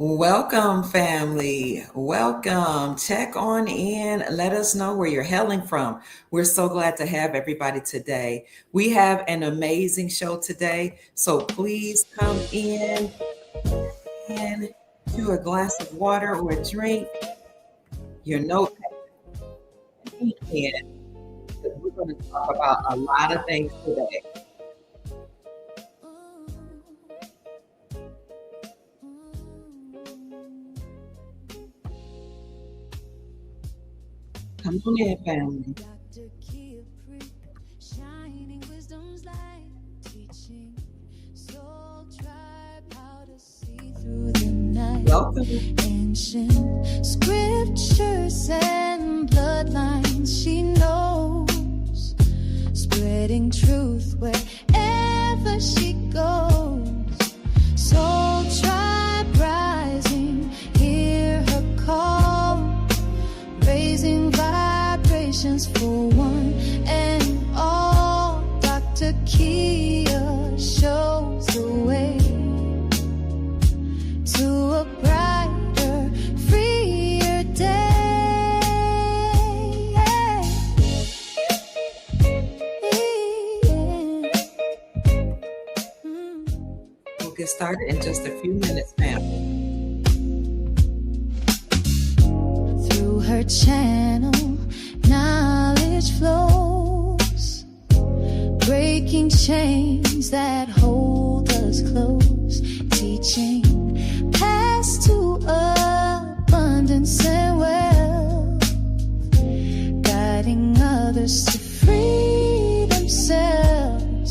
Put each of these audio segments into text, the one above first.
Welcome, family. Welcome. Check on in. Let us know where you're hailing from. We're so glad to have everybody today. We have an amazing show today, so please come in and do a glass of water or a drink, your notepad, and pen, because we're going to talk about a lot of things today. Come on in, family. Welcome. Ancient scriptures and bloodlines she knows, spreading truth wherever she goes. Soul tribe rising, hear her call, raising vibrations for one and all. Dr. Kia shows the way to a brighter, freer day. We'll get started in just a few minutes, family. Through her channel, knowledge flows, breaking chains that hold us close, teaching paths to abundance and wealth, guiding others to free themselves.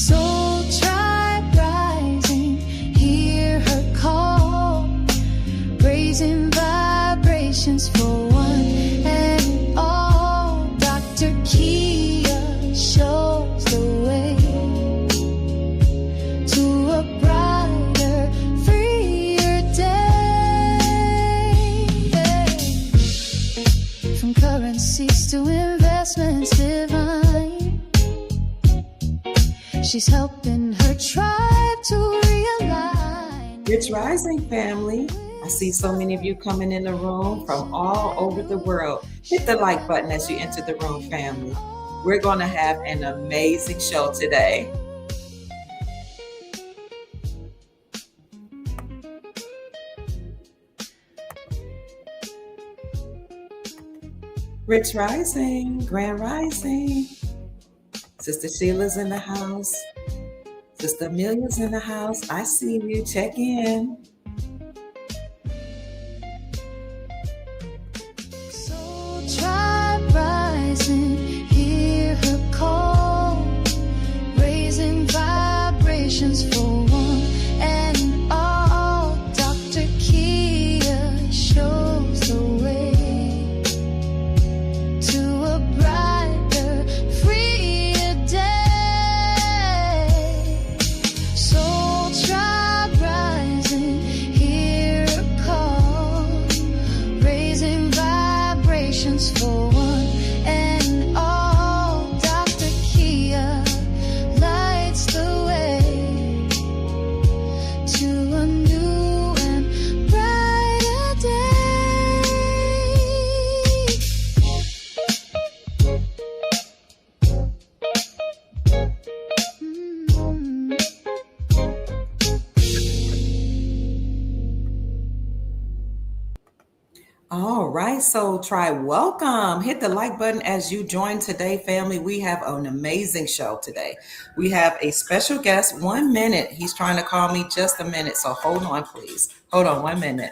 Soul tribe rising, hear her call, raising vibrations for one and all. Dr. Kia shows the way to a brighter, freer day. From currencies to investments divine, she's helping her tribe to realign. It's rising, family. I see so many of you coming in the room from all over the world. Hit the like button as you enter the room, family. We're going to have an amazing show today. Rich Rising, Grand Rising. Sister Sheila's in the house. Sister Amelia's in the house. I see you. Check in. Soul tribe rising, hear her call, raising vibrations for one and all. Dr. Kia shows the way to a brighter, freer day. Soul tribe rising, hear her call, raising vibrations for one and all. Dr. Kia lights the way to a new and brighter day. All right, Soul Tribe, welcome. Hit the like button as you join today, family. We have an amazing show today. We have a special guest. 1 minute. He's trying to call me. Just a minute. So hold on, please. Hold on 1 minute.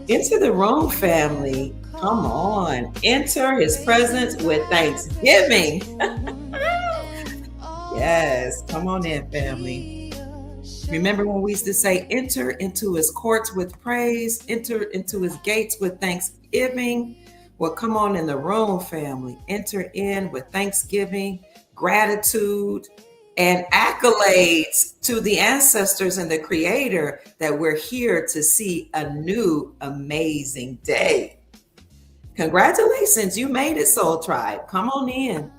Into the room, family. Come on. Enter his presence with thanksgiving. Yes. Come on in, family. Remember when we used to say, enter into his courts with praise, enter into his gates with thanksgiving? Well, come on in the room, family. Enter in with thanksgiving, gratitude, and accolades to the ancestors and the creator that we're here to see a new, amazing day. Congratulations, you made it, Soul Tribe. Come on in.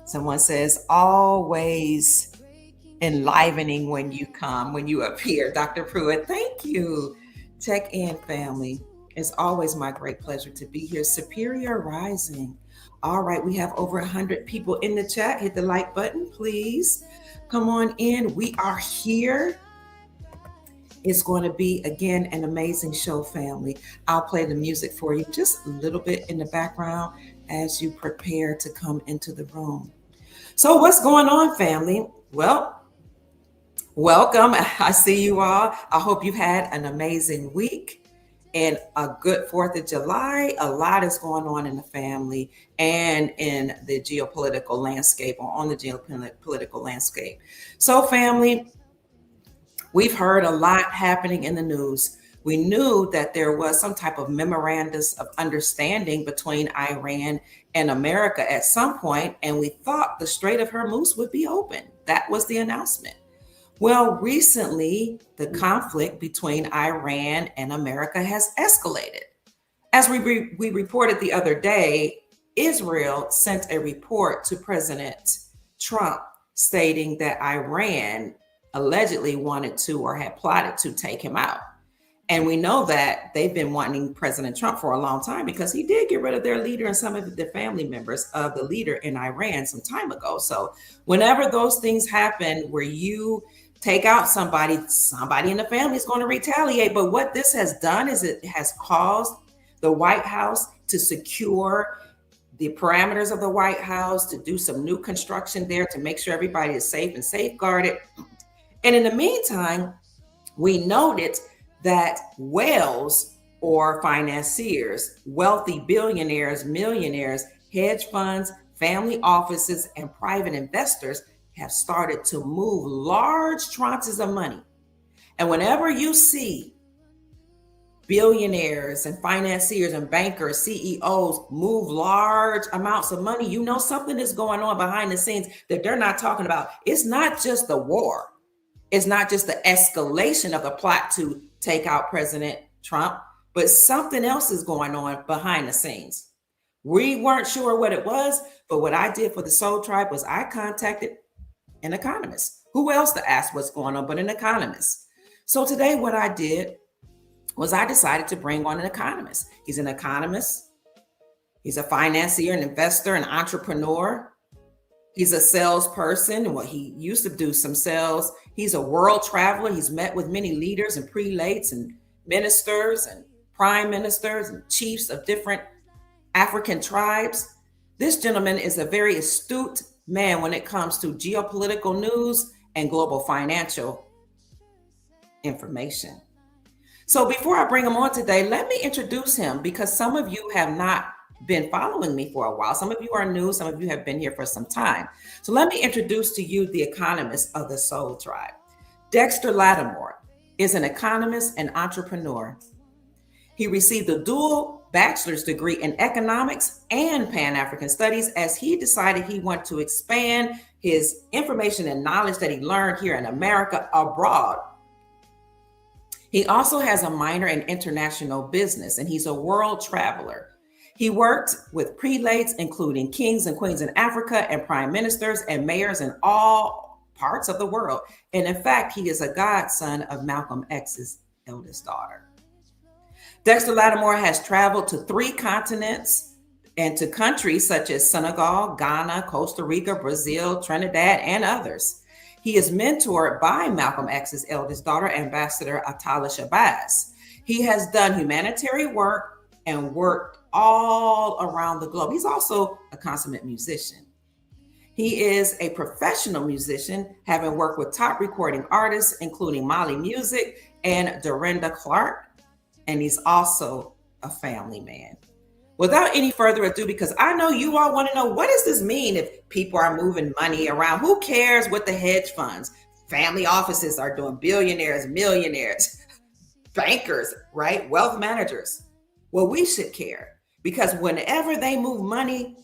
Someone says, always enlivening when you come, when you appear. Dr. Pruitt, thank you. Check in, family. It's always my great pleasure to be here. Superior Rising. All right, we have over 100 people in the chat. Hit the like button, please. Come on in. We are here. It's going to be, again, an amazing show, family. I'll play the music for you just a little bit in the background as you prepare to come into the room. So, what's going on, family? Well, welcome. I see you all. I hope you've had an amazing week and a good 4th of July. A lot is going on in the family and in the geopolitical landscape, or on the geopolitical landscape. So, family, we've heard a lot happening in the news. We knew that there was some type of memorandums of understanding between Iran and America at some point, and we thought the Strait of Hormuz would be open. That was the announcement. Well, recently, the conflict between Iran and America has escalated. As we reported the other day, Israel sent a report to President Trump stating that Iran allegedly wanted to, or had plotted to, take him out. And we know that they've been wanting President Trump for a long time, because he did get rid of their leader and some of the family members of the leader in Iran some time ago. So whenever those things happen where you take out somebody in the family is going to retaliate. But what this has done is it has caused the White House to secure the parameters of the White House, to do some new construction there to make sure everybody is safe and safeguarded. And in the meantime, we noted that whales, or financiers, wealthy billionaires, millionaires, hedge funds, family offices, and private investors have started to move large tranches of money. And whenever you see billionaires and financiers and bankers, CEOs move large amounts of money, you know something is going on behind the scenes that they're not talking about. It's not just the war. It's not just the escalation of the plot to take out President Trump, but something else is going on behind the scenes. We weren't sure what it was, but what I did for the Soul Tribe was I contacted an economist. Who else to ask what's going on but an economist? So today what I did was I decided to bring on an economist. He's an economist. He's a financier, an investor, an entrepreneur. He's a salesperson. Well, he used to do some sales. He's a world traveler. He's met with many leaders and prelates and ministers and prime ministers and chiefs of different African tribes. This gentleman is a very astute man when it comes to geopolitical news and global financial information. So before I bring him on today, let me introduce him, because some of you have not been following me for a while. Some of you are new, some of you have been here for some time. So let me introduce to you the economist of the Soul Tribe. Dexter Lattimore is an economist and entrepreneur. He received a dual bachelor's degree in economics and Pan-African studies, as he decided he wanted to expand his information and knowledge that he learned here in America abroad. He also has a minor in international business, and he's a world traveler. He worked with prelates, including kings and queens in Africa, and prime ministers and mayors in all parts of the world. And in fact, he is a godson of Malcolm X's eldest daughter. Dexter Lattimore has traveled to 3 continents and to countries such as Senegal, Ghana, Costa Rica, Brazil, Trinidad, and others. He is mentored by Malcolm X's eldest daughter, Ambassador Atala Shabazz. He has done humanitarian work and worked all around the globe. He's also a consummate musician. He is a professional musician, having worked with top recording artists, including Mali Music and Dorinda Clark. and he's also a family man. Without any further ado, because I know you all want to know, what does this mean if people are moving money around? Who cares what the hedge funds, family offices are doing? Billionaires, millionaires, bankers, right? Wealth managers. Well, we should care, because whenever they move money,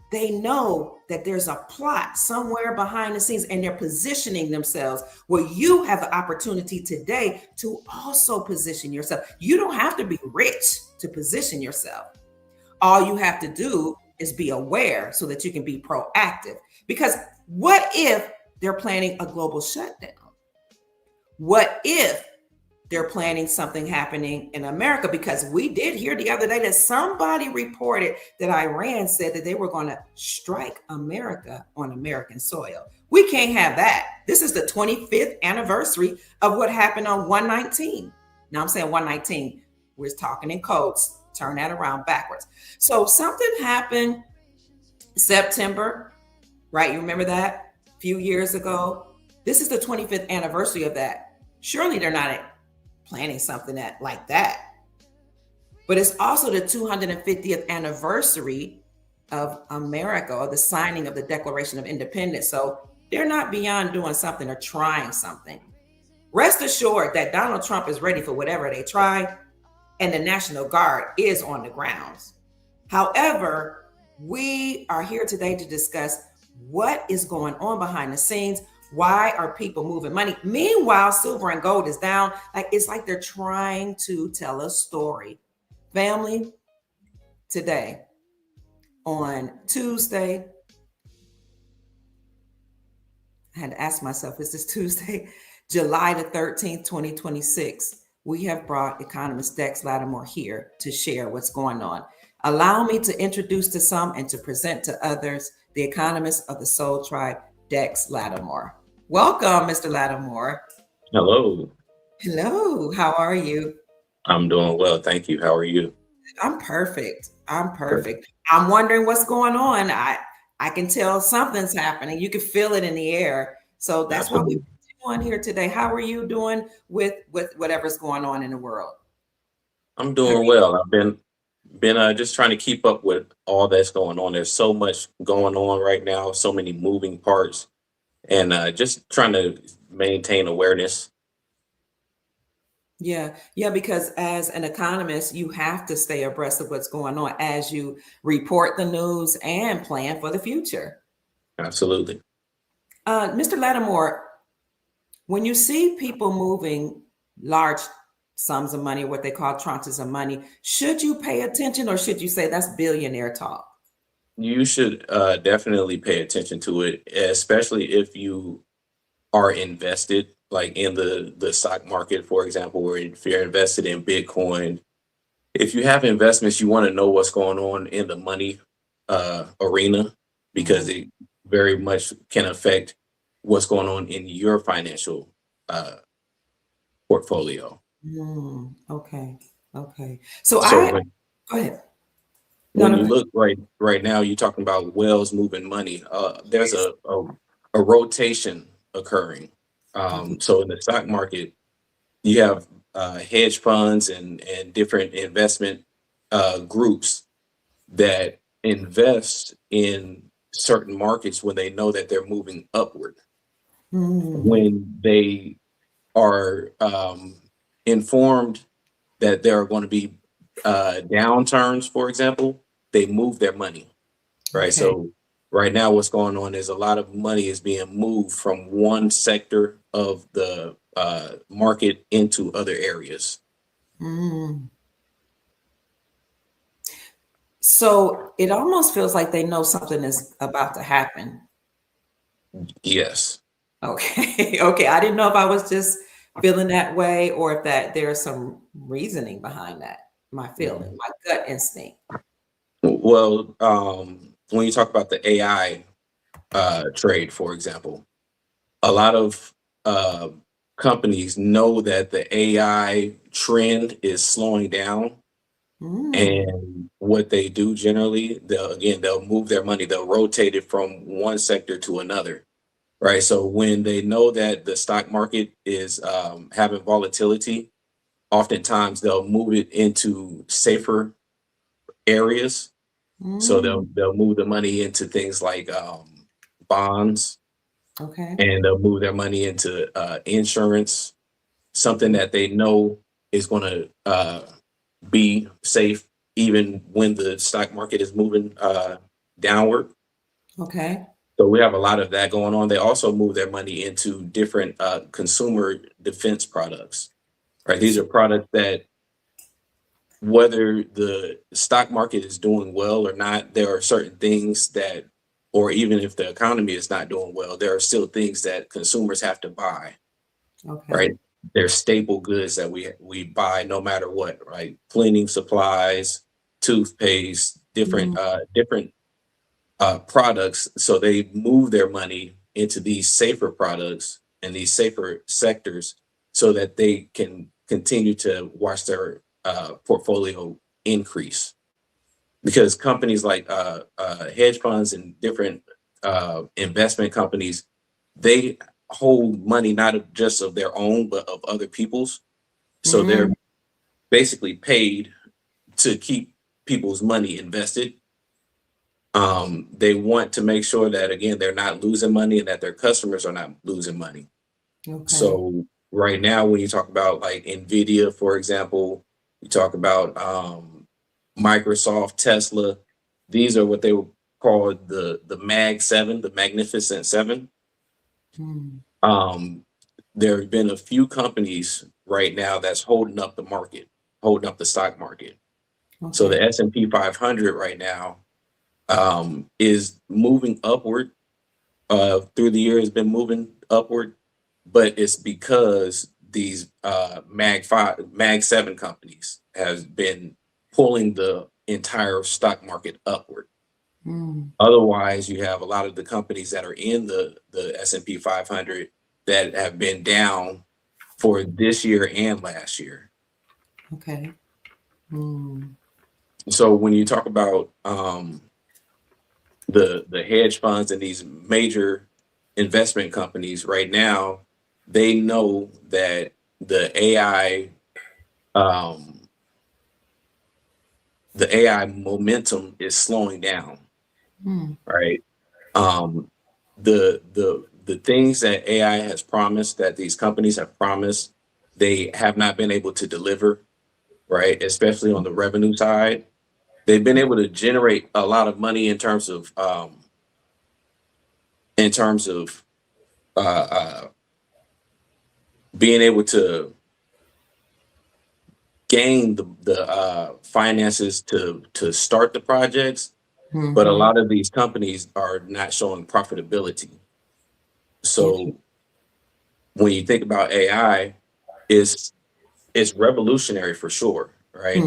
they know that there's a plot somewhere behind the scenes, and they're positioning themselves. Well, you have the opportunity today to also position yourself. You don't have to be rich to position yourself. All you have to do is be aware so that you can be proactive. Because what if they're planning a global shutdown? What if they're planning something happening in America? Because we did hear the other day that somebody reported that Iran said that they were going to strike America on American soil. We can't have that. This is the 25th anniversary of what happened on 119. Now I'm saying 119. We're talking in codes. Turn that around backwards. So something happened September, right? You remember that a few years ago? This is the 25th anniversary of that. Surely they're not planning something like that. But it's also the 250th anniversary of America, or the signing of the Declaration of Independence. So they're not beyond doing something or trying something. Rest assured that Donald Trump is ready for whatever they try, and the National Guard is on the grounds. However, we are here today to discuss what is going on behind the scenes. Why are people moving money? Meanwhile, silver and gold is down. It's like they're trying to tell a story. Family, today on Tuesday, I had to ask myself, is this Tuesday, July the 13th, 2026? We have brought Economist Dex Lattimore here to share what's going on. Allow me to introduce to some and to present to others the economist of the Soul Tribe, Dex Lattimore. Welcome, Mr. Lattimore. Hello. Hello, how are you? I'm doing well, thank you. How are you? I'm perfect. I'm wondering what's going on. I can tell something's happening. You can feel it in the air. So that's what we're doing here today. How are you doing with whatever's going on in the world? I'm doing well. I've been just trying to keep up with all that's going on. There's so much going on right now, so many moving parts, and just trying to maintain awareness. Yeah, because as an economist, you have to stay abreast of what's going on as you report the news and plan for the future. Absolutely. Mr. Lattimore, when you see people moving large sums of money, what they call tranches of money, should you pay attention, or should you say that's billionaire talk? You should definitely pay attention to it, especially if you are invested, like in the stock market, for example, or if you're invested in Bitcoin. If you have investments, you want to know what's going on in the money arena, because it very much can affect what's going on in your financial portfolio. Okay. So So go ahead. when you look right now, you're talking about whales moving money. There's a rotation occurring. So in the stock market, you have hedge funds and different investment groups that invest in certain markets when they know that they're moving upward. When they are informed that there are going to be downturns, for example, they move their money, right? Okay. So right now, what's going on is a lot of money is being moved from one sector of the market into other areas. So it almost feels like they know something is about to happen. Yes. Okay. Okay. I didn't know if I was just feeling that way, or if that there's some reasoning behind that. My feeling, my gut instinct. Well, when you talk about the AI trade, for example, a lot of companies know that the AI trend is slowing down. And what they do generally, they'll move their money, they'll rotate it from one sector to another, right? So when they know that the stock market is having volatility, oftentimes they'll move it into safer areas. So they'll move the money into things like bonds, Okay. and they'll move their money into insurance, something that they know is going to be safe even when the stock market is moving downward. Okay. So we have a lot of that going on. They also move their money into different consumer defense products, right? These are products that, whether the stock market is doing well or not, there are certain things that, or even if the economy is not doing well, there are still things that consumers have to buy, Okay. right? They're staple goods that we buy no matter what, right? Cleaning supplies, toothpaste, different products. So they move their money into these safer products and these safer sectors so that they can continue to watch their portfolio increase. Because companies like hedge funds and different investment companies, they hold money not just of their own, but of other people's. So they're basically paid to keep people's money invested. They want to make sure that, again, they're not losing money and that their customers are not losing money. Okay. So right now, when you talk about like Nvidia, for example, you talk about Microsoft, Tesla, these are what they would call the Mag 7, the Magnificent Seven. There have been a few companies right now that's holding up the market, holding up the stock market. So the S&P 500 right now is moving upward. Through the year has been moving upward, but it's because these Mag 7 companies has been pulling the entire stock market upward. Otherwise, you have a lot of the companies that are in the S&P 500 that have been down for this year and last year. Okay. So when you talk about the hedge funds and these major investment companies right now, they know that the AI momentum is slowing down, right? The things that AI has promised, that these companies have promised, they have not been able to deliver, right? Especially on the revenue side. They've been able to generate a lot of money in terms of being able to gain the finances to start the projects, but a lot of these companies are not showing profitability. So when you think about AI, it's revolutionary for sure, right?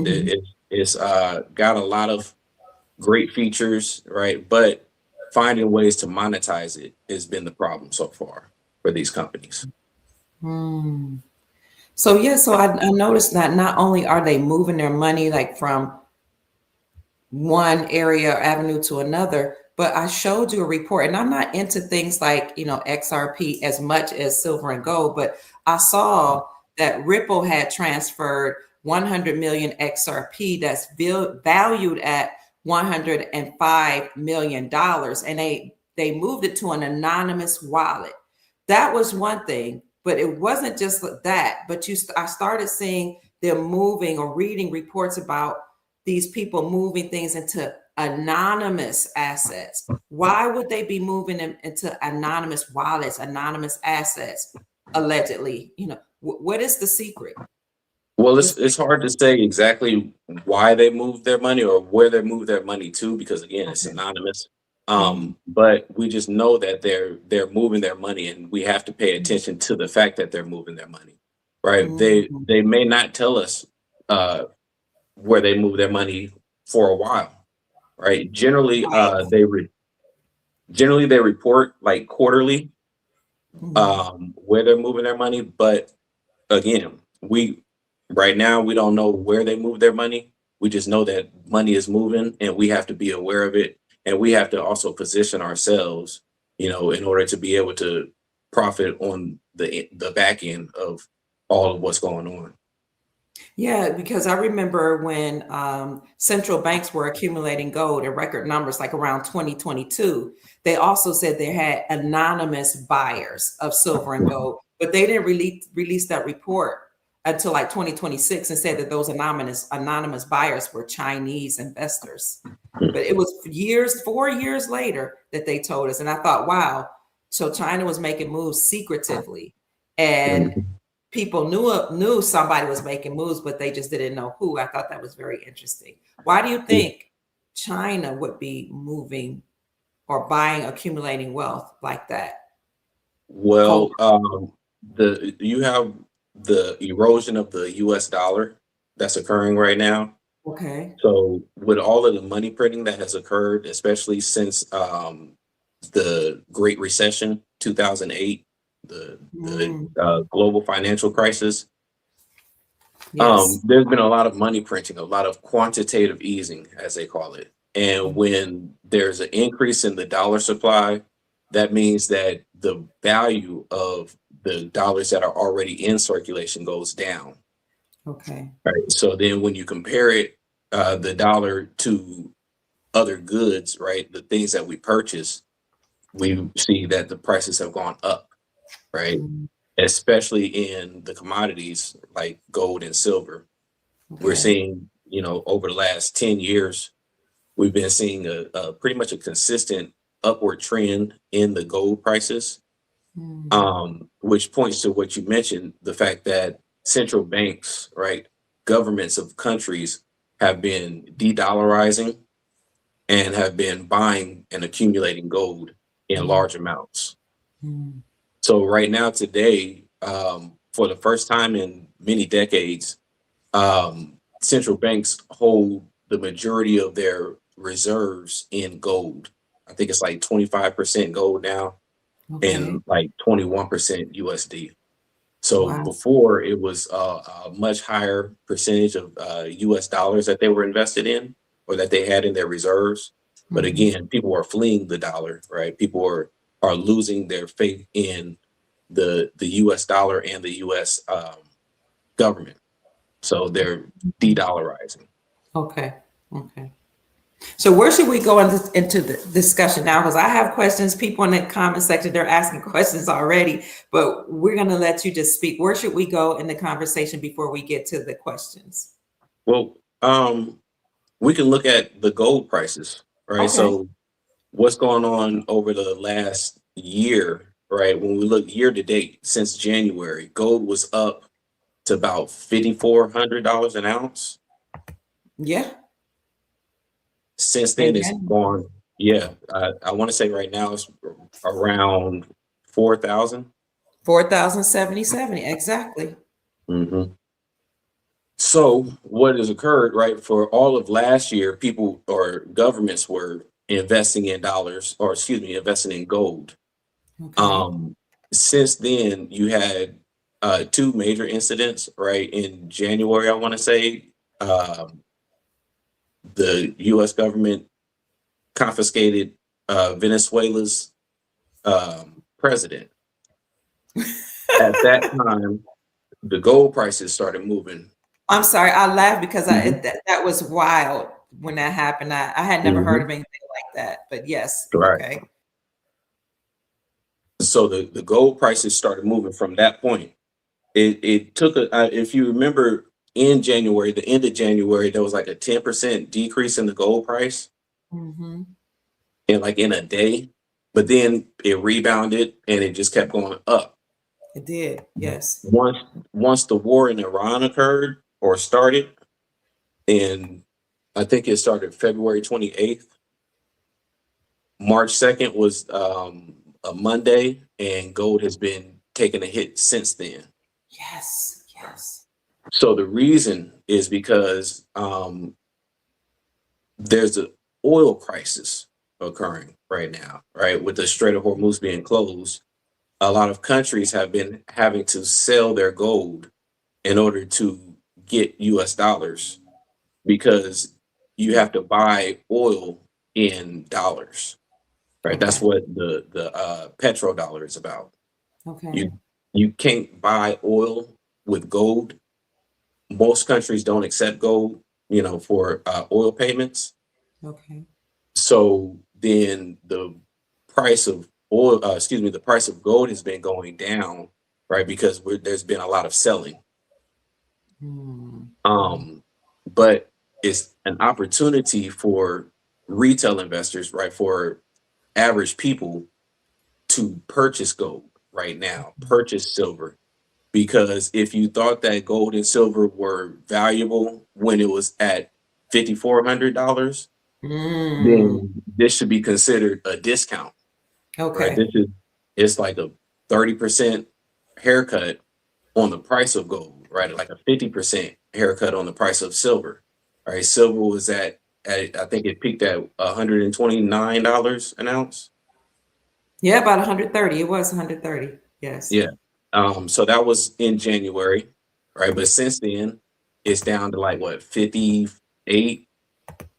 It's got a lot of great features, right? But finding ways to monetize it has been the problem so far for these companies. So I noticed that not only are they moving their money like from one area or avenue to another, but I showed you a report, and I'm not into things like XRP as much as silver and gold, but I saw that Ripple had transferred 100 million XRP that's valued at $105 million, and they moved it to an anonymous wallet. That was one thing, but it wasn't just that. But I started seeing them moving or reading reports about these people moving things into anonymous assets. Why would they be moving them into anonymous wallets, anonymous assets, allegedly? What is the secret? Well, it's hard to say exactly why they moved their money or where they moved their money to, because again, it's anonymous. But we just know that they're moving their money, and we have to pay attention to the fact that they're moving their money, right? They may not tell us where they move their money for a while, right? Generally, they report like quarterly where they're moving their money, but again, right now we don't know where they move their money. We just know that money is moving, and we have to be aware of it, and we have to also position ourselves, in order to be able to profit on the back end of all of what's going on. Yeah, because I remember when central banks were accumulating gold in record numbers, like around 2022, they also said they had anonymous buyers of silver and gold, but they didn't release that report until like 2026 and said that those anonymous buyers were Chinese investors. But it was years, 4 years later that they told us. And I thought, wow, so China was making moves secretively. And Mhm. people knew somebody was making moves, but they just didn't know who. I thought that was very interesting. Why do you think China would be moving or buying, accumulating wealth like that? Cold. Well, the you have the erosion of the US dollar that's occurring right now. Okay. So with all of the money printing that has occurred, especially since the Great Recession, 2008, the Mm, global financial crisis, yes. there's been a lot of money printing, a lot of quantitative easing, as they call it. And when there's an increase in the dollar supply, that means that the value of the dollars that are already in circulation goes down. Okay. Right. So then when you compare it, the dollar to other goods, right, the things that we purchase, we see that the prices have gone up, right? Mm, Especially in the commodities like gold and silver. We're okay. seeing, over the last 10 years, we've been seeing a pretty much a consistent upward trend in the gold prices, Mm, which points to what you mentioned, the fact that central banks, right, governments of countries have been de-dollarizing and have been buying and accumulating gold in mm, large amounts. mm, So right now, today, for the first time in many decades, central banks hold the majority of their reserves in gold. I think it's like 25% gold now okay. and like 21% USD. So Wow. before it was a much higher percentage of US dollars that they were invested in or that they had in their reserves. But Hmm. again, people are fleeing the dollar, right? People are losing their faith in the US dollar and the US government. So they're de-dollarizing. Okay. Okay. So where should we go into the discussion now? Because I have questions. People in the comment section, they're asking questions already, but we're going to let you just speak. Where should we go in the conversation before we get to the questions? Well, we can look at the gold prices, right? Okay. So what's going on over the last year, right? When we look year to date since January, gold was up to about $5,400 an ounce. Yeah. Since then, it's Amen. gone. Yeah, I want to say right now it's around 4,000. 4,070. Exactly. Hmm. So what has occurred, right? For all of last year, people or governments were investing in dollars, or excuse me, investing in gold. Okay. Um, since then, you had two major incidents, right? In January, I want to say, the U.S. government confiscated Venezuela's president. At that time, the gold prices started moving. I'm sorry. I laughed because Hmm. that was wild when that happened. I had never heard Hmm. of anything like that, but yes. Right. Okay. So the gold prices started moving from that point. It took if you remember in January, the end of January, there was like a 10% decrease in the gold price Hmm. in a day, but then it rebounded and it just kept going up. It did. Yes. Once once the war in Iran occurred or started, and I think it started February 28th. March 2nd was a Monday, and gold has been taking a hit since then. Yes. Yes. So the reason is because there's an oil crisis occurring right now, right? With the Strait of Hormuz being closed, a lot of countries have been having to sell their gold in order to get US dollars because you have to buy oil in dollars, right? That's Okay. what the petrodollar is about. Okay. You you can't buy oil with gold most countries don't accept gold, for oil payments. Okay. So then the price of the price of gold has been going down, right? Because there's been a lot of selling. Mm. But it's an opportunity for retail investors, right? For average people to purchase gold right now, purchase silver. Because if you thought that gold and silver were valuable when it was at $5,400, Mm. then this should be considered a discount, right? Okay. It's like a 30% haircut on the price of gold, right? Like a 50% haircut on the price of silver. Right? Silver was at I think it peaked at $129 an ounce. Yeah, about 130. It was 130. Yes. Yeah. So that was in January, right? But since then, it's down to like what, 58?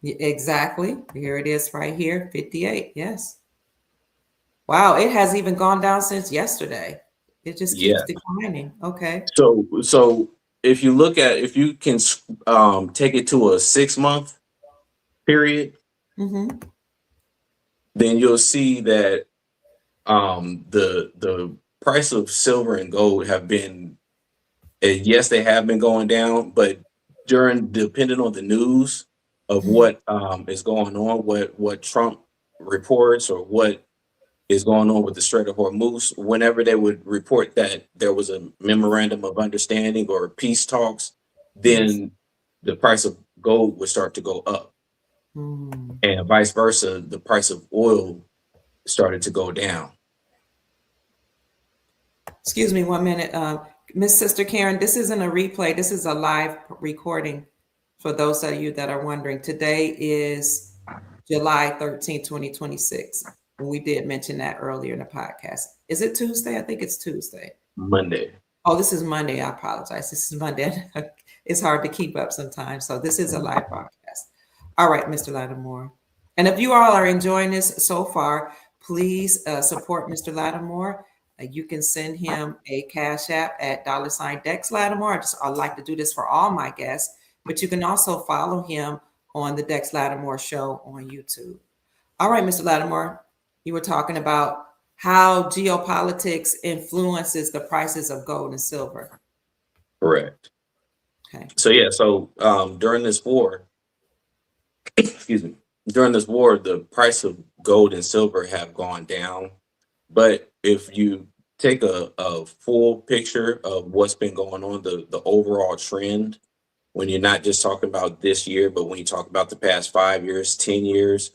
Exactly. Here it is right here, 58. Yes. Wow, it has even gone down since yesterday. It just keeps Yeah. declining. Okay. So if you can take it to a 6 month period, Mm-hmm. then you'll see that the price of silver and gold have been, yes, they have been going down, but depending on the news of what is going on, what Trump reports, or what is going on with the Strait of Hormuz, whenever they would report that there was a memorandum of understanding or peace talks, Yes. then the price of gold would start to go up, Mm. and vice versa, the price of oil started to go down. Excuse me 1 minute. Miss Sister Karen, this isn't a replay. This is a live recording for those of you that are wondering. Today is July 13th, 2026. We did mention that earlier in the podcast. Is it Tuesday? I think it's Tuesday. Monday. Oh, this is Monday. I apologize. This is Monday. It's hard to keep up sometimes. So this is a live broadcast. All right, Mr. Lattimore. And if you all are enjoying this so far, please support Mr. Lattimore. You can send him a cash app at $Dex Lattimore. I like to do this for all my guests, but you can also follow him on the Dex Lattimore Show on YouTube. All right, Mr. Lattimore, you were talking about how geopolitics influences the prices of gold and silver. Correct. Okay. So yeah, during this war, excuse me, during this war, the price of gold and silver have gone down. But if you take a full picture of what's been going on, the overall trend, when you're not just talking about this year, but when you talk about the past 5 years, 10 years,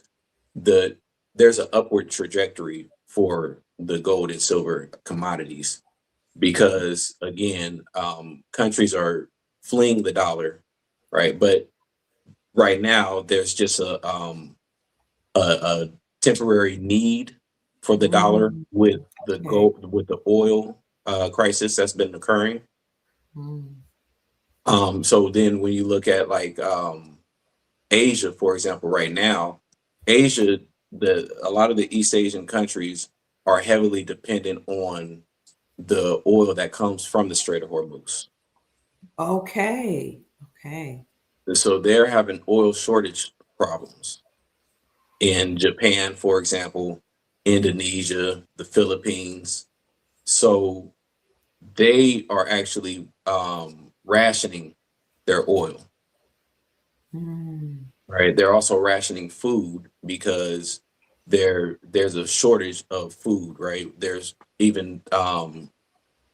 there's an upward trajectory for the gold and silver commodities, because again, countries are fleeing the dollar, right? But right now, there's just a temporary need for the dollar Mm, with the okay. gold, with the oil crisis that's been occurring. Mm, So then when you look at like Asia, for example, right now, Asia, a lot of the East Asian countries are heavily dependent on the oil that comes from the Strait of Hormuz. okay. Okay. And so they're having oil shortage problems in Japan, for example, Indonesia, the Philippines. So they are actually rationing their oil, Mm, right? They're also rationing food because there's a shortage of food, right? There's even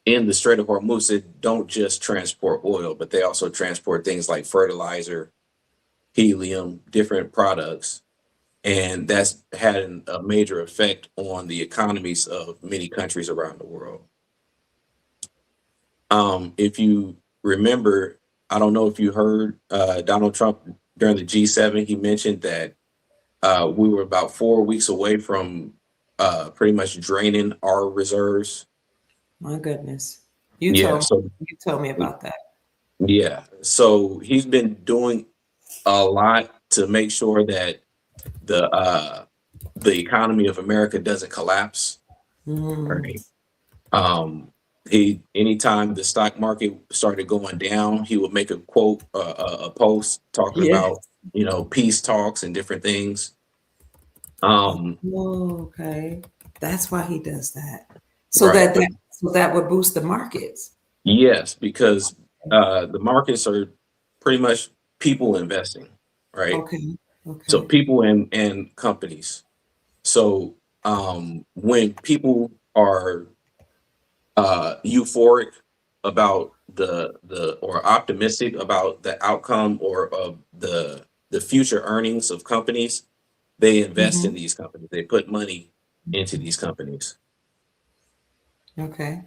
in the Strait of Hormuz, they don't just transport oil, but they also transport things like fertilizer, helium, different products. And that's had a major effect on the economies of many countries around the world. If you remember, I don't know if you heard Donald Trump during the G7, he mentioned that we were about 4 weeks away from pretty much draining our reserves. my goodness. Yeah, so You told me about that. yeah, so he's been doing a lot to make sure that the uh, the economy of America doesn't collapse, Mm, right? Um, Anytime the stock market started going down, he would make a quote, a post talking Yeah. about, peace talks and different things. Um, Oh, okay. That's why he does that. So right. that would boost the markets. Yes, because the markets are pretty much people investing, right? Okay. So Okay. people and companies. So when people are euphoric about the or optimistic about the outcome or of the future earnings of companies, they invest in Hmm. these companies. They put money into these companies. Okay.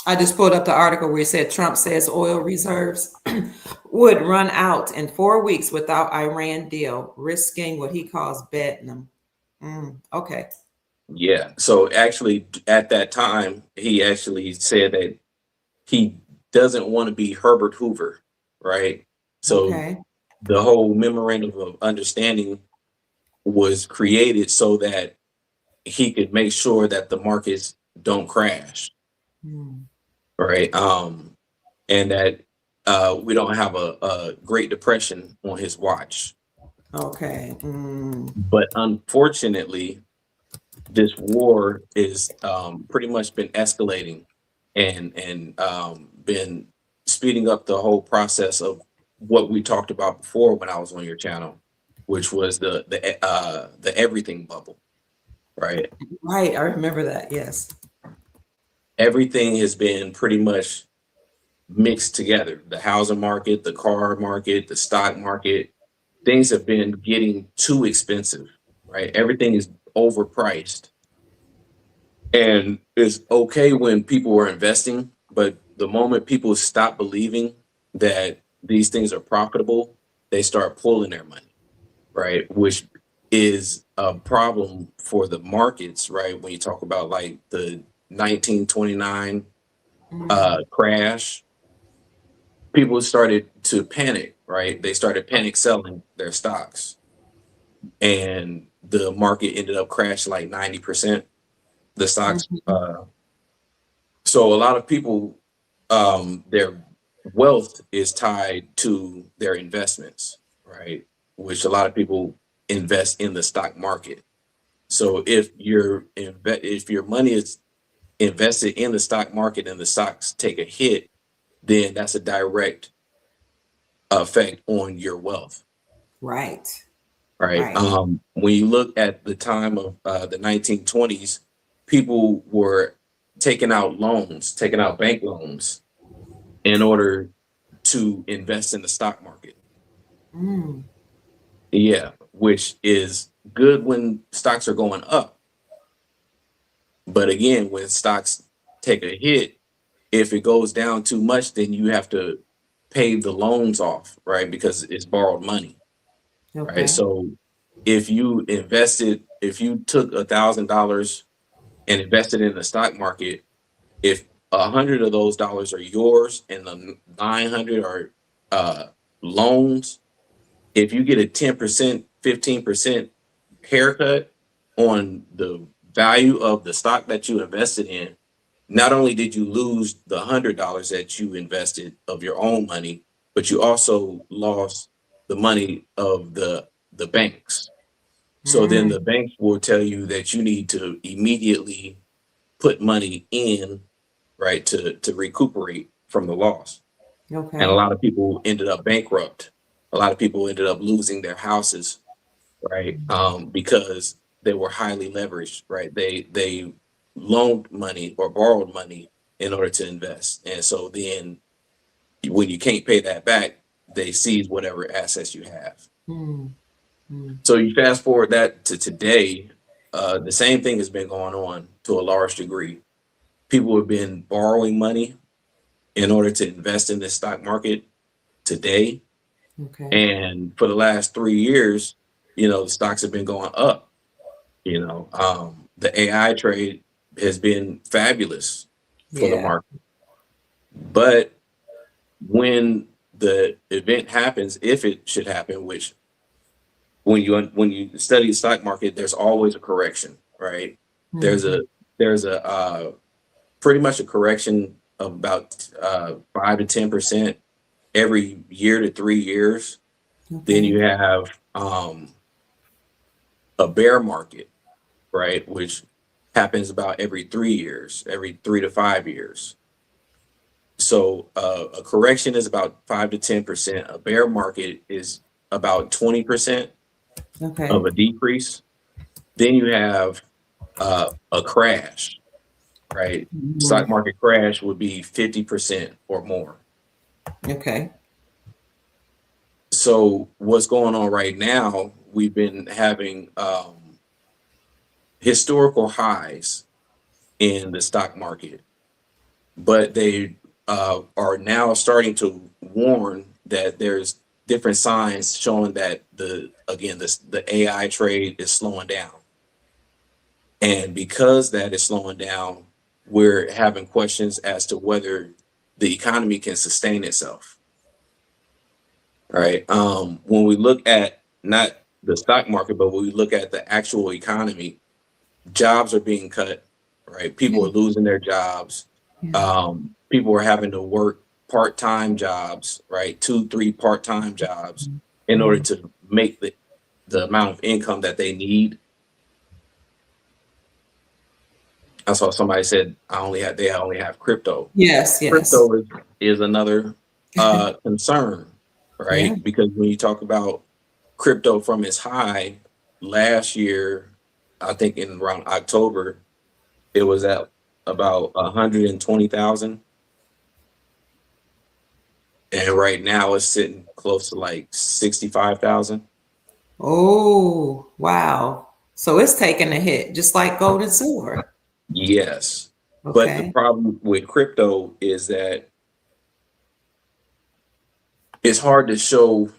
I just pulled up the article where it said Trump says oil reserves would run out in 4 weeks without Iran deal, risking what he calls bedlam. Okay. Yeah. So actually, at that time, he actually said that he doesn't want to be Herbert Hoover, right? So Okay. the whole memorandum of understanding was created so that he could make sure that the markets don't crash, Mm, right? And that we don't have a Great Depression on his watch. okay. But unfortunately, this war is pretty much been escalating and been speeding up the whole process of what we talked about before when I was on your channel, which was the everything bubble, right? Right. I remember that. Yes. Everything has been pretty much mixed together. The housing market, the car market, the stock market, things have been getting too expensive, right? Everything is overpriced. And it's okay when people are investing, but the moment people stop believing that these things are profitable, they start pulling their money, right? Which is a problem for the markets, right? When you talk about like the 1929 Mm, crash, people started to panic, right? They started panic selling their stocks, and the market ended up crashing like 90%. The stocks mhm. So a lot of people, their wealth is tied to their investments, right? Which a lot of people invest in the stock market. So if your money is invested in the stock market and the stocks take a hit, then that's a direct effect on your wealth, Right. right? Right. When you look at the time of the 1920s, people were taking out bank loans in order to invest in the stock market. Mm, Yeah, which is good when stocks are going up. But again, when stocks take a hit, if it goes down too much, then you have to pay the loans off, right? Because it's borrowed money, right? okay. So if you took $1,000 and invested in the stock market, if 100 of those dollars are yours and the 900 are loans, if you get a 10%, 15% haircut on the value of the stock that you invested in, not only did you lose the $100 that you invested of your own money, but you also lost the money of the banks. So then the Mm, banks will tell you that you need to immediately put money in, right, to recuperate from the loss. And a okay. lot of people ended up bankrupt. A lot of people ended up losing their houses, right? Because they were highly leveraged, right? They loaned money or borrowed money in order to invest, and so then when you can't pay that back, they seize whatever assets you have. Mm, mm, So you fast forward that to today, the same thing has been going on to a large degree. People have been borrowing money in order to invest in the stock market today. okay. And for the last 3 years, the stocks have been going up. The AI trade has been fabulous for the Yeah. market. But when the event happens, if it should happen, which when you study the stock market, there's always a correction, right? There's a Hmm. there's a pretty much a correction of about 5 to 10% every year to 3 years. Then Okay. you have a bear market, right, which happens about every 3 years, every 3 to 5 years. So a correction is about 5 to 10%. A bear market is about 20% Okay. of a decrease. Then you have a crash, right? Stock Mhm. market crash would be 50% or more. Okay. So what's going on right now? We've been having historical highs in the stock market, but they are now starting to warn that there's different signs showing that the AI trade is slowing down. And because that is slowing down, we're having questions as to whether the economy can sustain itself. Right. When we look at not the stock market, but when we look at the actual economy, jobs are being cut, right? People are Yeah. losing their jobs. Yeah. People are having to work part-time jobs, right? 2, 3 part-time jobs in order Mhm. to make the amount of income that they need. I saw somebody said they only have crypto. Yes. Yes. Crypto is another concern, Yeah. right? Because when you talk about crypto from its high last year, I think in around October, it was at about 120,000, and right now it's sitting close to like 65,000. Oh, wow. So it's taking a hit, just like gold and silver. Yes, but the Okay. problem with crypto is that it's hard to show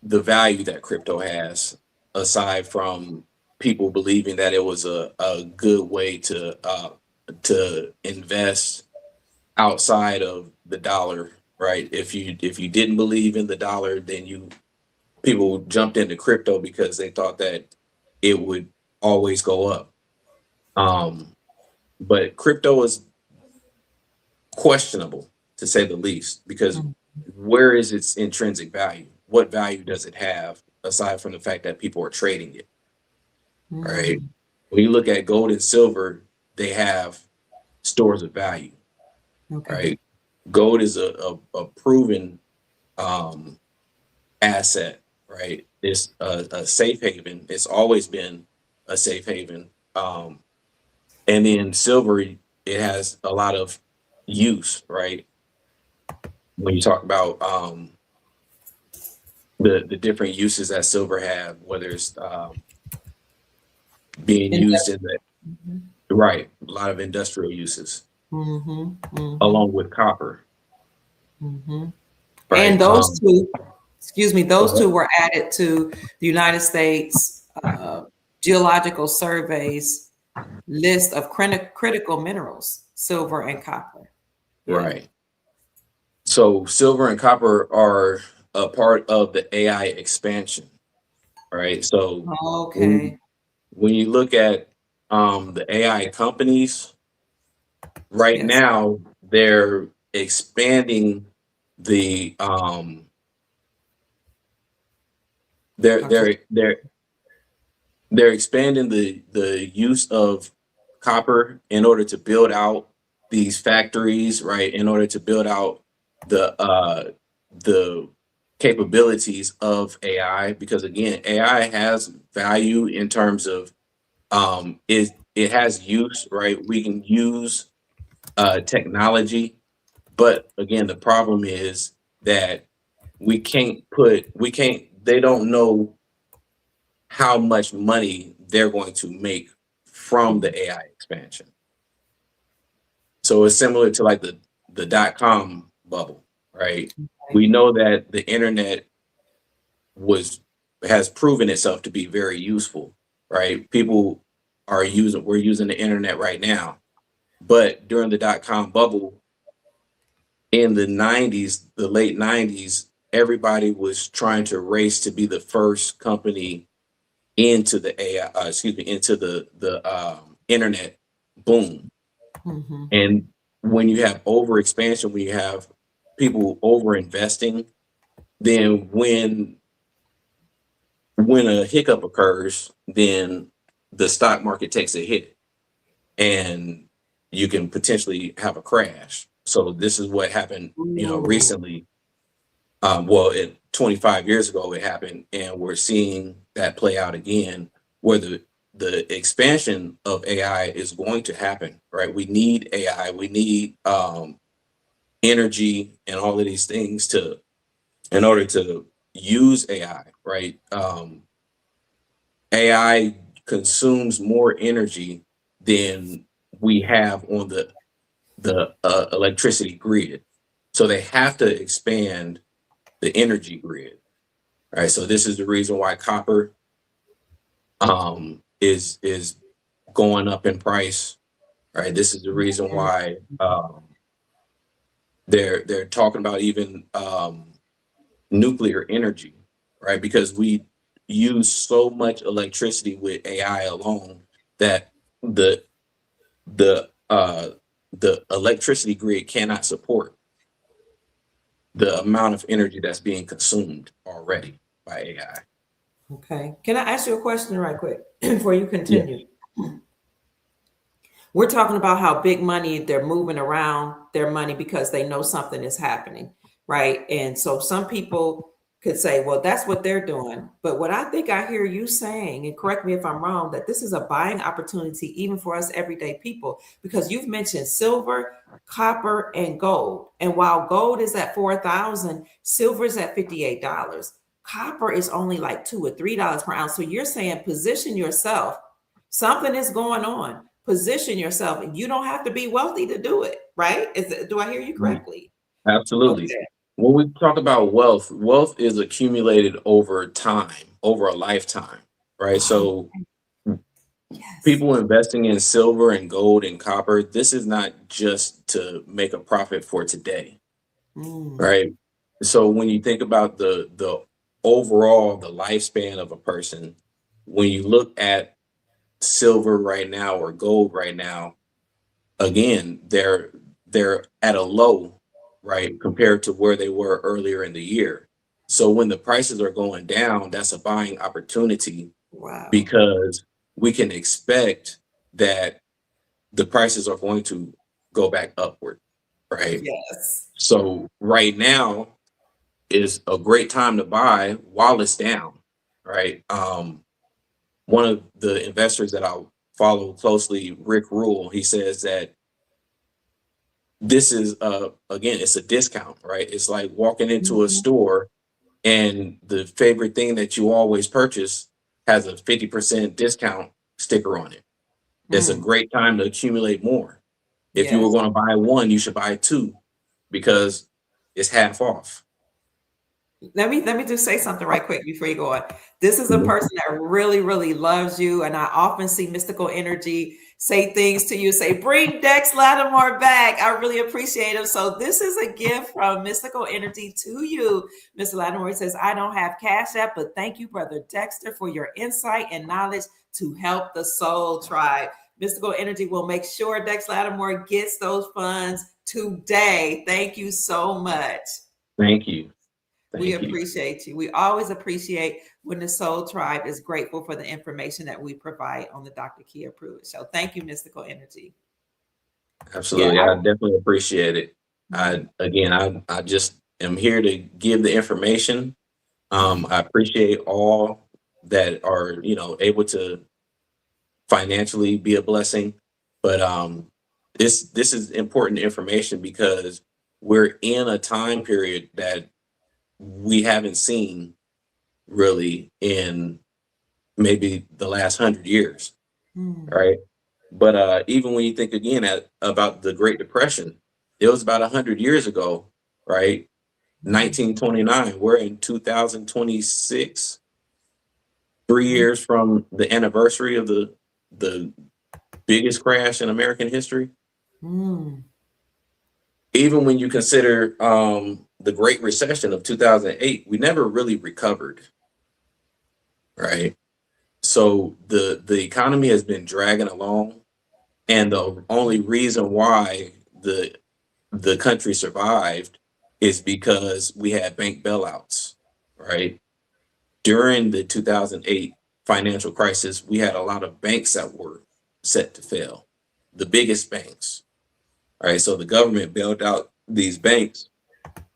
the value that crypto has, aside from people believing that it was a good way to invest outside of the dollar, right? If you didn't believe in the dollar, then people jumped into crypto because they thought that it would always go up. Um, but crypto is questionable, to say the least, because where is its intrinsic value? What value does it have aside from the fact that people are trading it, right? Mm. When you look at gold and silver, they have stores of value, Okay. right? Gold is a proven um, asset, right? It's a safe haven. It's always been a safe haven. And then silver, it has a lot of use, right? When you talk about the different uses that silver have, whether it's being And used that's, in the right, a lot of industrial uses, mm-hmm, mm-hmm, along with copper, mm-hmm. And right? those two, excuse me, Go those two ahead. were added to the United States Geological Survey's list of critical minerals, silver and copper. Yeah. Right. So silver and copper are a part of the AI expansion, right? So when Okay. when you look at the AI companies right Yes. now, they're expanding the they're Okay. they're they're they're expanding the use of copper in order to build out these factories, right? In order to build out the capabilities of AI, because again, AI has value in terms of it has use, right? We can use technology, but again, the problem is that we can't they don't know how much money they're going to make from the AI expansion. So it's similar to like the dot-com bubble, right? We know that the internet was has proven itself to be very useful, right? People we're using the internet right now. But during the dot-com bubble in the 90s, the late 90s, everybody was trying to race to be the first company into the AI, into the internet boom. Mm-hmm. And when you have over expansion, when you have people over investing, then when a hiccup occurs, then the stock market takes a hit and you can potentially have a crash. So this is what happened, Ooh. recently. Well, 25 years ago it happened, and we're seeing that play out again, where the expansion of AI is going to happen, right? We need AI, we need energy and all of these things to in order to use AI, right? AI consumes more energy than we have on the electricity grid, so they have to expand the energy grid, right? So this is the reason why copper is going up in price, right? This is the reason why they're talking about even nuclear energy, right? Because we use so much electricity with AI alone that the the uh the electricity grid cannot support the amount of energy that's being consumed already by AI. Okay. Can I ask you a question right quick before you Yeah. continue? We're talking about how big money they're moving around their money because they know something is happening, right? And so some people could say, well, that's what they're doing. But what I think I hear you saying, and correct me if I'm wrong, that this is a buying opportunity even for us everyday people, because you've mentioned silver, copper, and gold. And while gold is at 4,000, silver is at $58. Copper is only like $2 or $3 per ounce. So you're saying position yourself. Something is going on. Position yourself, and you don't have to be wealthy to do it, right? Do I hear you correctly? Absolutely. Okay. When we talk about wealth, wealth is accumulated over time, over a lifetime, right? Oh, So yes. people investing in silver and gold and copper, this is not just to make a profit for today, Mm, right? So when you think about the overall the lifespan of a person, when you look at silver right now or gold right now, again, they're at a low, right, compared to where they were earlier in the year. So when the prices are going down, that's a buying opportunity wow. because we can expect that the prices are going to go back upward, right? Yes. So right now is a great time to buy while it's down, right? One of the investors that I follow closely, Rick Rule, he says that this is again, it's a discount, right? It's like walking into a Mhm. store and the favorite thing that you always purchase has a 50% discount sticker on it. It's a Mm, great time to accumulate more. If you were yes. going to buy one, you should buy two because it's half off. Let me just say something right quick before you go on. This is a Mhm. person that really, really loves you, and I often see mystical energy say things to you, say, "Bring Dex Lattimore back." I really appreciate him. So this is a gift from mystical energy to you, Mr. Lattimore. He says, "I don't have Cash App, but thank you, Brother Dexter, for your insight and knowledge to help the soul tribe." Mystical energy will make sure Dex Lattimore gets those funds today. Thank you so much. Thank you. We Thank you. appreciate you. We always appreciate when the Soul Tribe is grateful for the information that we provide on the Dr. Kia Pruitt Show. Thank you, Mystical Energy. Yeah. Absolutely. I definitely appreciate it. Mhm. I just am here to give the information. I appreciate all that are, able to financially be a blessing. But this is important information because we're in a time period that we haven't seen really in maybe the last 100 years, Mm. right? But even when you think again about the Great Depression, it was about 100 years ago, right? Mm. 1929. We're in 2026, 3 years from the anniversary of the biggest crash in American history. Mm. Even when you consider the Great Recession of 2008, we never really recovered, right? So the economy has been dragging along, and the only reason why the country survived is because we had bank bailouts, right? During the 2008 financial crisis, we had a lot of banks that were set to fail, the biggest banks, right? So the government bailed out these banks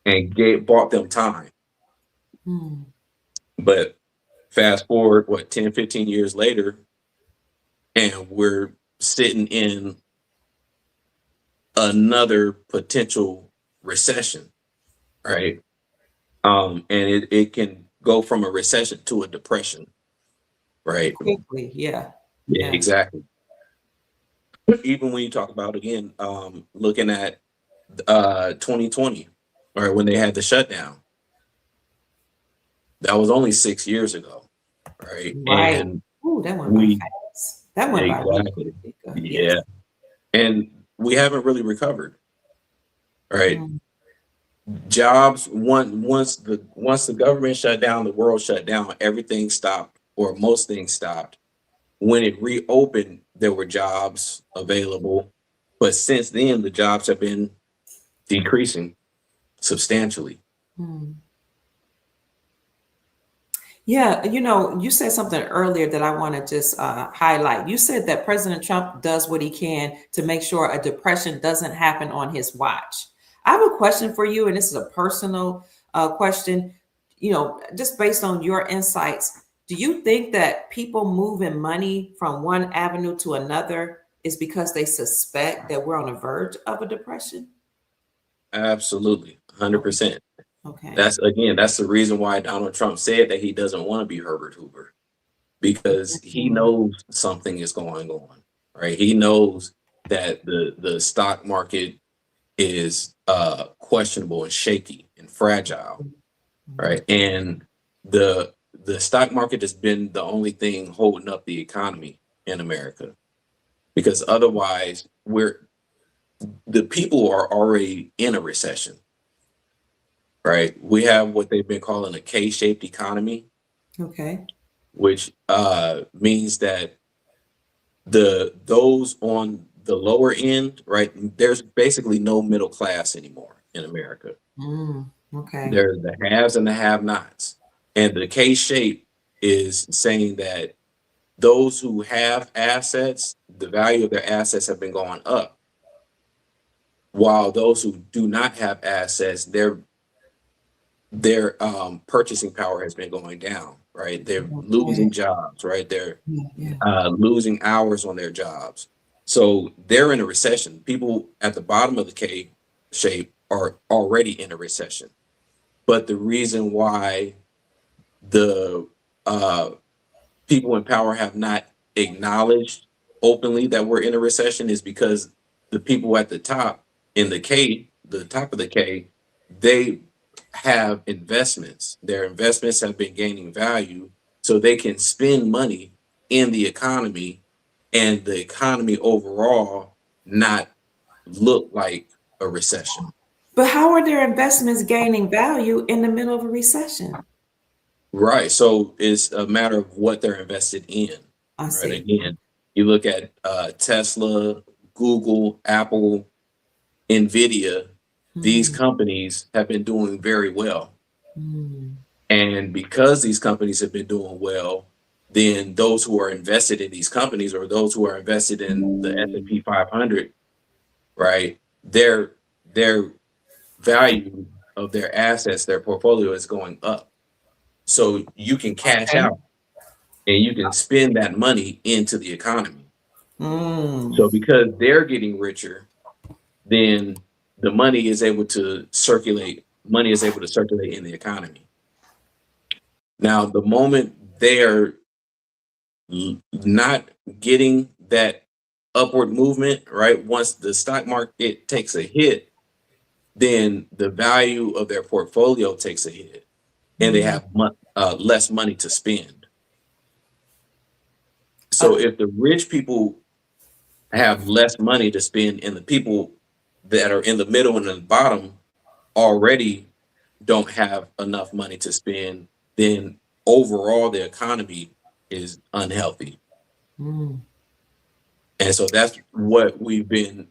and bought them time. Mm. But fast forward, what, 10, 15 years later, and we're sitting in another potential recession, right? And it can go from a recession to a depression, right? Quickly, yeah. Yeah, Yeah. exactly. Even when you talk about, again, looking at 2020, or when they had the shutdown, that was only 6 years ago, right? Right. And Ooh, that went by we fast. That went by really exactly, quickly. yeah, Yes. and we haven't really recovered, right? Mm. Jobs, once the government shut down, the world shut down, everything stopped, or most things stopped. When it reopened, there were jobs available, but since then the jobs have been decreasing substantially. Mm. Yeah, you said something earlier that I want to just highlight. You said that President Trump does what he can to make sure a depression doesn't happen on his watch. I have a question for you, and this is a personal question. Just based on your insights, do you think that people moving money from one avenue to another is because they suspect that we're on the verge of a depression? Absolutely, Okay. 100%. Okay. That's the reason why Donald Trump said that he doesn't want to be Herbert Hoover, because he Mhm. knows something is going on, right? He knows that the stock market is questionable and shaky and fragile, Mhm. right? And the stock market has been the only thing holding up the economy in America, because otherwise the people are already in a recession, right? We have what they've been calling a K-shaped economy, Okay. which means that those on the lower end, right? There's basically no middle class anymore in America. Okay. There's the haves and the have-nots. And the K shape is saying that those who have assets, the value of their assets have been going up, while those who do not have assets, their purchasing power has been going down, right? They're Okay. losing jobs, right? They're Yeah. Yeah. losing hours on their jobs. So they're in a recession. People at the bottom of the K shape are already in a recession. But the reason why the people in power have not acknowledged openly that we're in a recession is because the people at the top in the K, the top of the K, they have investments. Their investments have been gaining value, so they can spend money in the economy, and the economy overall not look like a recession. But how are their investments gaining value in the middle of a recession? Right. So it's a matter of what they're invested in. I Right. see. Again, you look at Tesla, Google, Apple, Nvidia, these Mm, companies have been doing very well. mm, And because these companies have been doing well, then those who are invested in these companies, or those who are invested in the S&P 500, right, their value of their assets, their portfolio is going up. So you can cash okay. out and you can spend that money into the economy. Mm. So because they're getting richer, then the money is able to circulate. Money is able to circulate in the economy. Now, the moment they are not getting that upward movement, right? Once the stock market takes a hit, then the value of their portfolio takes a hit, and they Mm. have less money to spend. So Uh, if the rich people have less money to spend, and the people that are in the middle and the bottom already don't have enough money to spend, then overall the economy is unhealthy. mm. And so that's what we've been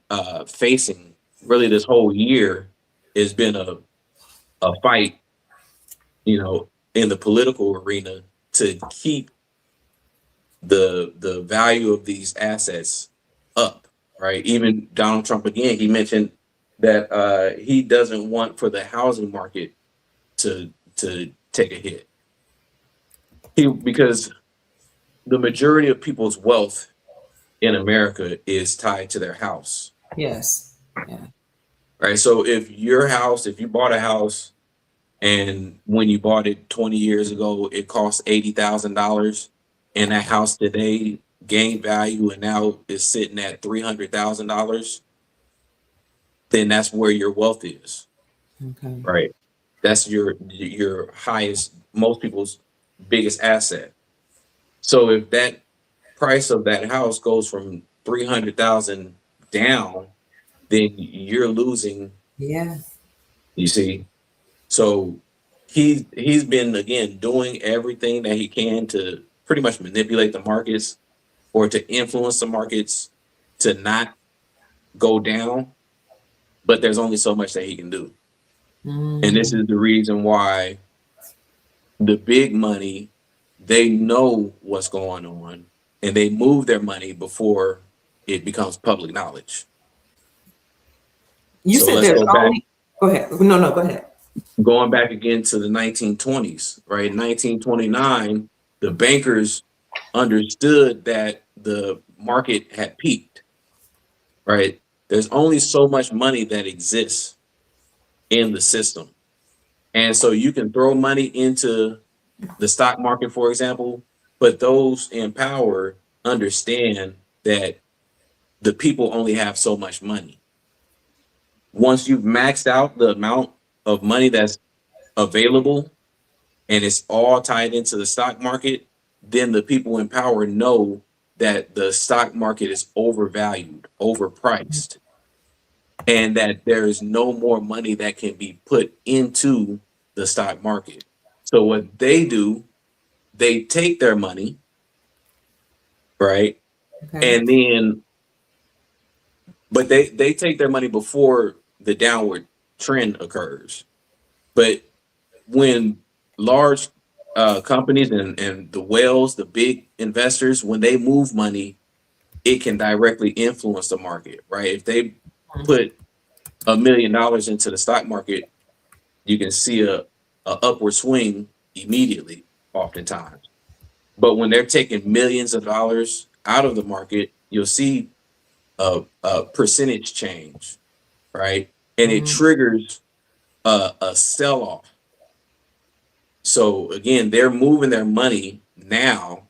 facing really this whole year has been a fight, in the political arena to keep the value of these assets up, right? Even Donald Trump again, he mentioned that he doesn't want for the housing market to take a hit. Because the majority of people's wealth in America is tied to their house, Yes. Yeah. right? So if you bought a house and when you bought it 20 years ago, it cost $80,000, and that house today gained value and now is sitting at $300,000, then that's where your wealth is, Okay. right? That's your highest, most people's biggest asset. So if that price of that house goes from 300,000 down, then you're losing, Yeah. you see. So he's been again doing everything that he can to pretty much manipulate the markets or to influence the markets to not go down, but there's only so much that he can do. And this Mm. is the reason why the big money, they know what's going on and they move their money before it becomes public knowledge. You So said let's there's go back, only. Go ahead. No, no, go ahead. going back again to the 1920s, right? 1929, the bankers understood that the market had peaked, right? There's only so much money that exists in the system. And so you can throw money into the stock market, for example, but those in power understand that the people only have so much money. Once you've maxed out the amount of money that's available and it's all tied into the stock market, then the people in power know that the stock market is overvalued, overpriced, and that there is no more money that can be put into the stock market. So what they do, they take their money, right? Okay. And then, but they take their money before the downward trend occurs. But when large companies and the whales, the big investors, when they move money, it can directly influence the market, right? If they put $1 million into the stock market, you can see a upward swing immediately, oftentimes. But when they're taking millions of dollars out of the market, you'll see a percentage change, right? And it Mm. triggers a sell off. So again, they're moving their money now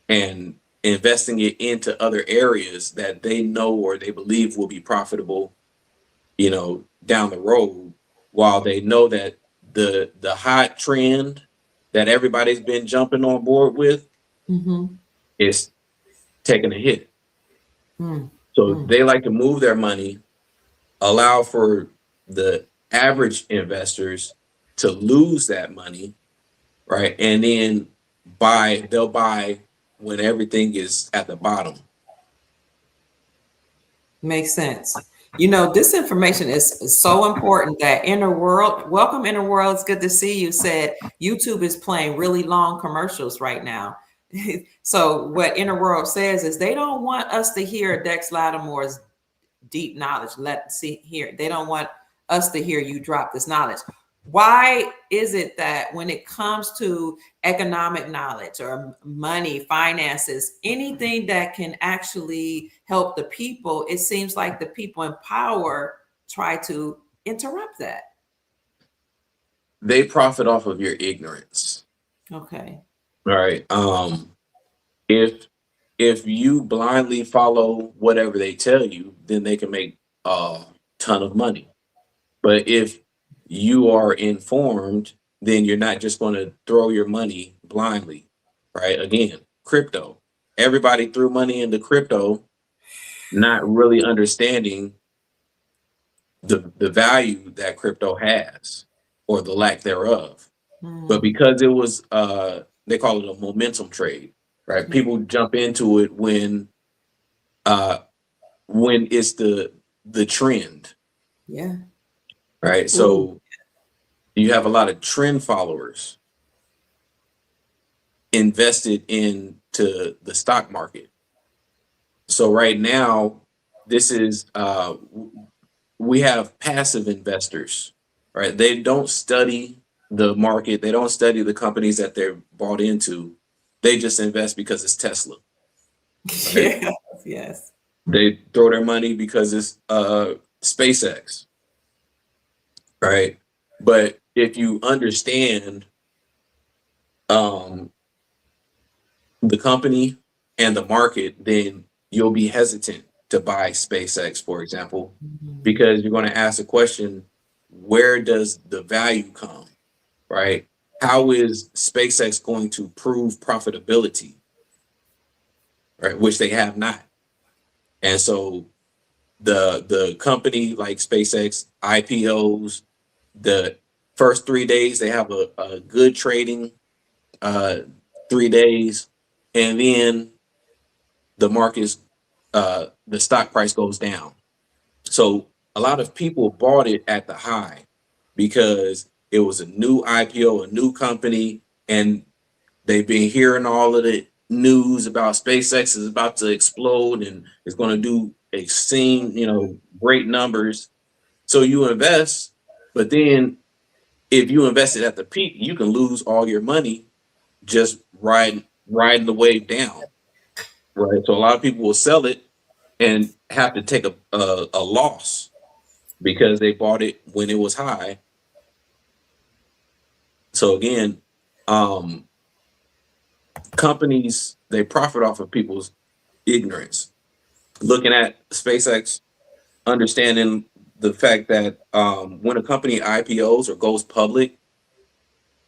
and investing it into other areas that they know or they believe will be profitable, down the road, while they know that the hot trend that everybody's been jumping on board with Mm-hmm. is taking a hit. Mm. So Mm. they like to move their money, allow for the average investors to lose that money, right? And then they'll buy when everything is at the bottom. Makes sense. This information is so important that Inner World, welcome Inner World. It's good to see you. Said YouTube is playing really long commercials right now. So what Inner World says is they don't want us to hear Dex Lattimore's deep knowledge. Let's see here. They don't want us to hear you drop this knowledge. Why is it that when it comes to economic knowledge or money, finances, anything that can actually help the people, it seems like the people in power try to interrupt that? They profit off of your ignorance. Okay. All right. If you blindly follow whatever they tell you, then they can make a ton of money. But if you are informed, then you're not just going to throw your money blindly, right? Again, crypto. Everybody threw money into crypto, not really understanding the value that crypto has or the lack thereof. But Hmm. because it was they call it a momentum trade, right? People jump into it when it's the trend. Yeah. right? Ooh. So you have a lot of trend followers invested into the stock market. So right now, this is we have passive investors, right? They don't study the market, they don't study the companies that they're bought into. They just invest because it's Tesla, right? Yes. Yes. They throw their money because it's SpaceX, right? But if you understand um, the company and the market, then you'll be hesitant to buy SpaceX, for example, Mhm. because you're going to ask the question, where does the value come, right? How is SpaceX going to prove profitability, right? Which they have not. And so the company like SpaceX IPOs, the first 3 days they have a good trading 3 days, and then the market's the stock price goes down. So a lot of people bought it at the high because it was a new IPO, a new company, and they've been hearing all of the news about SpaceX is about to explode and it's going to do extreme, great numbers. So you invest, but then if you invested at the peak, you can lose all your money just riding the wave down, right? So a lot of people will sell it and have to take a loss because they bought it when it was high. So again, um, companies they profit off of people's ignorance. Looking at SpaceX, understanding the fact that when a company IPOs or goes public,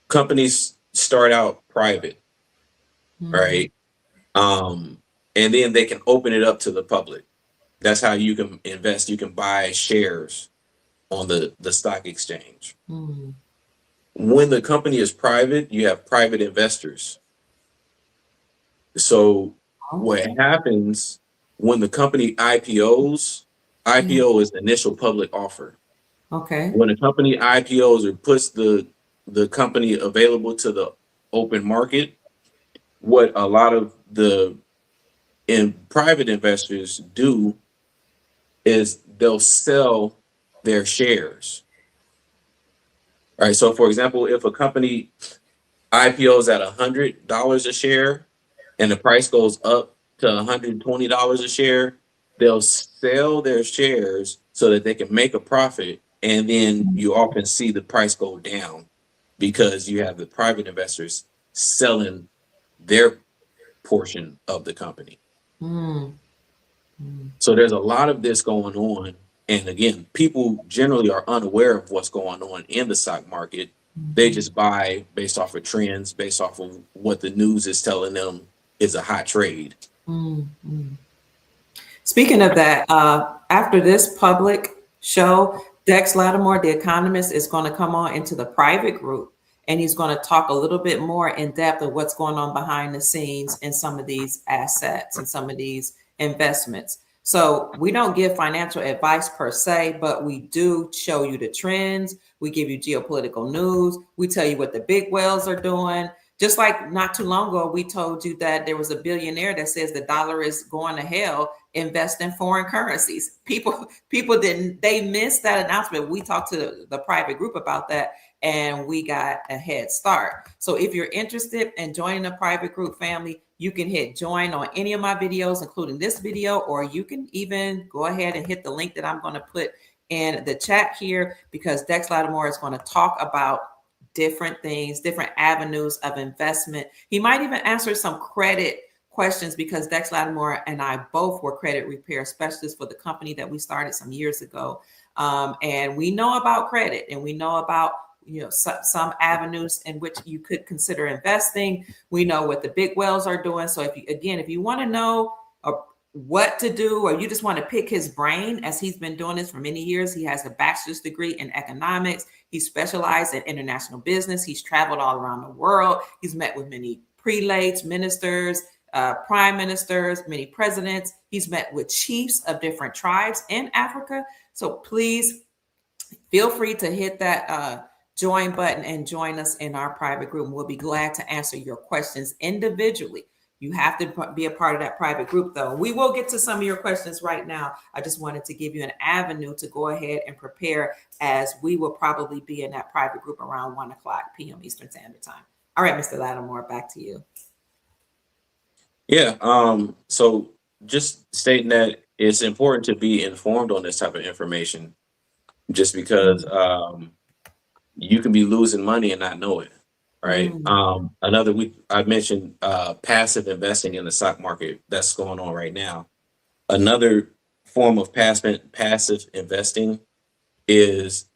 companies start out private, Mhm. right? Um, and then they can open it up to the public. That's how you can invest. You can buy shares on the stock exchange. Mhm. When the company is private, you have private investors. So what Okay. happens when the company IPOs? Yeah. IPO is the initial public offer. Okay. When a company IPOs or puts the company available to the open market, what a lot of the private investors do is they'll sell their shares. All right. So for example, if a company IPOs at $100 a share and the price goes up to $120 a share, they'll sell their shares so that they can make a profit. And then you often see the price go down because you have the private investors selling their portion of the company. Mm. Mm. So there's a lot of this going on. And again, people generally are unaware of what's going on in the stock market. They Mhm. just buy based off of trends, based off of what the news is telling them is a hot trade. Mm. Mm. Speaking of that, after this public show, Dex Lattimore, the economist, is going to come on into the private group and he's going to talk a little bit more in depth of what's going on behind the scenes in some of these assets and some of these investments. So we don't give financial advice per se, but we do show you the trends. We give you geopolitical news. We tell you what the big whales are doing. Just like not too long ago, we told you that there was a billionaire that says the dollar is going to hell, invest in foreign currencies. People didn't, they missed that announcement. We talked to the private group about that and we got a head start. So if you're interested in joining the private group family, you can hit join on any of my videos, including this video, or you can even go ahead and hit the link that I'm going to put in the chat here because Dex Lattimore is going to talk about different things, different avenues of investment. He might even answer some credit questions because Dex Lattimore and I both were credit repair specialists for the company that we started some years ago. And we know about credit and we know about some avenues in which you could consider investing. We know what the big whales are doing. So if you want to know what to do, or you just want to pick his brain, as he's been doing this for many years. He has a bachelor's degree in economics. He specialized in international business. He's traveled all around the world. He's met with many prelates, ministers, prime ministers, many presidents. He's met with chiefs of different tribes in Africa. So please feel free to hit that join button and join us in our private group. We'll be glad to answer your questions individually. You have to be a part of that private group, though. We will get to some of your questions right now. I just wanted to give you an avenue to go ahead and prepare, as we will probably be in that private group around 1 o'clock p.m. Eastern Standard Time. All right, Mr. Lattimore, back to you. Yeah. So just stating that it's important to be informed on this type of information, just because you can be losing money and not know it. Right. I mentioned passive investing in the stock market that's going on right now. Another form of passive investing is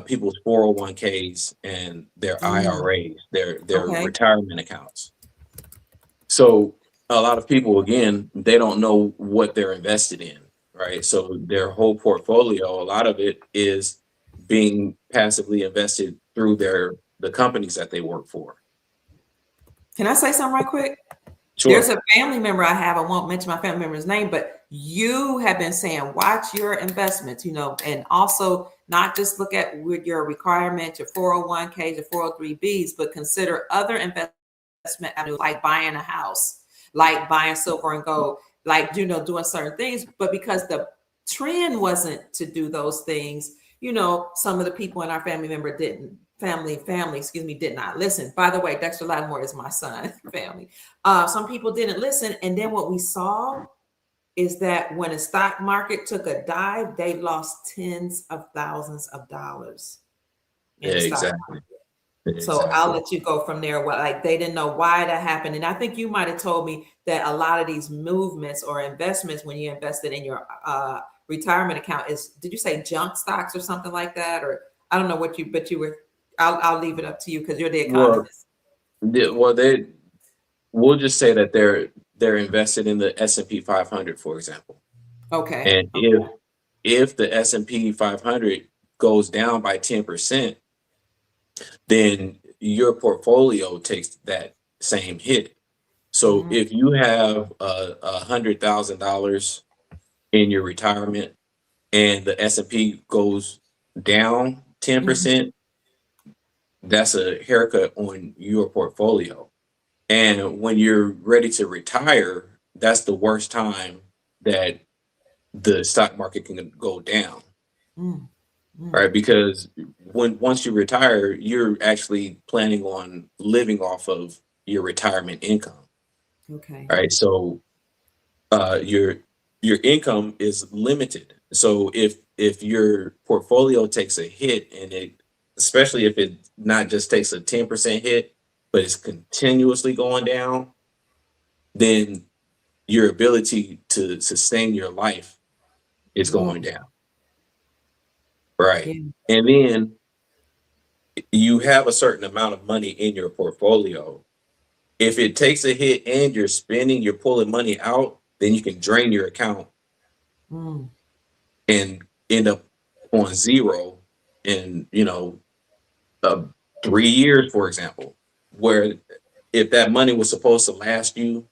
people's 401ks and their IRAs, their Okay. retirement accounts. So a lot of people, again, they don't know what they're invested in, right? So their whole portfolio, a lot of it is being passively invested through the companies that they work for. Can I say something right quick? There's Sure. a family member I have. I won't mention my family member's name, but you have been saying, watch your investments, and also not just look at with your requirement, your 401ks, your 403bs, but consider other investment avenues, like buying a house, like buying silver and gold, like, doing certain things. But because the trend wasn't to do those things, some of the people in our family, did not listen. By the way, Dexter Lattimore is my son, family. Some people didn't listen. And then what we saw is that when the stock market took a dive, they lost tens of thousands of dollars in Yeah, the stock exactly. market. So I'll Exactly. let you go from there. What, like, they didn't know why that happened. And I think you might have told me that a lot of these movements or investments, when you invested in your retirement account, did you say junk stocks or something like that? Or I don't know what but you were, I'll leave it up to you because you're the Well, economist. we'll just say that they're invested in the S&P 500, for example. Okay. And if the S&P 500 goes down by 10%, then your portfolio takes that same hit. So if you have $100,000 in your retirement and the S&P goes down 10%, that's a haircut on your portfolio. And when you're ready to retire, that's the worst time that the stock market can go down, right? Because once you retire, you're actually planning on living off of your retirement income, Okay. right? So your income is limited. So if your portfolio takes a hit, and especially if it not just takes a 10% hit, but it's continuously going down, then your ability to sustain your life is going Whoa. down. Right. Yeah. And then you have a certain amount of money in your portfolio. If it takes a hit and you're pulling money out, then you can drain your account and end up on zero in, 3 years, for example, where if that money was supposed to last you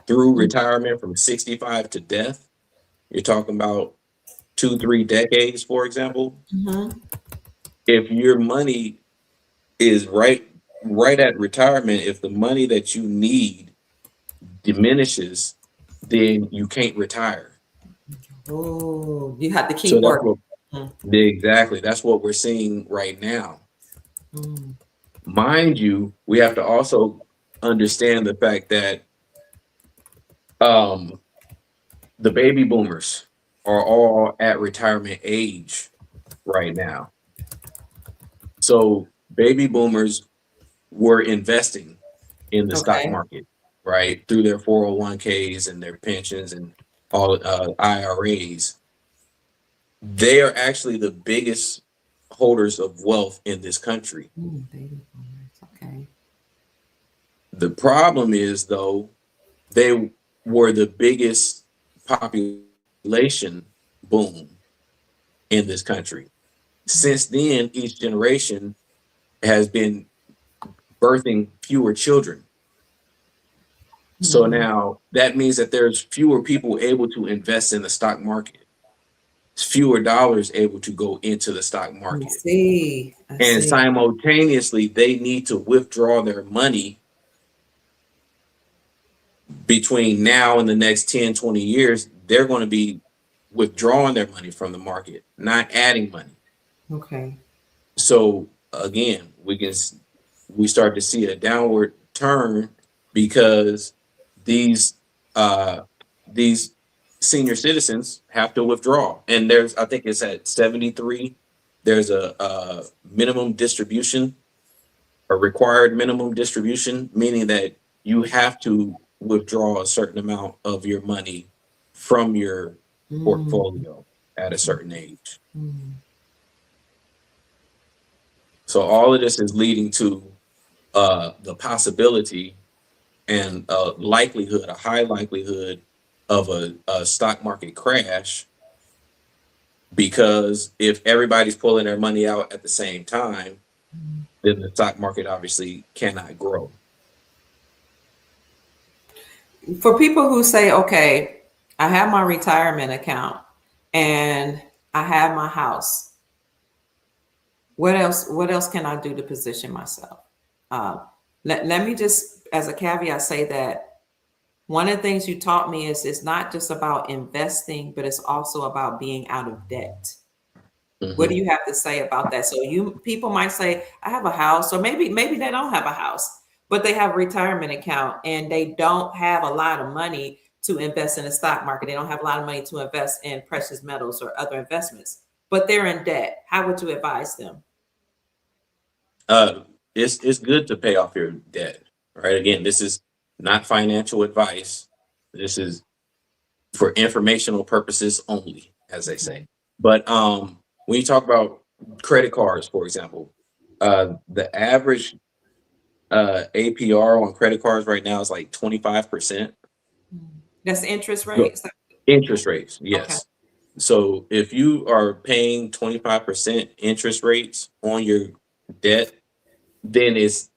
through retirement from 65 to death, you're talking about 2, 3 decades, for example. If your money is right at retirement, if the money that you need diminishes, then you can't retire. Oh, you have to So keep working. that's what we're seeing right now. Mind you, we have to also understand the fact that the baby boomers are all at retirement age right now. So baby boomers were investing in the stock Okay. market, right, through their 401ks and their pensions and all IRAs. They are actually the biggest holders of wealth in this country. Baby boomers. Okay. The problem is, though, they were the biggest population boom in this country. Since then, each generation has been birthing fewer children. So now that means that there's fewer people able to invest in the stock market. fewer dollars able to go into the stock I market. see. I And see. simultaneously, they need to withdraw their money between now and the next 10, 20 years. They're going to be withdrawing their money from the market, not adding money. Okay. So again, we start to see a downward turn because these these senior citizens have to withdraw. And there's, I think it's at 73, there's a minimum distribution, a required minimum distribution, meaning that you have to withdraw a certain amount of your money from your Mm, portfolio at a certain age. mm. So all of this is leading to the possibility and likelihood, a high likelihood of a stock market crash, because if everybody's pulling their money out at the same time, then the stock market obviously cannot grow. For people who say, okay, I have my retirement account and I have my house, what else can I do to position myself? Uh, let me just, as a caveat, say that one of the things you taught me is it's not just about investing, but it's also about being out of debt. What do Mhm. you have to say about that? So you people might say, I have a house, or maybe they don't have a house, but they have a retirement account and they don't have a lot of money to invest in the stock market. They don't have a lot of money to invest in precious metals or other investments, but they're in debt. How would you advise them? Uh, it's good to pay off your debt, right? Again, this is not financial advice. This is for informational purposes only, as they say. Okay. But when you talk about credit cards, for example, the average APR on credit cards right now is like 25%. That's the interest So rate? interest rates, Okay. yes. So if you are paying 25% interest rates on your debt, then it's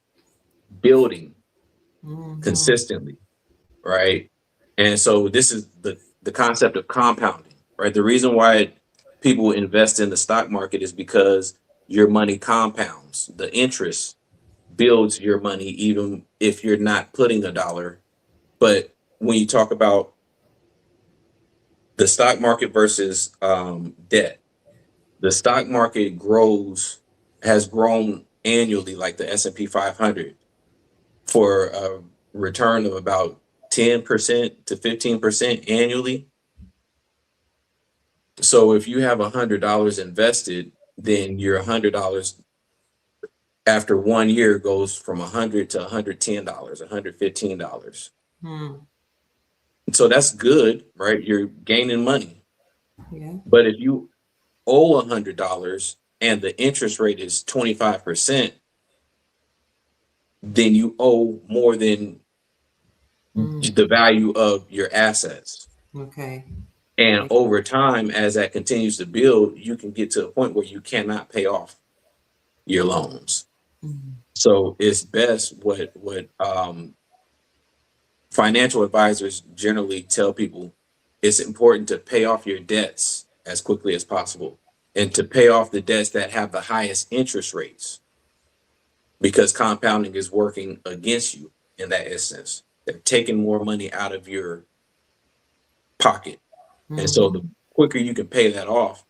building Mhm. consistently, right? And so this is the concept of compounding, right? The reason why people invest in the stock market is because your money compounds. The interest builds your money even if you're not putting a dollar. But when you talk about the stock market versus debt, the stock market has grown annually, like the S&P 500, for a return of about 10% to 15% annually. So if you have $100 invested, then your $100 after 1 year goes from 100 to $110, $115. Hmm. So that's good, right? You're gaining money. Yeah. But if you owe $100 and the interest rate is 25%, then you owe more than Mm. the value of your assets. Okay. And over time, as that continues to build, you can get to a point where you cannot pay off your loans. Mm. So it's best what financial advisors generally tell people, it's important to pay off your debts as quickly as possible and to pay off the debts that have the highest interest rates, because compounding is working against you in that instance. They're taking more money out of your pocket. And so Mhm. the quicker you can pay that off,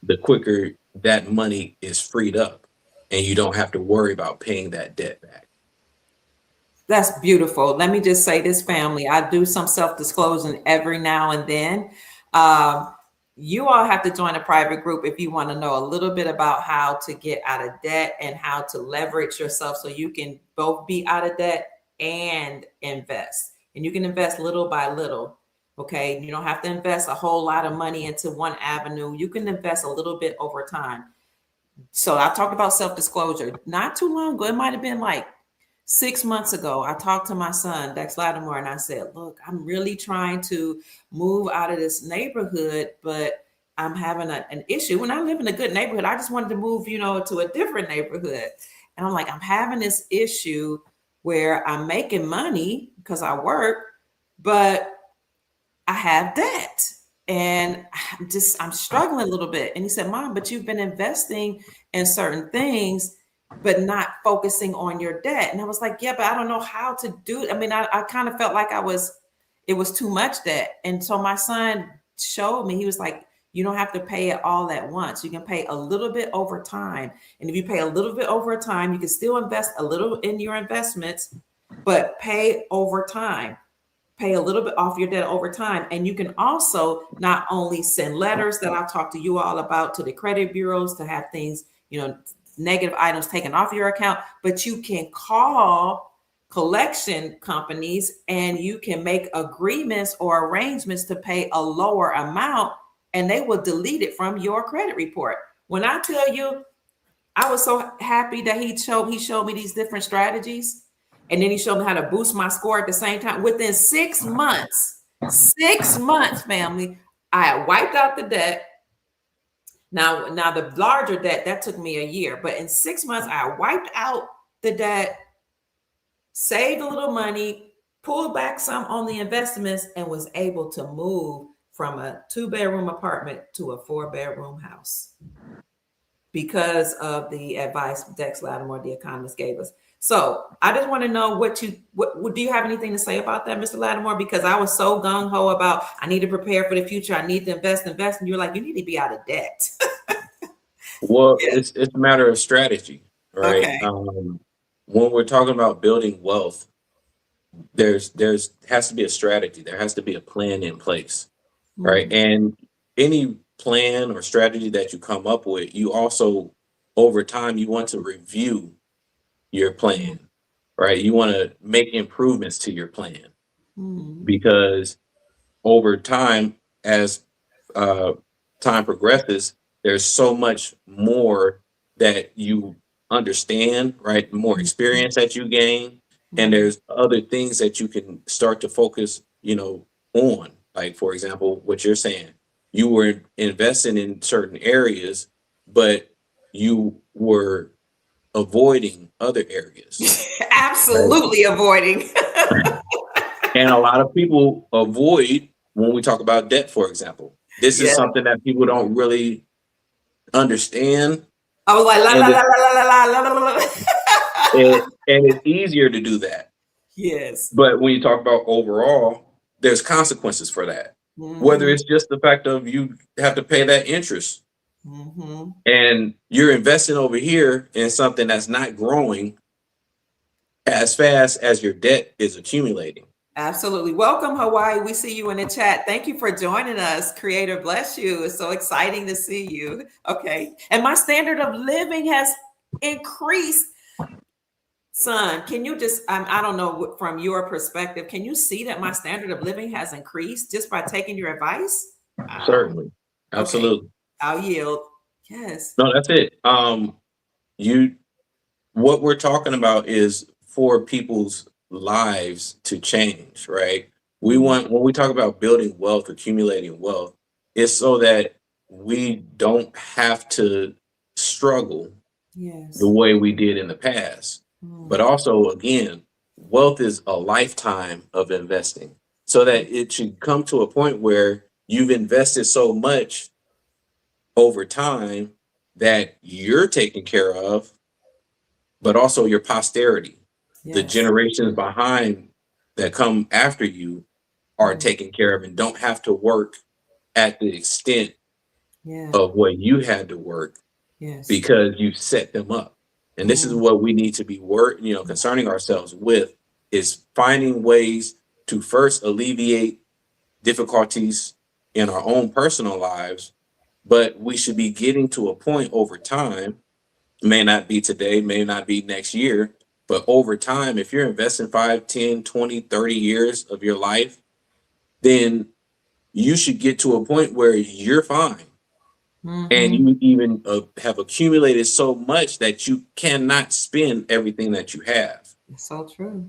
the quicker that money is freed up and you don't have to worry about paying that debt back. That's beautiful. Let me just say this, family. I do some self-disclosing every now and then. Um, you all have to join a private group if you want to know a little bit about how to get out of debt and how to leverage yourself so you can both be out of debt and invest. And you can invest little by little. Okay. You don't have to invest a whole lot of money into one avenue. You can invest a little bit over time. So I talked about self-disclosure not too long ago. It might have been like 6 months ago. I talked to my son, Dex Lattimore, and I said, look, I'm really trying to move out of this neighborhood, but I'm having an issue. When I live in a good neighborhood, I just wanted to move, to a different neighborhood. And I'm like, I'm having this issue where I'm making money because I work, but I have debt. and I'm struggling a little bit. And he said, Mom, but you've been investing in certain things, but not focusing on your debt. And I was like, yeah, but I don't know how to do it. I mean, I kind of felt like it was too much debt. And so my son showed me, he was like, you don't have to pay it all at once. You can pay a little bit over time. And if you pay a little bit over time, you can still invest a little in your investments, but pay over time. Pay a little bit off your debt over time. And you can also not only send letters that I've talked to you all about to the credit bureaus to have things, negative items taken off your account, but you can call collection companies and you can make agreements or arrangements to pay a lower amount, and they will delete it from your credit report. When I tell you, I was so happy that he showed me these different strategies. And then he showed me how to boost my score at the same time. Within 6 months, family, I had wiped out the debt. Now the larger debt, that took me a year. But in 6 months, I wiped out the debt, saved a little money, pulled back some on the investments, and was able to move from a 2-bedroom apartment to a 4-bedroom house because of the advice Dex Lattimore, the economist, gave us. So I just want to know what do you have anything to say about that, Mr. Lattimore? Because I was so gung-ho about I need to prepare for the future. I need to invest. And you're like, you need to be out of debt. Well, Yeah. it's a matter of strategy, right? Okay. When we're talking about building wealth, there's has to be a strategy. There has to be a plan in place, right? And any plan or strategy that you come up with, you also over time you want to review your plan, right? You want to make improvements to your plan because over time, as time progresses, there's so much more that you understand, right? More experience that you gain, and there's other things that you can start to focus, on. Like, for example, what you're saying, you were investing in certain areas, but you were avoiding other areas. Right? Absolutely avoiding. And a lot of people avoid when we talk about debt, for example. This is Yeah. something that people don't really understand, I was like, la la and la la la la la la la. it's easier to do that. Yes. But when you talk about overall, there's consequences for that. Whether Mm-hmm. it's just the fact of you have to pay that interest, Mm-hmm. and you're investing over here in something that's not growing as fast as your debt is accumulating. Absolutely. Welcome, Hawaii. We see you in the chat. Thank you for joining us. Creator bless you. It's so exciting to see you. Okay. And my standard of living has increased. Son, can you just, I don't know, from your perspective, can you see that my standard of living has increased just by taking your advice? Certainly. Okay. Absolutely. I'll yield. Yes. No, that's it. You what we're talking about is for people's lives to change, right? We want, when we talk about building wealth, accumulating wealth, it's so that we don't have to struggle the Yes. way we did in the past. But also, again, wealth is a lifetime of investing, so that it should come to a point where you've invested so much over time that you're taken care of, but also your posterity, the Yes. generations behind that come after you are taken care of and don't have to work at the extent Yeah. of what you had to work Yes. because you set them up. And this is what we need to be concerning ourselves with, is finding ways to first alleviate difficulties in our own personal lives, but we should be getting to a point over time. May not be today, may not be next year, but over time, if you're investing 5, 10, 20, 30 years of your life, then you should get to a point where you're fine. And you even have accumulated so much that you cannot spend everything that you have, It's so true.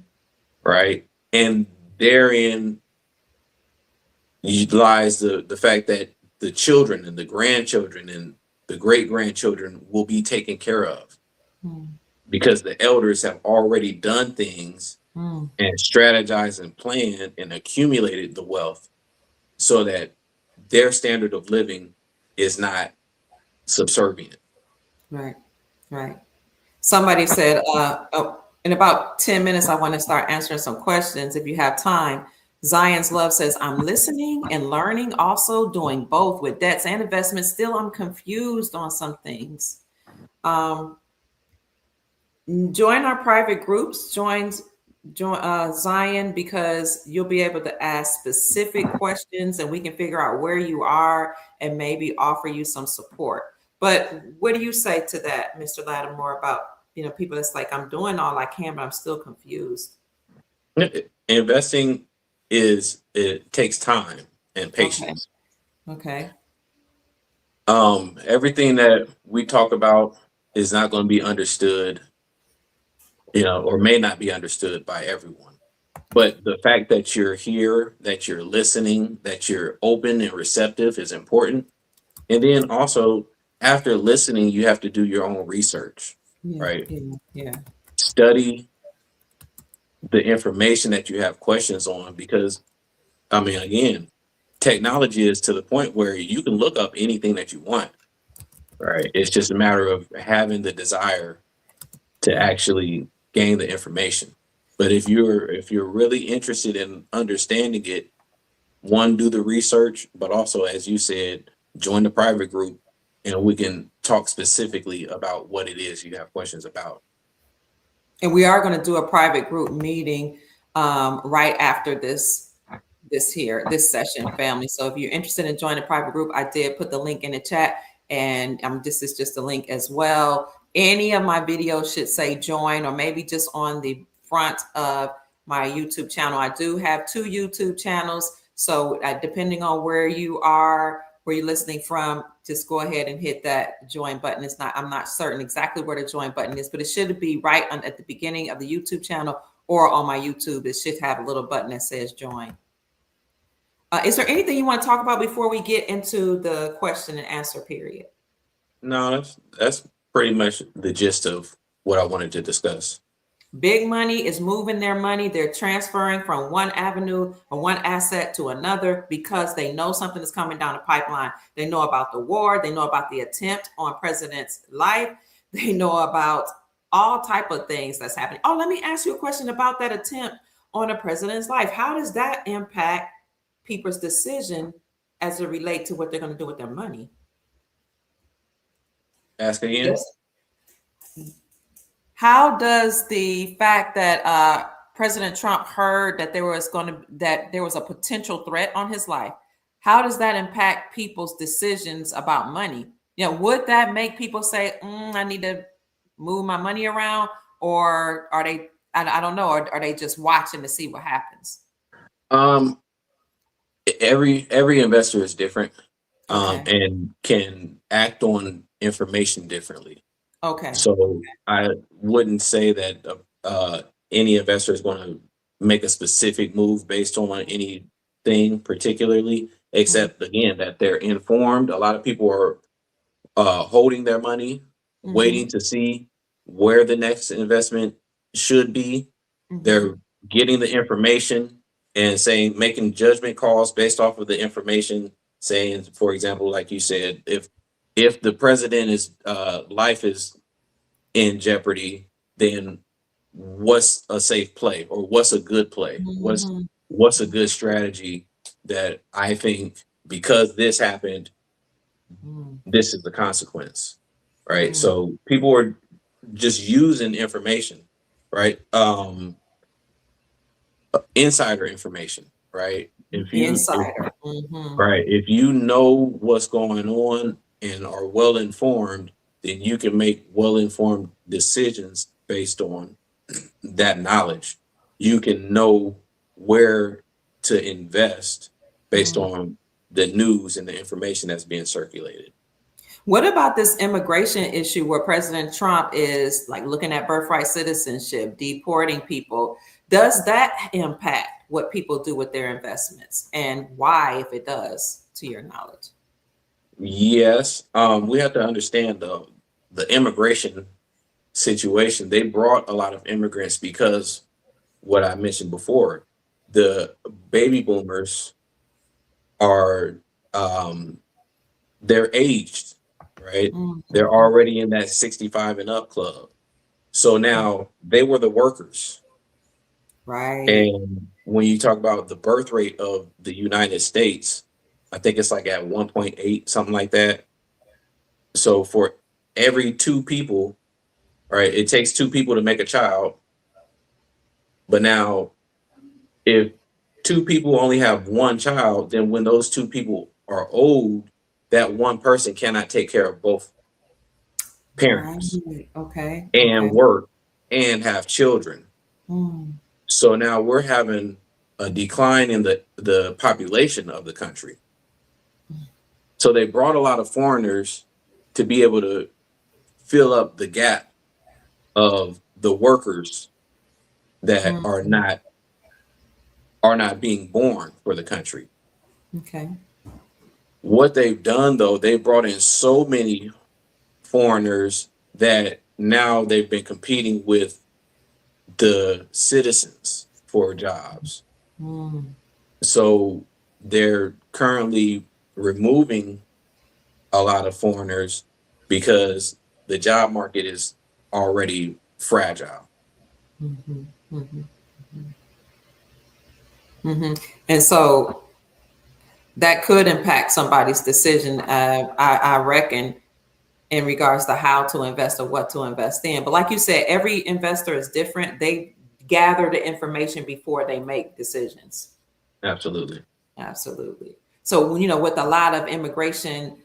right? And therein lies the fact that the children and the grandchildren and the great grandchildren will be taken care of because the elders have already done things and strategized and planned and accumulated the wealth so that their standard of living is not subservient. Right. Right. Somebody said, oh, in about 10 minutes, I want to start answering some questions if you have time. Zion's Love says, I'm listening and learning, also doing both with debts and investments. Still, I'm confused on some things. Um, Join our private groups, join Zion, because you'll be able to ask specific questions and we can figure out where you are and maybe offer you some support. But what do you say to that, Mr. Lattimore, about people that's like, I'm doing all I can, but I'm still confused? Investing it takes time and Okay. patience. Okay. Everything that we talk about is not going to be understood, or may not be understood by everyone. But the fact that you're here, that you're listening, that you're open and receptive is important. And then also, after listening, you have to do your own research, Yeah. right? Yeah. Study the information that you have questions on, because, I mean, again, technology is to the point where you can look up anything that you want, right? It's just a matter of having the desire to actually gain the information. But if you're really interested in understanding it, one, do the research, but also, as you said, join the private group and we can talk specifically about what it is you have questions about. And we are going to do a private group meeting right after this session, family. So if you're interested in joining a private group, I did put the link in the chat, and this is just a link as well. Any of my videos should say join, or maybe just on the front of my YouTube channel. I do have 2 YouTube channels, so depending on where you are, where you're listening from, just go ahead and hit that join button. I'm not certain exactly where the join button is, but it should be right at the beginning of the YouTube channel or on my YouTube. It should have a little button that says join. Is there anything you want to talk about before we get into the question and answer period? No, that's pretty much the gist of what I wanted to discuss. Big money is moving their money. They're transferring from one avenue or one asset to another because they know something is coming down the pipeline. They know about the war. They know about the attempt on president's life. They know about all type of things that's happening. Oh, let me ask you a question about that attempt on a president's life. How does that impact people's decision as it relates to what they're going to do with their money? Ask again. Yes. How does the fact that President Trump heard that there was a potential threat on his life, how does that impact people's decisions about money? Would that make people say, I need to move my money around, or are they? I don't know. Or are they just watching to see what happens? Every investor is different, Okay. and can act on information differently. Okay. So I wouldn't say that any investor is going to make a specific move based on anything particularly, except again that they're informed. A lot of people are holding their money, waiting to see where the next investment should be. They're getting the information and making judgment calls based off of the information, saying, for example, like you said, if the president is life is in jeopardy, then what's a safe play, or what's a good play? What's a good strategy that I think, because this happened, this is the consequence, right? So people are just using information, right? Insider information, right? Insider. Right, if you know what's going on and are well informed, then you can make well informed decisions based on that knowledge. You can know where to invest based on the news and the information that's being circulated. What about this immigration issue where President Trump is like looking at birthright citizenship, deporting people? Does that impact what people do with their investments, and why, if it does, to your knowledge? Yes, we have to understand the immigration situation. They brought a lot of immigrants because what I mentioned before, the baby boomers are um, they're aged, right? They're Mm-hmm. already in that 65 and up club. So now they were the workers. Right. And when you talk about the birth rate of the United States, I think it's like at 1.8, something like that. So for every two people, right, it takes two people to make a child. But now, if two people only have one child, then when those two people are old, that one person cannot take care of both Right. parents Okay. and Okay. work and have children. Mm. So now we're having a decline in the population of the country. So they brought a lot of foreigners to be able to fill up the gap of the workers that Mm. are not being born for the country. Okay. What they've done though, they brought in so many foreigners that now they've been competing with the citizens for jobs. Mm. So they're currently removing a lot of foreigners because the job market is already fragile. Mm-hmm. Mm-hmm. Mm-hmm. And so that could impact somebody's decision. I reckon in regards to how to invest or what to invest in. But like you said, every investor is different. They gather the information before they make decisions. Absolutely. Absolutely. So, with a lot of immigration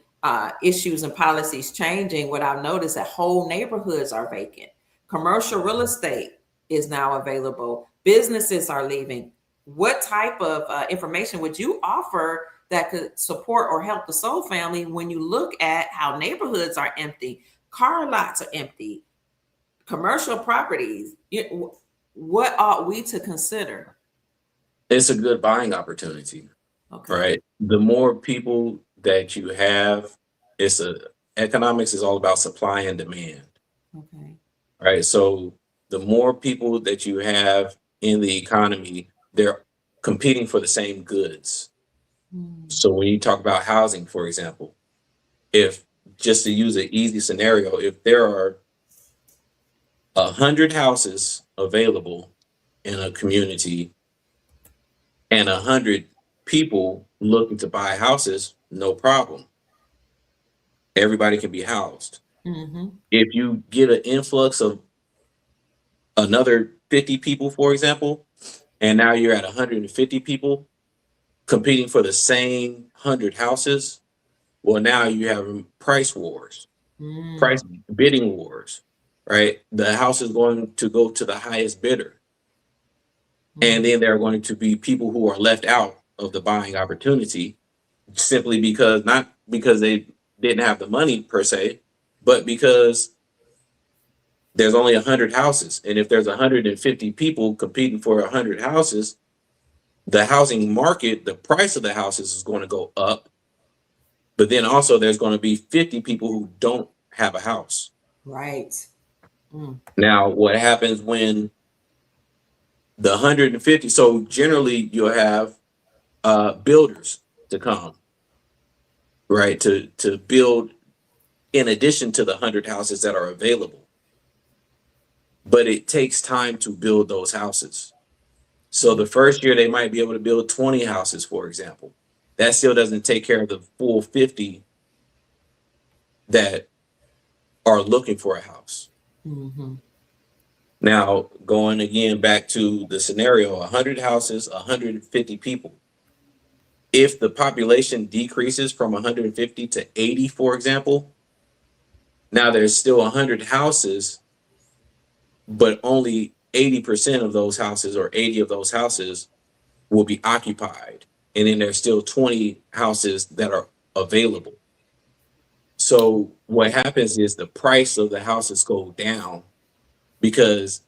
issues and policies changing, what I've noticed that whole neighborhoods are vacant. Commercial real estate is now available. Businesses are leaving. What type of information would you offer that could support or help the Soul family when you look at how neighborhoods are empty, car lots are empty, commercial properties? What ought we to consider? It's a good buying opportunity, Okay. right? The more people that you have, it's a economics is all about supply and demand, Okay. right? So the more people that you have in the economy, they're competing for the same goods. Hmm. So when you talk about housing, for example, if just to use an easy scenario, if there are 100 houses available in a community and 100 people looking to buy houses, no problem. Everybody can be housed. Mm-hmm. If you get an influx of another 50 people, for example, and now you're at 150 people competing for the same 100 houses, well, now you have price wars, price Mm. bidding wars, right? The house is going to go to the highest bidder. And Mm. then there are going to be people who are left out of the buying opportunity simply because not because they didn't have the money per se, but because there's only 100 houses. And if there's 150 people competing for 100 houses, the housing market, the price of the houses is going to go up. But then also there's going to be 50 people who don't have a house. Right. Mm. Now, what happens when the 150, so generally you'll have builders to come, right, to build in addition to the 100 houses that are available. But it takes time to build those houses. So the first year they might be able to build 20 houses, for example. That still doesn't take care of the full 50 that are looking for a house. Mm-hmm. Now, going again back to the scenario, 100 houses, 150 people. If the population decreases from 150 to 80, for example, now there's still 100 houses, but only 80% of those houses or 80 of those houses will be occupied. And then there's still 20 houses that are available. So what happens is the price of the houses go down because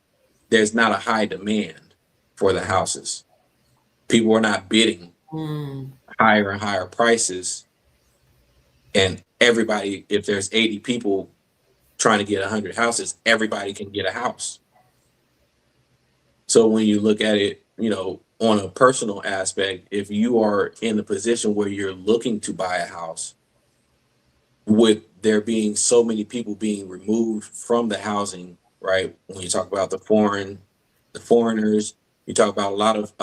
there's not a high demand for the houses. People are not bidding Mm. higher and higher prices. And everybody, if there's 80 people trying to get 100 houses, everybody can get a house. So when you look at it, on a personal aspect, if you are in the position where you're looking to buy a house, with there being so many people being removed from the housing, right? When you talk about the foreigners, you talk about a lot of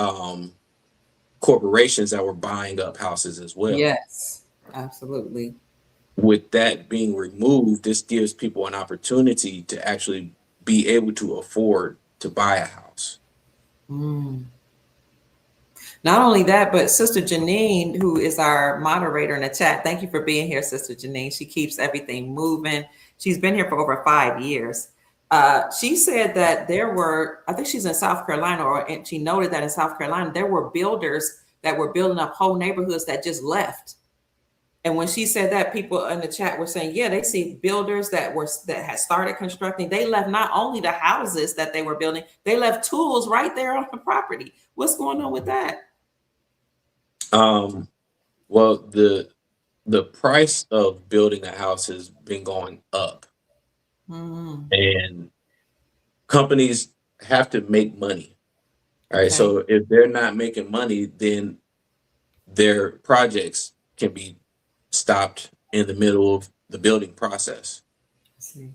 corporations that were buying up houses as well. Yes, absolutely. With that being removed, this gives people an opportunity to actually be able to afford to buy a house. Mm. Not only that, but Sister Janine, who is our moderator in the chat, thank you for being here, Sister Janine. She keeps everything moving. She's been here for over 5 years. She said that there were, I think she's in South Carolina, and she noted that in South Carolina, there were builders that were building up whole neighborhoods that just left. And when she said that, people in the chat were saying, yeah, they see builders that had started constructing. They left not only the houses that they were building, they left tools right there on the property. What's going on with that? Well, the price of building a house has been going up, and companies have to make money. All right. Okay. So if they're not making money, then their projects can be stopped in the middle of the building process. I see.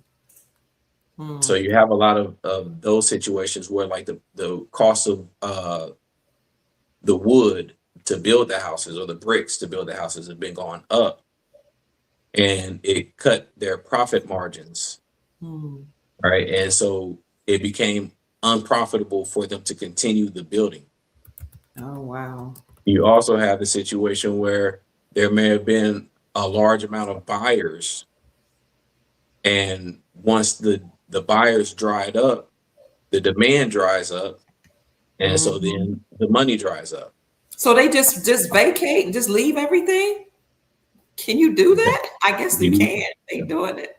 So you have a lot of those situations where like the cost of the wood to build the houses or the bricks to build the houses have been going up, and it cut their profit margins. Right. And so it became unprofitable for them to continue the building. Oh, wow. You also have the situation where there may have been a large amount of buyers, and once the buyers dried up, the demand dries up, and so then the money dries up. So they just vacate and just leave everything? Can you do that? I guess you can. They doing it.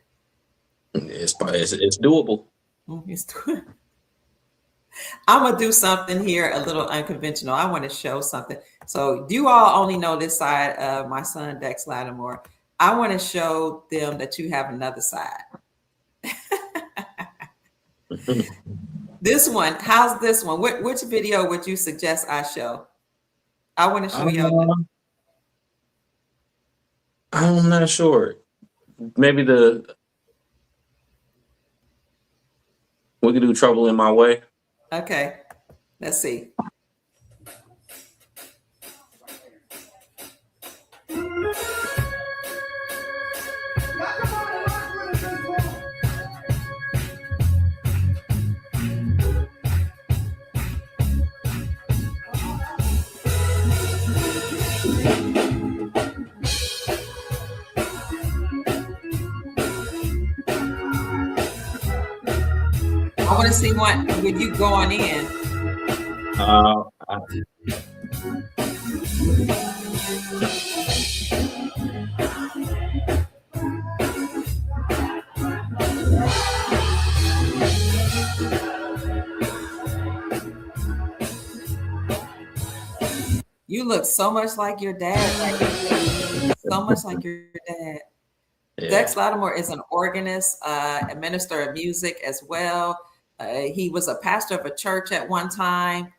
It's doable. I'm gonna do something here a little unconventional. I want to show something. So you all only know this side of my son Dex Lattimore. I want to show them that you have another side. This one, how's this one? Which video would you suggest I show? I want to show you. I'm not sure. Maybe we could do Trouble in My Way. Okay, let's see. I want to see one with you going in. You look so much like your dad. So much like your dad. Yeah. Dex Lattimore is an organist, a minister of music as well. He was a pastor of a church at one time.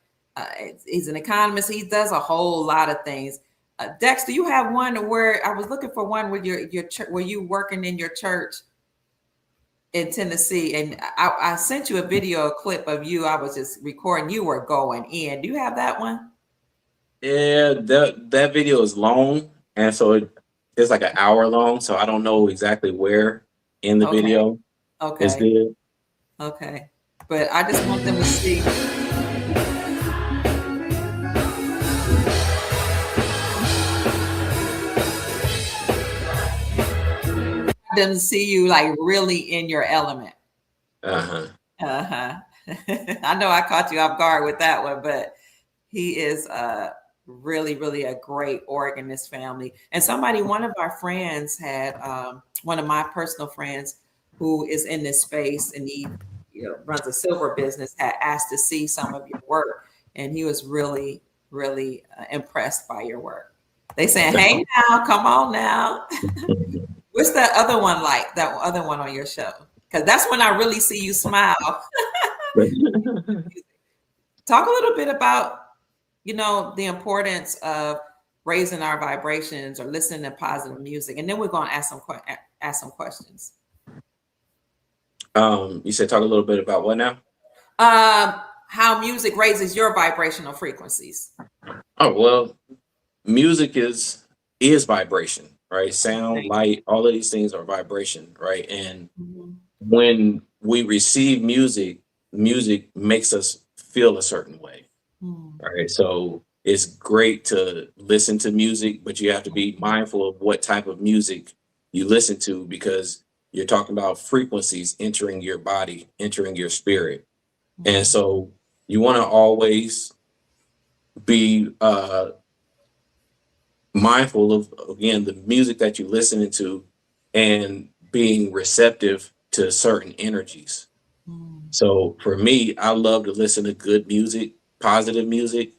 He's an economist. He does a whole lot of things. Dex, do you have one where I was looking for one with your church, where you working in your church in Tennessee? And I sent you a video clip of you. I was just recording. You were going in. Do you have that one? Yeah, that video is long, and so it's like an hour long. So I don't know exactly where in the video it's good. Okay, but I just want them to see. Them to see you like really in your element. I know I caught you off guard with that one, but he is really a great organist family. And one of our friends had one of my personal friends who is in this space, and he runs a silver business, had asked to see some of your work, and he was really impressed by your work. They saying, hey now, come on now. What's that other one like, that other one on your show? Because that's when I really see you smile. Talk a little bit about the importance of raising our vibrations or listening to positive music, and then we're going to ask some questions. You said talk a little bit about what now? How music raises your vibrational frequencies. Oh, well, music is vibration, right? Sound, light, all of these things are vibration, right? And when we receive music, music makes us feel a certain way, right? So it's great to listen to music, but you have to be mindful of what type of music you listen to, because you're talking about frequencies entering your body, entering your spirit. And so you want to always be mindful of, again, the music that you're listening to and being receptive to certain energies. So for me, I love to listen to good music, positive music.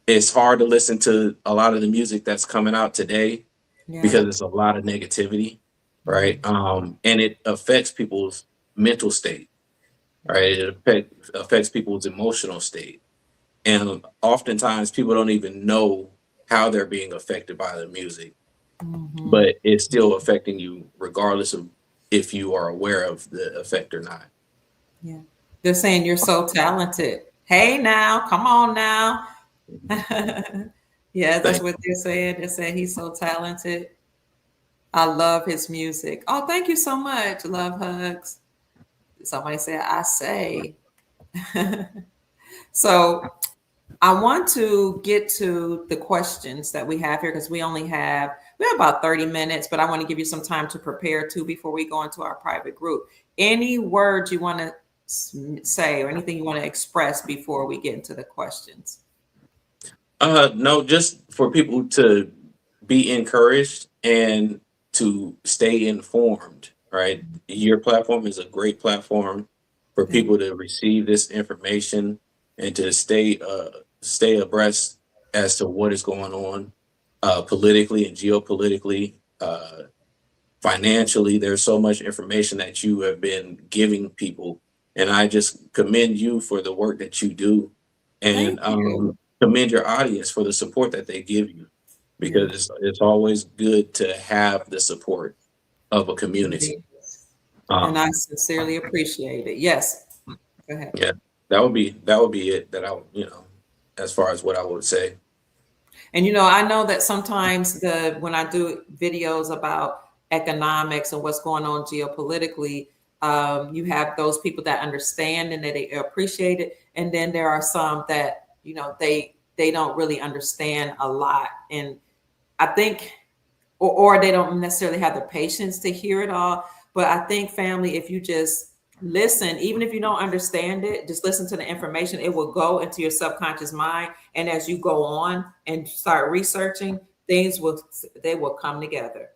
It's hard to listen to a lot of the music that's coming out today because it's a lot of negativity, right? And it affects people's mental state, right? It affects people's emotional state. And oftentimes people don't even know how they're being affected by the music, but it's still affecting you regardless of if you are aware of the effect or not. Yeah. They're saying you're so talented. Hey now, come on now. Yeah, that's what they're saying. They're saying he's so talented. I love his music. Oh, thank you so much. Love hugs. Somebody said, I say. So I want to get to the questions that we have here because we have about 30 minutes, but I want to give you some time to prepare too before we go into our private group. Any words you want to say or anything you want to express before we get into the questions? No, just for people to be encouraged and to stay informed, right? Your platform is a great platform for people to receive this information and to stay abreast as to what is going on politically and geopolitically, financially. There's so much information that you have been giving people, and I just commend you for the work that you do, and commend your audience for the support that they give you, because it's always good to have the support of a community. And I sincerely appreciate it. Yes. Go ahead. Yeah, that would be it. That as far as what I would say. And I know that sometimes when I do videos about economics and what's going on geopolitically, you have those people that understand and that they appreciate it, and then there are some that they don't really understand a lot, and I think, or they don't necessarily have the patience to hear it all. But I think, family, if you just listen, even if you don't understand it, just listen to the information. It will go into your subconscious mind, and as you go on and start researching, they will come together.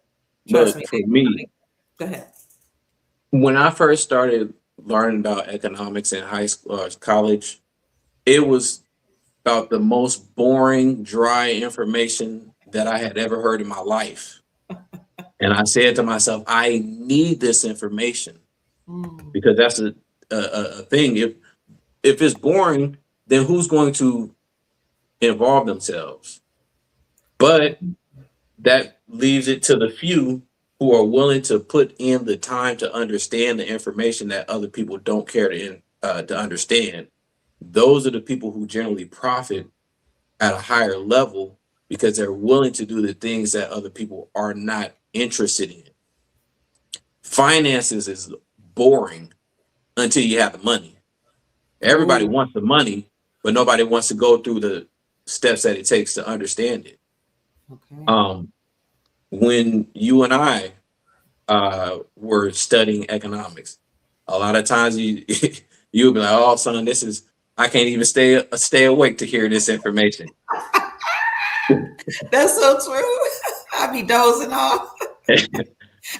Trust me. For me, go ahead. When I first started learning about economics in high school or college, it was about the most boring, dry information that I had ever heard in my life. And I said to myself, I need this information, because that's a thing. If it's boring, then who's going to involve themselves? But that leaves it to the few who are willing to put in the time to understand the information that other people don't care to understand. Those are the people who generally profit at a higher level, because they're willing to do the things that other people are not interested in. Finances is boring until you have the money. Everybody wants the money, but nobody wants to go through the steps that it takes to understand it. Okay. When you and I were studying economics, a lot of times you would be like, "Oh, son, I can't even stay awake to hear this information." That's so true. I be dozing off.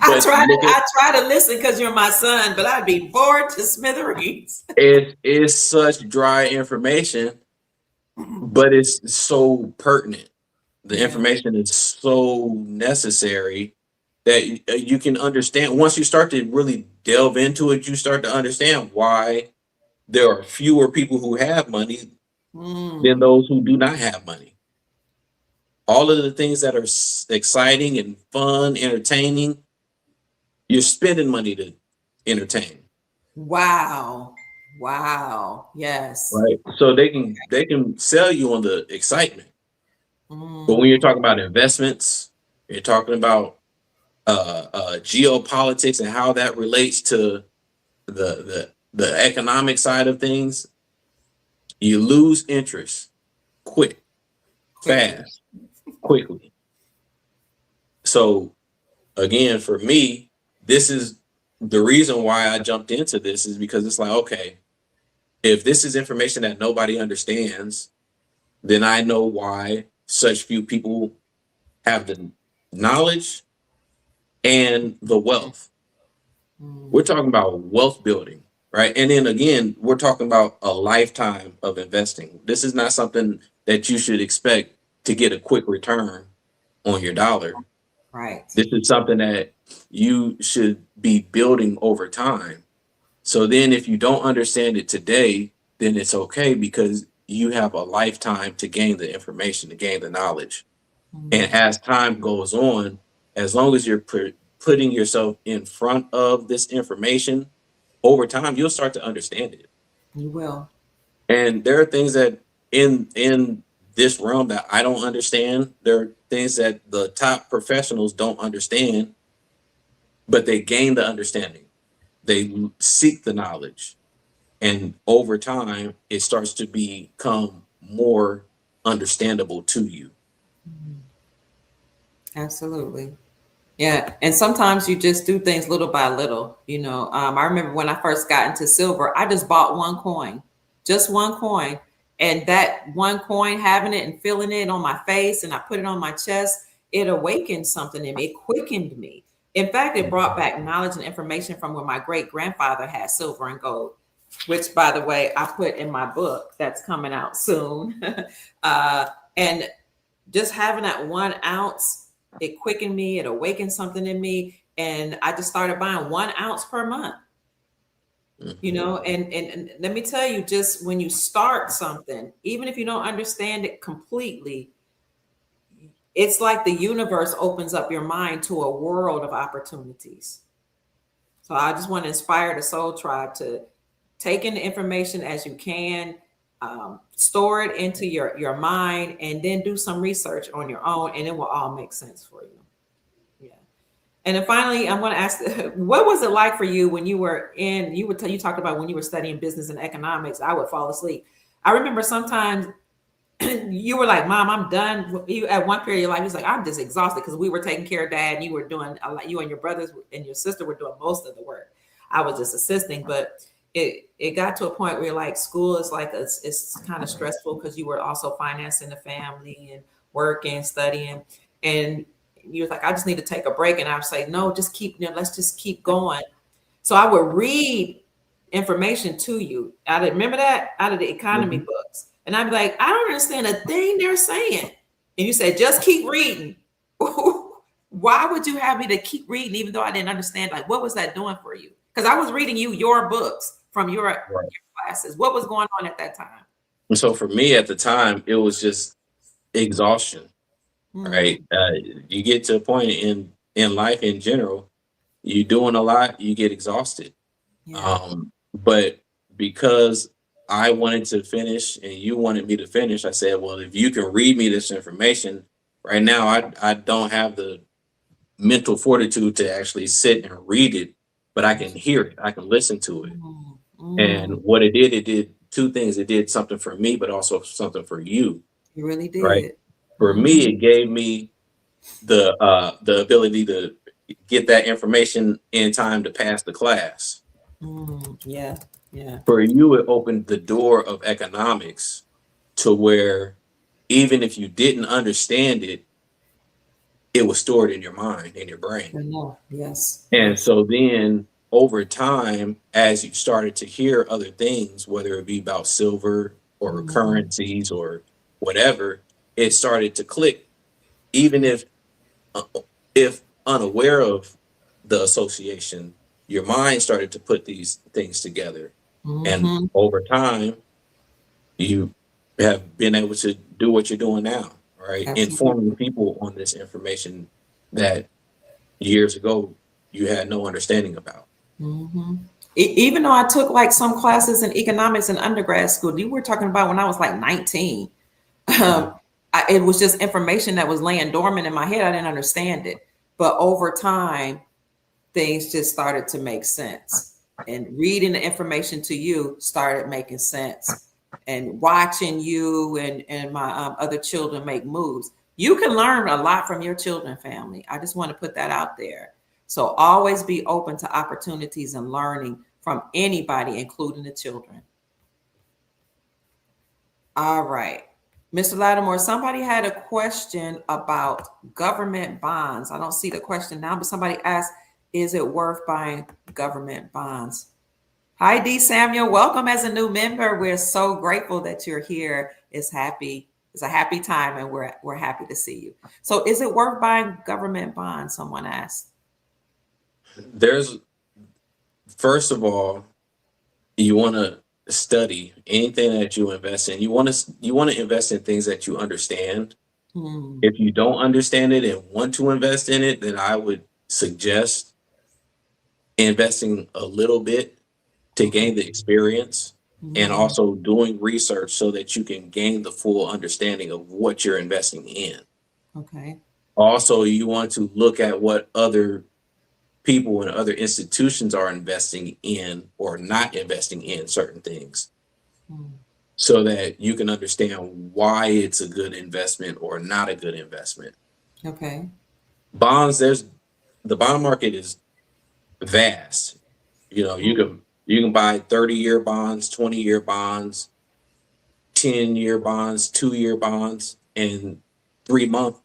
I try to listen because you're my son, but I'd be bored to smithereens. It is such dry information, but it's so pertinent. The information is so necessary that you can understand. Once you start to really delve into it, you start to understand why there are fewer people who have money Mm. than those who do not have money. All of the things that are exciting and fun, entertaining, you're spending money to entertain, Wow. Wow. Yes. right? So they can sell you on the excitement, but when you're Mm. talking about investments, you're talking about geopolitics and how that relates to the economic side of things, you lose interest quick, Quickly. fast, quickly. So again, for me, this is the reason why I jumped into this is because it's like, okay, if this is information that nobody understands, then I know why such few people have the knowledge and the wealth. We're Mm. talking about wealth building, right? And then again, we're talking about a lifetime of investing. This is not something that you should expect to get a quick return on your dollar. Right. This is something that you should be building over time. So then if you don't understand it today, then it's okay because you have a lifetime to gain the information, to gain the knowledge. And Mm. as time goes on, as long as you're putting yourself in front of this information, over time you'll start to understand it. You will. And there are things that in this realm that I don't understand. There are things that the top professionals don't understand, but they gain the understanding. They seek the knowledge, and over time it starts to become more understandable to you. Mm. Absolutely. Yeah, and sometimes you just do things little by little. I remember when I first got into silver, I just bought one coin, just one coin, and that one coin, having it and feeling it on my face, and I put it on my chest, it awakened something in me. It quickened me. In fact, it brought back knowledge and information from when my great grandfather had silver and gold, which, by the way, I put in my book that's coming out soon. And just having that 1 ounce, it quickened me, it awakened something in me. And I just started buying 1 ounce per month, Mhm. and let me tell you, just when you start something, even if you don't understand it completely, it's like the universe opens up your mind to a world of opportunities. So I just want to inspire the Soul Tribe to take in the information as you can, store it into your mind, and then do some research on your own, and it will all make sense for you. Yeah. And then finally, I'm going to ask, what was it like for you when you were in? You talked about when you were studying business and economics. I would fall asleep. I remember sometimes you were like, "Mom, I'm done." You at one period of your life, you was like, "I'm just exhausted," because we were taking care of Dad, and you were doing a lot. You and your brothers and your sister were doing most of the work. I was just assisting, but it got to a point where like school is like it's kind of stressful because you were also financing the family and working, studying, and you was like, "I just need to take a break," and I would say, "No, just keep. Let's just keep going." So I would read information to you. I remember that out of the economy Mhm. books. And I'd be like, I don't understand a thing they're saying. And you said, just keep reading. Why would you have me to keep reading even though I didn't understand? Like, what was that doing for you? Because I was reading you your books from your Right. classes. What was going on at that time? And so for me at the time, it was just exhaustion, right? Mm, You get to a point in life in general, you're doing a lot, you get exhausted. yeah. But because I wanted to finish and you wanted me to finish, I said, well, if you can read me this information right now, I don't have the mental fortitude to actually sit and read it, but I can hear it, I can listen to it. Mm, And mm, what it did two things. It did something for me, but also something for you, you really right? did. For Hmm. me, it gave me the ability to get that information in time to pass the class. Mm, yeah. Yeah. For you, it opened the door of economics to where even if you didn't understand it, it was stored in your mind, in your brain. I know. Yes. And Yes. so then over time, as you started to hear other things, whether it be about silver or Mhm. currencies or whatever, it started to click, even uh, if unaware of the association, your mind started to put these things together. And Mhm. over time, you have been able to do what you're doing now, right? Informing Absolutely. people on this information that years ago you had no understanding about. Hmm. Even though I took like some classes in economics in undergrad school, you were talking about when I was like 19. Mhm. Um, it was just information that was laying dormant in my head. I didn't understand it. But over time, things just started to make sense. And reading the information to you started making sense. And watching you and my other children make moves. You can learn a lot from your children, family. I just want to put that out there. So always be open to opportunities and learning from anybody, including the children. All right. Mr. Lattimore, somebody had a question about government bonds. I don't see the question now, but somebody asked, is it worth buying government bonds? Hi, D. Samuel. Welcome as a new member. We're so grateful that you're here. It's a happy time, and we're happy to see you. So, is it worth buying government bonds? Someone asked. There's first of all, you want to study anything that you invest in. You want to invest in things that you understand. Hmm. If you don't understand it and want to invest in it, then I would suggest investing a little bit to Okay. gain the experience and Hmm. also doing research so that you can gain the full understanding of what you're investing in. Okay. Also, you want to look at what other people and other institutions are investing in or not investing in certain things Hmm. so that you can understand why it's a good investment or not a good investment. Okay. Bonds, there's the bond market is vast. Mm. You can buy 30-year bonds, 20-year bonds, 10-year bonds, 2-year bonds, and 3-month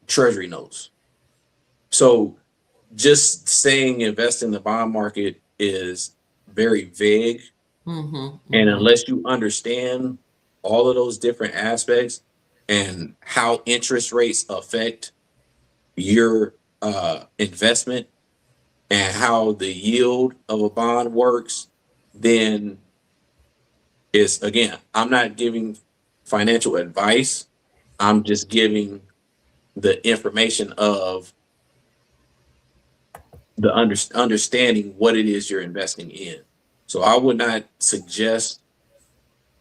treasury notes. So just saying invest in the bond market is very vague. Hmm. And Hmm. unless you understand all of those different aspects and how interest rates affect your investment and how the yield of a bond works, then it's again, I'm not giving financial advice. I'm just giving the information of the understanding what it is you're investing in. So I would not suggest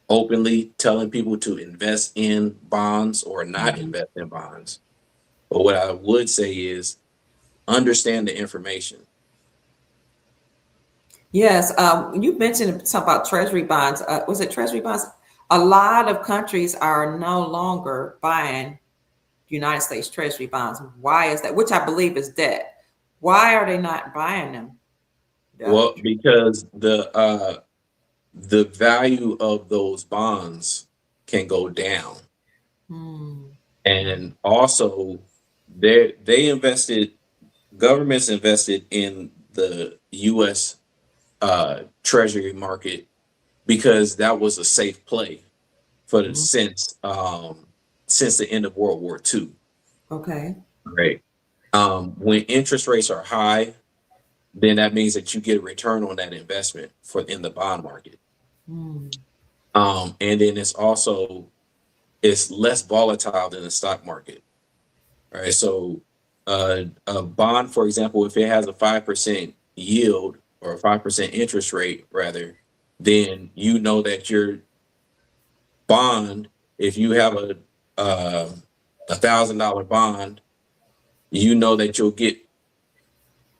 openly telling people to invest in bonds or not Hmm. invest in bonds. But what I would say is understand the information. Yes, you mentioned something about treasury bonds. Was it treasury bonds? A lot of countries are no longer buying United States treasury bonds. Why is that? Which I believe is debt. Why are they not buying them? Yeah. Well, because the value of those bonds can go down. Hmm. And also they invested governments invested in the US treasury market because that was a safe play for the Hmm. since the end of World War II. Okay. Right. When interest rates are high, then that means that you get a return on that investment for in the bond market. Hmm. And then it's less volatile than the stock market. All right. So a bond, for example, if it has a 5% yield or a 5% interest rate, rather, then you know that your bond, if you have uh, $1,000 bond, you know that you'll get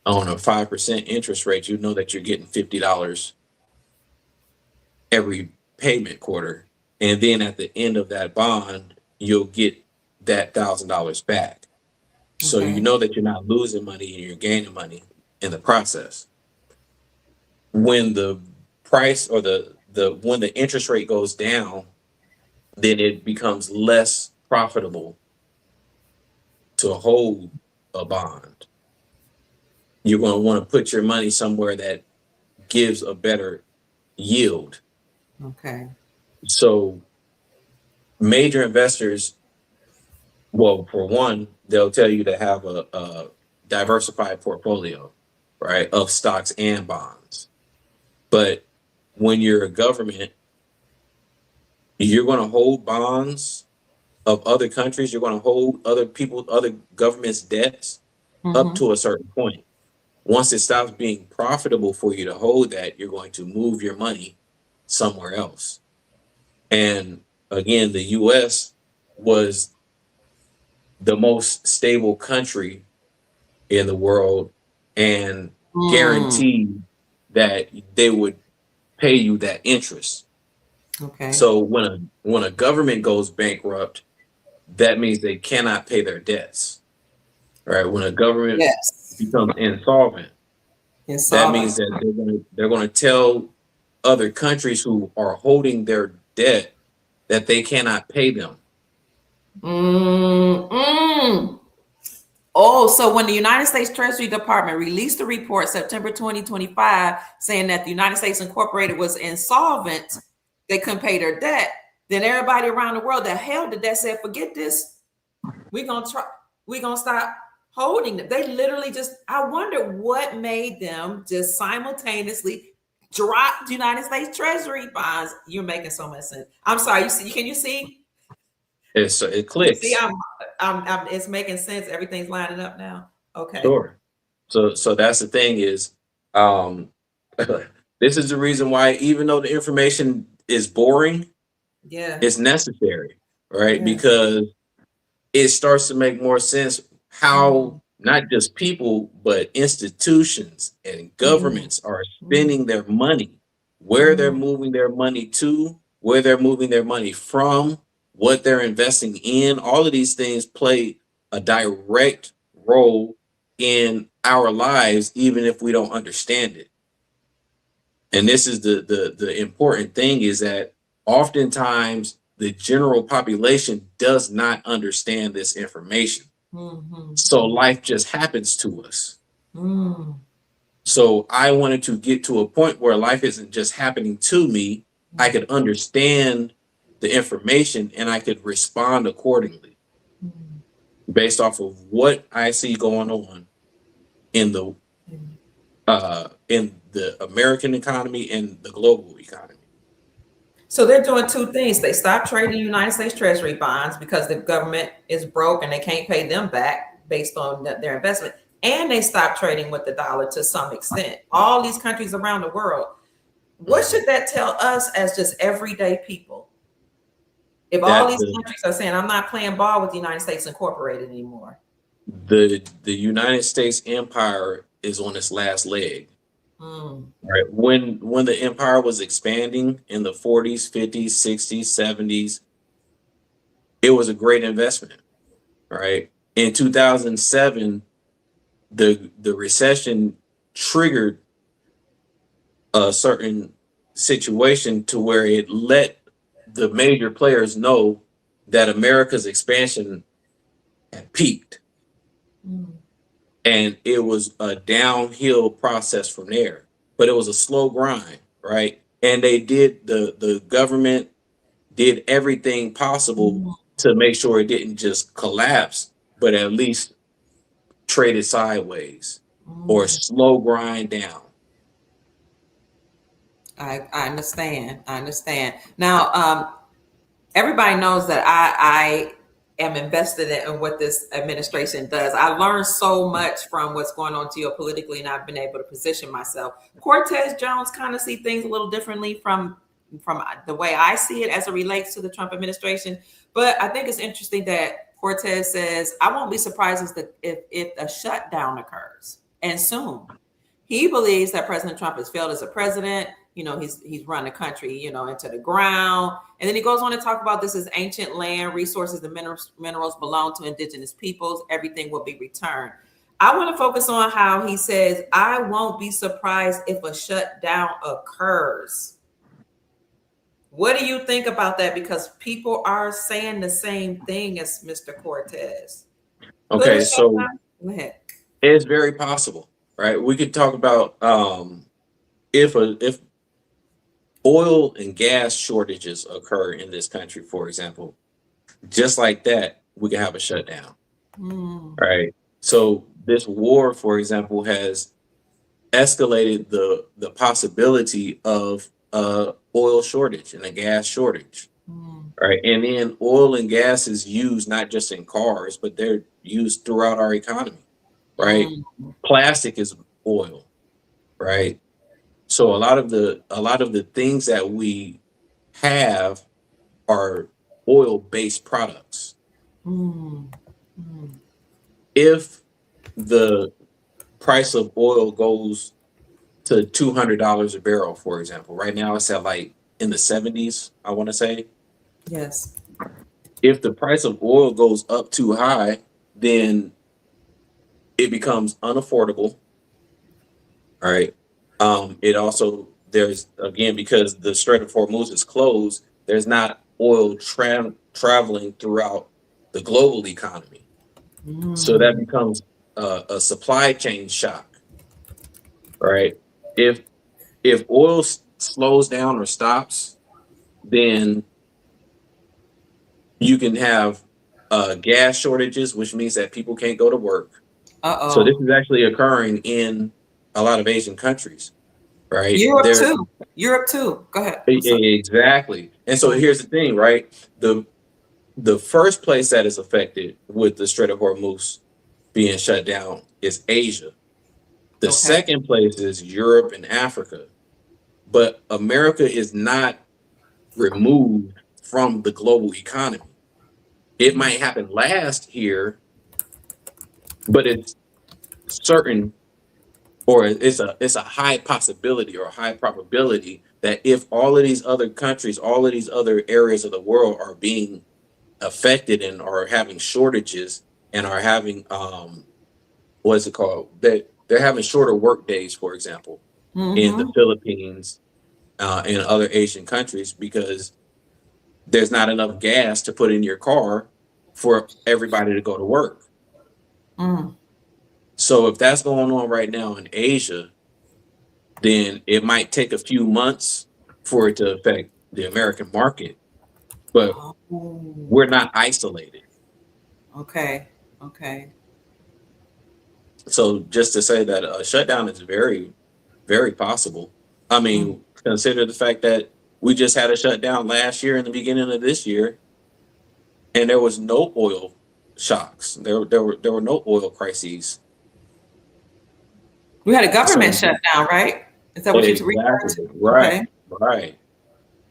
on a 5% interest rate, you know that you're getting $50 every payment quarter. And then at the end of that bond, you'll get that $1,000 back. So you Okay. know that you're not losing money and you're gaining money in the process. When the price or the when the interest rate goes down, then it becomes less profitable to hold a bond. You're going to want to put your money somewhere that gives a better yield. Okay. So major investors, well, for one, they'll tell you to have a diversified portfolio, right, of stocks and bonds. But when you're a government, You're going to hold bonds of other countries. You're going to hold other people, other governments' debts up Mm-hmm. to a certain point. Once it stops being profitable for you to hold that, you're going to move your money somewhere else. And again, the US was the most stable country in the world and Mm. guaranteed that they would pay you that interest. Okay. So when a government goes bankrupt, that means they cannot pay their debts. Right? When a government Yes. becomes insolvent, that means Insolvency. that they're going to tell other countries who are holding their debt that they cannot pay them. Mm-mm. Oh, so when the United States Treasury Department released a report September 2025 saying that the United States Incorporated was insolvent, they couldn't pay their debt, then everybody around the world that held the debt said, forget this. We're gonna try, we're gonna stop holding them. They literally just, I wonder what made them just simultaneously drop the United States Treasury bonds. You're making so much sense. I'm sorry, you see, can you see? It You see, clicks. it's making sense. Everything's lining up now. Okay. Sure. So that's the thing is, um, this is the reason why even though the information is boring, Yeah. it's necessary, right? Yeah. Because it starts to make more sense how Mm, not just people but institutions and mm, governments are mm, spending their money, where they're mm, moving their money to, where they're moving their money from, what they're investing in. All of these things play a direct role in our lives, even if we don't understand it. And this is the important thing is that oftentimes the general population does not understand this information. mhm, So life just happens to us. mm, So I wanted to get to a point where life isn't just happening to me. I mm, could understand the information and I could respond accordingly mm, based off of what I see going on in mm. the American economy and the global economy. So they're doing two things. They stopped trading United States Treasury bonds because the government is broke and they can't pay them back based on their investment. And they stopped trading with the dollar to some extent. All these countries around the world. What Mhm. should that tell us as just everyday people? If all That these countries are saying, I'm not playing ball with the United States Incorporated anymore. the United States empire is on its last leg. Mm, Right. When the empire was expanding in the 40s, 50s, 60s, 70s, it was a great investment, right? In 2007, the recession triggered a certain situation to where it let the major players know that America's expansion had peaked, mm, and it was a downhill process from there. But it was a slow grind, right? And they did the government did everything possible mm, to make sure it didn't just collapse, but at least trade it sideways or mm. slow grind down. I understand. I understand. Now, everybody knows that I am invested in what this administration does. I learned so much from what's going on geopolitically, and I've been able to position myself. Cortez Jones kind of see things a little differently from the way I see it as it relates to the Trump administration. But I think it's interesting that Cortez says, I won't be surprised if a shutdown occurs and soon. He believes that President Trump has failed as a president. You know, he's run the country, you know, into the ground. And then he goes on to talk about this is ancient land, resources, the minerals belong to indigenous peoples. Everything will be returned. I want to focus on how he says, I won't be surprised if a shutdown occurs. What do you think about that? Because people are saying the same thing as Mr. Cortez. Could a Okay, so shutdown? Go ahead. it's very possible, right? We could talk about if oil and gas shortages occur in this country, for example, just like that, we can have a shutdown, Hmm. right? So this war, for example, has escalated the possibility of a oil shortage and a gas shortage. Mm, right? And then oil and gas is used not just in cars, but they're used throughout our economy, right? mm, Plastic is oil, right? So a lot of the things that we have are oil-based products. mm, mm. If the price of oil goes to $200 a barrel, for example, right now it's at like in the 70s, I want to say. Yes. If the price of oil goes up too high, then it becomes unaffordable, right? It also there's again because the Strait of Hormuz is closed, there's not oil traveling throughout the global economy. So that Mm, becomes a supply chain shock, right? If if oil slows down or stops, then you can have gas shortages, which means that people can't go to work. So this uh-oh. is actually occurring in a lot of Asian countries, right? Europe too. Europe too. Go ahead. I'm sorry. Exactly. And so Mm, here's the thing, right? The first place that is affected with the Strait of Hormuz being shut down is Asia. The okay. second place is Europe and Africa. But America is not removed from the global economy. It Mm, might happen last here, but it's certain or it's a high possibility or a high probability that if all of these other countries, all of these other areas of the world are being affected and are having shortages and are having what's it called? They're having shorter work days, for example, in the mm-hmm. Philippines and other Asian countries because there's not enough gas to put in your car for everybody to go to work. Mm, So if that's going on right now in Asia, then it might take a few months for it to affect the American market, but oh, we're not isolated. okay. Okay. So just to say that a shutdown is very, very possible. I Mm, mean, consider the fact that we just had a shutdown last year and the beginning of this year, and there was no oil shocks. There were no oil crises. we had a government So shutdown, right? Is that what you're referring exactly to? right, Okay. right.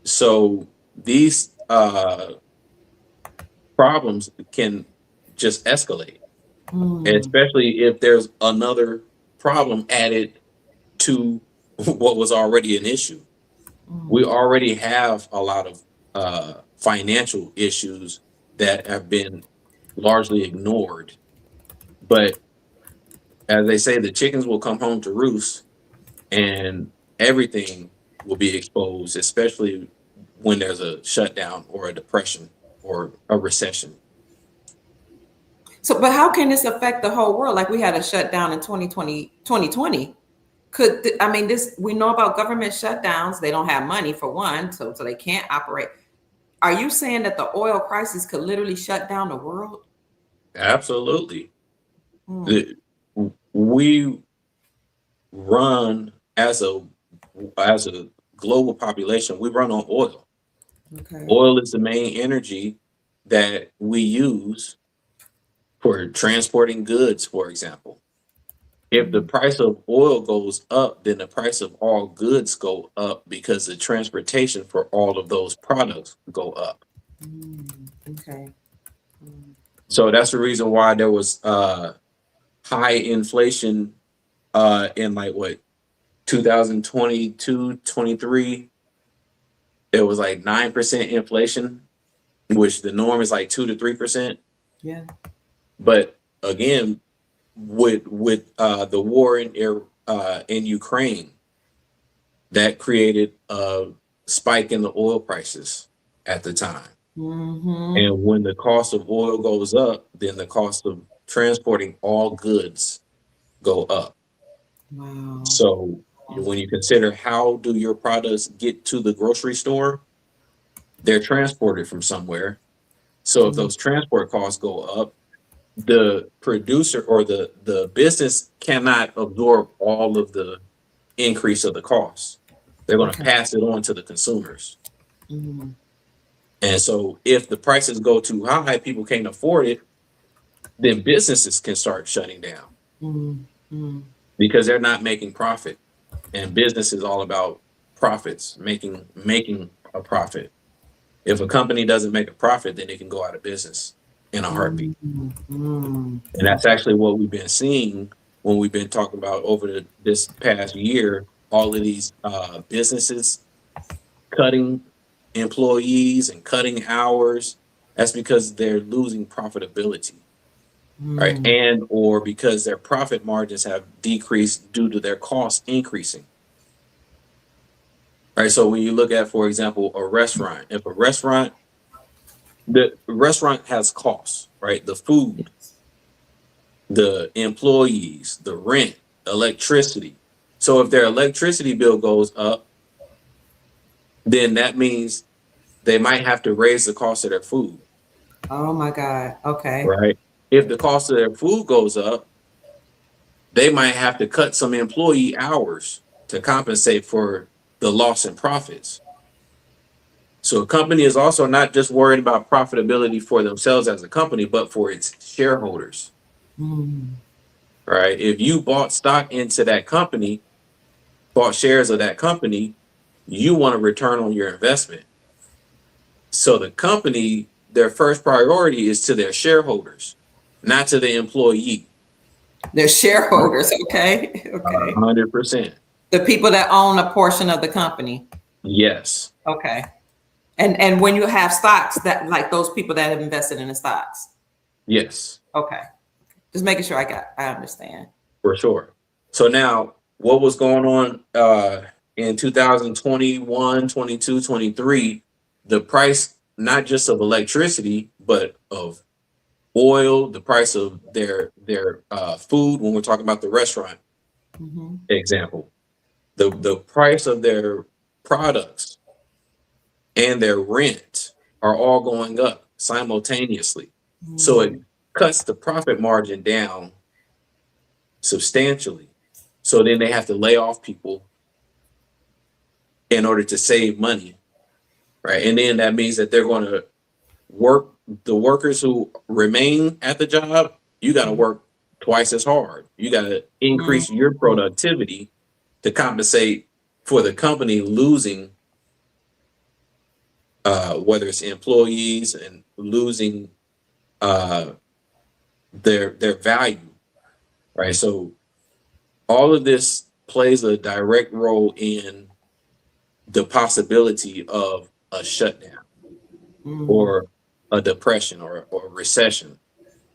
So these problems can just escalate, Mm, especially if there's another problem added to what was already an issue. We mm, already have a lot of financial issues that have been largely ignored. But as they say, the chickens will come home to roost and everything will be exposed, especially when there's a shutdown or a depression or a recession. so, but how can this affect the whole world? Like we had a shutdown in 2020, 2020. I mean, this, we know about government shutdowns. They don't have money for one, so they can't operate. Are you saying that the oil crisis could literally shut down the world? Absolutely. Mm, The- We run as a global population, we run on oil. okay. Oil is the main energy that we use for transporting goods, for example. If the Mm, price of oil goes up, then the price of all goods go up because the transportation for all of those products go up. mm, okay. Mm, So that's the reason why there was high inflation in like what 2022, 23. It was like 9% inflation, which the norm is like 2 to 3%. yeah. But again, with the war in Ukraine, that created a spike in the oil prices at the time. Mm-hmm. And when the cost of oil goes up, then the cost of transporting all goods go up. Wow. So when you consider how do your products get to the grocery store, they're transported from somewhere. So if Mm, those transport costs go up, the producer or the business cannot absorb all of the increase of the costs. They're going to okay. pass it on to the consumers. Mm, And so if the prices go too high, people can't afford it, then businesses can start shutting down because they're not making profit. And business is all about profits, making a profit. If a company doesn't make a profit, then it can go out of business in a heartbeat. And that's actually what we've been seeing when we've been talking about over this past year, all of these businesses cutting employees and cutting hours. That's because they're losing profitability, right? And or because their profit margins have decreased due to their costs increasing. Right. So when you look at, for example, a restaurant, if the restaurant has costs, right? The food, the employees, the rent, electricity. So if their electricity bill goes up, then that means they might have to raise the cost of their food, Oh my God. Okay. right? If the cost of their food goes up, they might have to cut some employee hours to compensate for the loss in profits. So a company is also not just worried about profitability for themselves as a company, but for its shareholders, right? If you bought stock into that company, bought shares of that company, you want a return on your investment. So the company, their first priority is to their shareholders, not to the employee. They're shareholders. Okay. Okay. 100%. The people that own a portion of the company. Yes. Okay. And when you have stocks, that like those people that have invested in the stocks. Yes. Okay. Just making sure I understand. For sure. So now what was going on in 2021, 22, 23, the price not just of electricity, but of oil, the price of their food, when we're talking about the restaurant example, the price of their products and their rent are all going up simultaneously. So it cuts the profit margin down substantially. So then they have to lay off people in order to save money, right? And then that means that they're going to work, the workers who remain at the job, you got to work twice as hard. You got to increase your productivity to compensate for the company losing, whether it's employees and losing their value, right? So all of this plays a direct role in the possibility of a shutdown or a depression or a recession.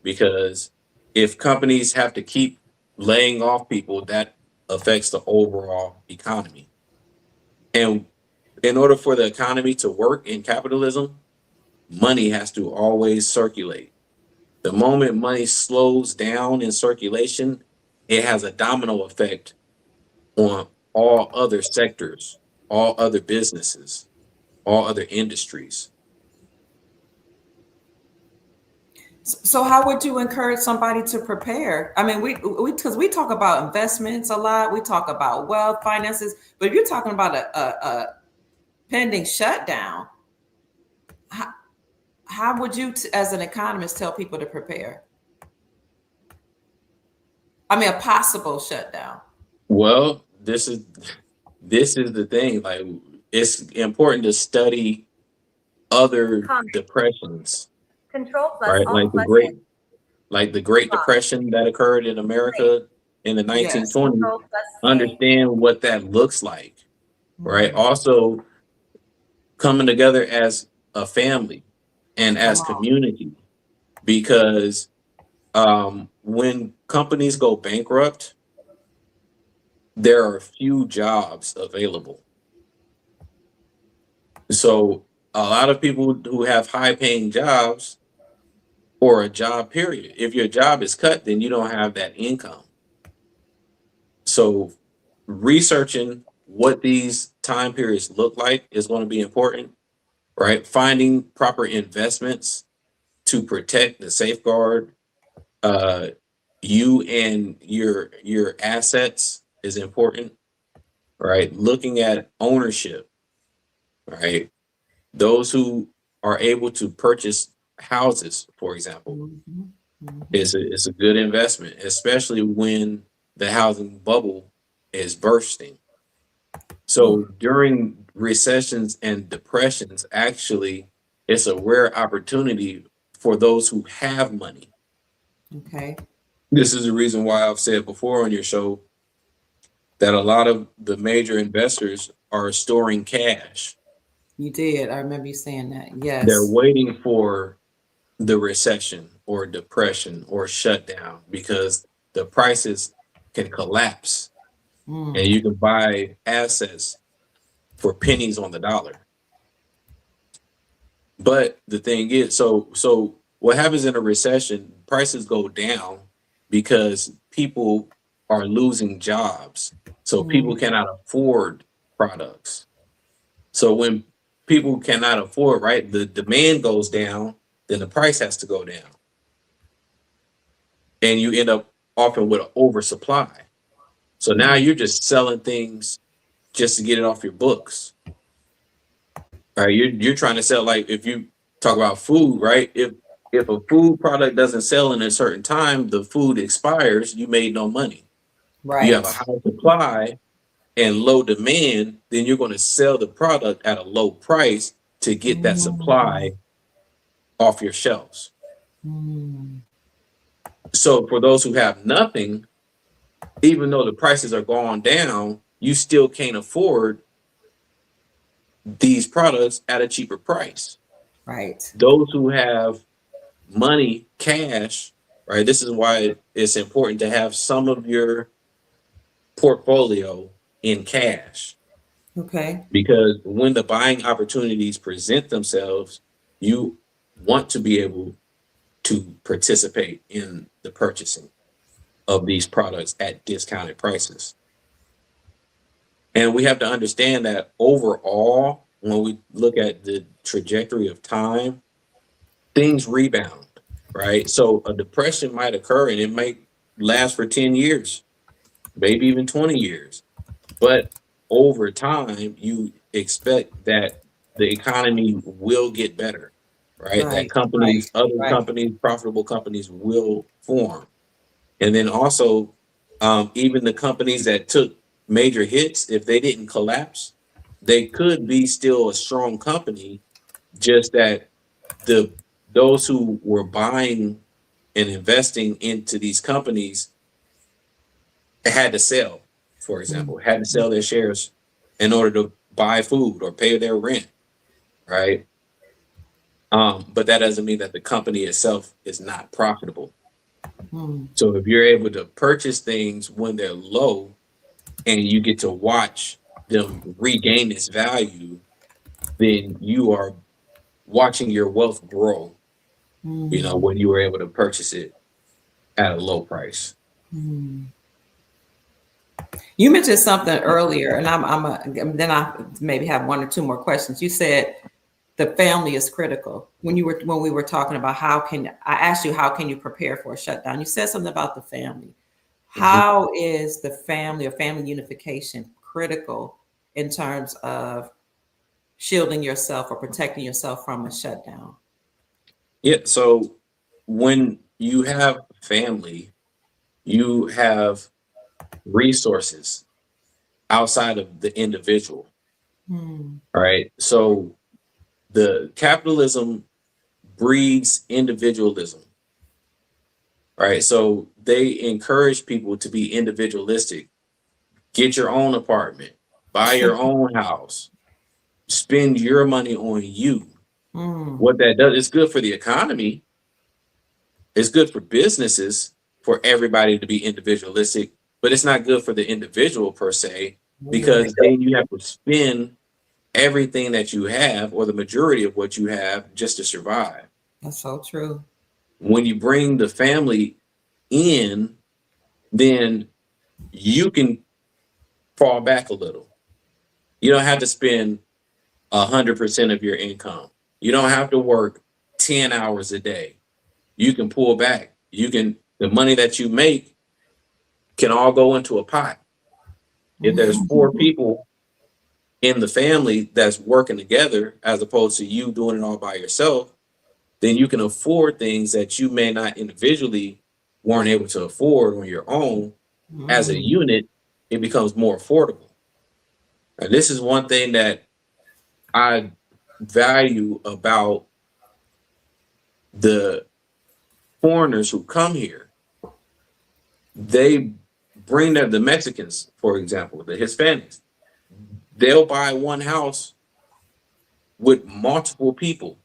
Because if companies have to keep laying off people, that affects the overall economy. And in order for the economy to work in capitalism, money has to always circulate. The moment money slows down in circulation, it has a domino effect on all other sectors, all other businesses, all other industries. So how would you encourage somebody to prepare? I mean, we because we talk about investments a lot, we talk about wealth, finances, but if you're talking about a pending shutdown, how would you, as an economist, tell people to prepare? I mean, a possible shutdown. Well, this is the thing. Like, it's important to study other depressions, Control plus right? Alt plus N. Like the Great Depression that occurred in America in the 1920s. Control plus A. Understand what that looks like, right? Also, coming together as a family and as community, because when companies go bankrupt, there are few jobs available. So a lot of people who have high paying jobs or a job period, if your job is cut, then you don't have that income. So researching what these time periods look like is going to be important, right? Finding proper investments to protect and safeguard you and your assets is important, right? Looking at ownership, right? Those who are able to purchase houses, for example, Mhm. Mhm. it's a good investment, especially when the housing bubble is bursting. Ooh, So during recessions and depressions, actually, it's a rare opportunity for those who have money. okay. This is the reason why I've said before on your show that a lot of the major investors are storing cash. You did. I remember you saying that. They're Yes. waiting for the recession or depression or shutdown because the prices can collapse and Mm, you can buy assets for pennies on the dollar. But the thing is, so what happens in a recession, prices go down because people are losing jobs. So mm, people cannot afford products. So when people cannot afford, right, the demand goes down, then the price has to go down. And you end up often with an oversupply. So now mm. you're just selling things just to get it off your books. Right? You're trying to sell, like if you talk about food, right? If a food product doesn't sell in a certain time, the food expires, you made no money. You have a Right. high supply and low demand, then you're going to sell the product at a low price to get that Mm, supply off your shelves. mm. So for those who have nothing, even though the prices are going down, you still can't afford these products at a cheaper price. Right. Those who have money, cash, right? This is why it's important to have some of your portfolio in cash Okay. because when the buying opportunities present themselves, you want to be able to participate in the purchasing of these products at discounted prices. And we have to understand that overall, when we look at the trajectory of time, things rebound, right? So a depression might occur and it might last for 10 years, maybe even 20 years. But over time, you expect that the economy will get better, right? That Right. Right. other Right. companies, profitable companies will form. And then also, even the companies that took major hits, if they didn't collapse, they could be still a strong company, just that the those who were buying and investing into these companies had to sell, for Mm, example, had to sell their shares in order to buy food or pay their rent, right? But that doesn't mean that the company itself is not profitable. mm. So if you're able to purchase things when they're low and you get to watch them regain its value, then you are watching your wealth grow, Mm, when you were able to purchase it at a low price. mm. You mentioned something earlier, and then I maybe have one or two more questions. You said the family is critical when we were talking about I asked you how can you prepare for a shutdown. You said something about the family. Mhm. How is the family or family unification critical in terms of shielding yourself or protecting yourself from a shutdown? Yeah. So when you have family, you have resources outside of the individual. Hmm. All right. So the capitalism breeds individualism. Right. So they encourage people to be individualistic. Get your own apartment, buy your own house, spend your money on you. Hmm. What that does, it's good for the economy. It's good for businesses for everybody to be individualistic, but it's not good for the individual per se, Ooh, because then you have to spend everything that you have or the majority of what you have just to survive. that's so true. When you bring the family in, then you can fall back a little. You don't have to spend 100% of your income. You don't have to work 10 hours a day. You can pull back. The money that you make can all go into a pot. If there's four people in the family that's working together, as opposed to you doing it all by yourself, then you can afford things that you may not individually weren't able to afford on your own. As a Mm, unit, it becomes more affordable. And this is one thing that I value about the foreigners who come here. They bring the Mexicans, for example, the Hispanics. They'll buy one house with multiple people,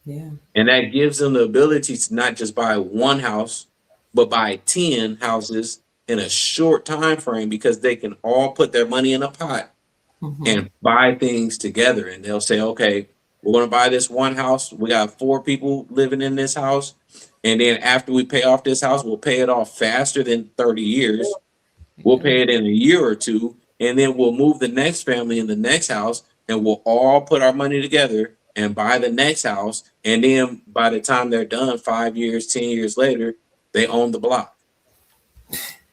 yeah. and that gives them the ability to not just buy one house, but buy 10 houses in a short time frame, because they can all put their money in a pot Hmm. and buy things together. And they'll say, okay, we're going to buy this one house. We got 4 people living in this house. And then after we pay off this house, we'll pay it off faster than 30 years. We'll Yeah. pay it in a year or two. And then we'll move the next family in the next house, and we'll all put our money together and buy the next house. And then by the time they're done, 5 years, 10 years later, they own the block.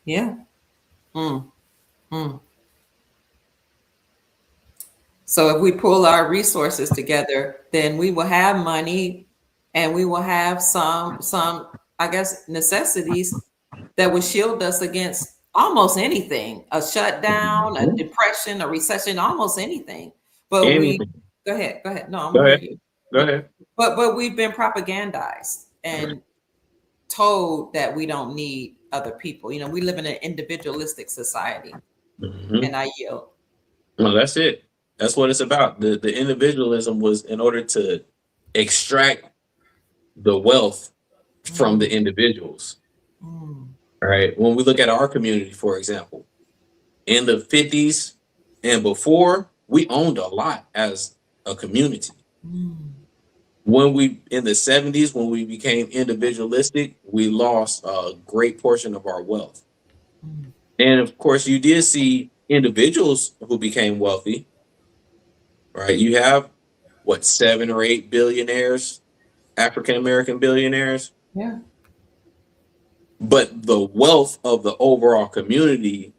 Yeah. Mm, mm. So if we pull our resources together, then we will have money, and we will have some, I guess, necessities that will shield us against almost anything, a shutdown, a Mhm. depression, a recession, almost anything. But we Anything. go ahead, go ahead. No, I'm Go gonna hear ahead. you. Go ahead. But we've been propagandized and told that we don't need other people. We live in an individualistic society, Mhm. and I yield. Well, that's it. That's what it's about. The individualism was in order to extract the wealth from the Mm, individuals. mm, All right. When we look at our community, for example, in the 50s and before, we owned a lot as a community. mm, When we in the 70s, when we became individualistic, we lost a great portion of our wealth. mm. And of course, you did see individuals who became wealthy, right? You have what, 7 or 8 billionaires, African American billionaires, Yeah. but the wealth of the overall community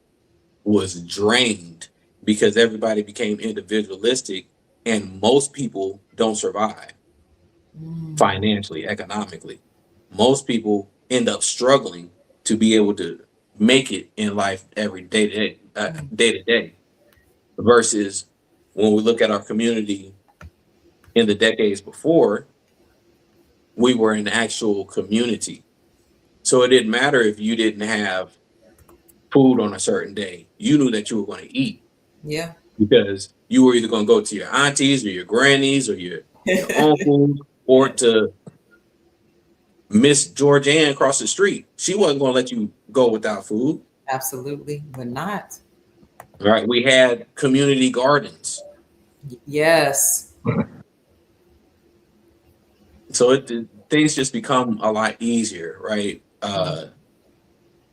was drained because everybody became individualistic, and most people don't survive Mm, financially, economically. Most people end up struggling to be able to make it in life every day to day, mm. day to day. Versus when we look at our community in the decades before, we were an actual community. So it didn't matter if you didn't have food on a certain day. You knew that you were going to eat, Yeah. because you were either going to go to your aunties or your grannies or your uncles, or to Miss Georgianne across the street. She wasn't going to let you go without food. Absolutely. We're not. Right? We had community gardens, Yes. so things just become a lot easier, right? Mm.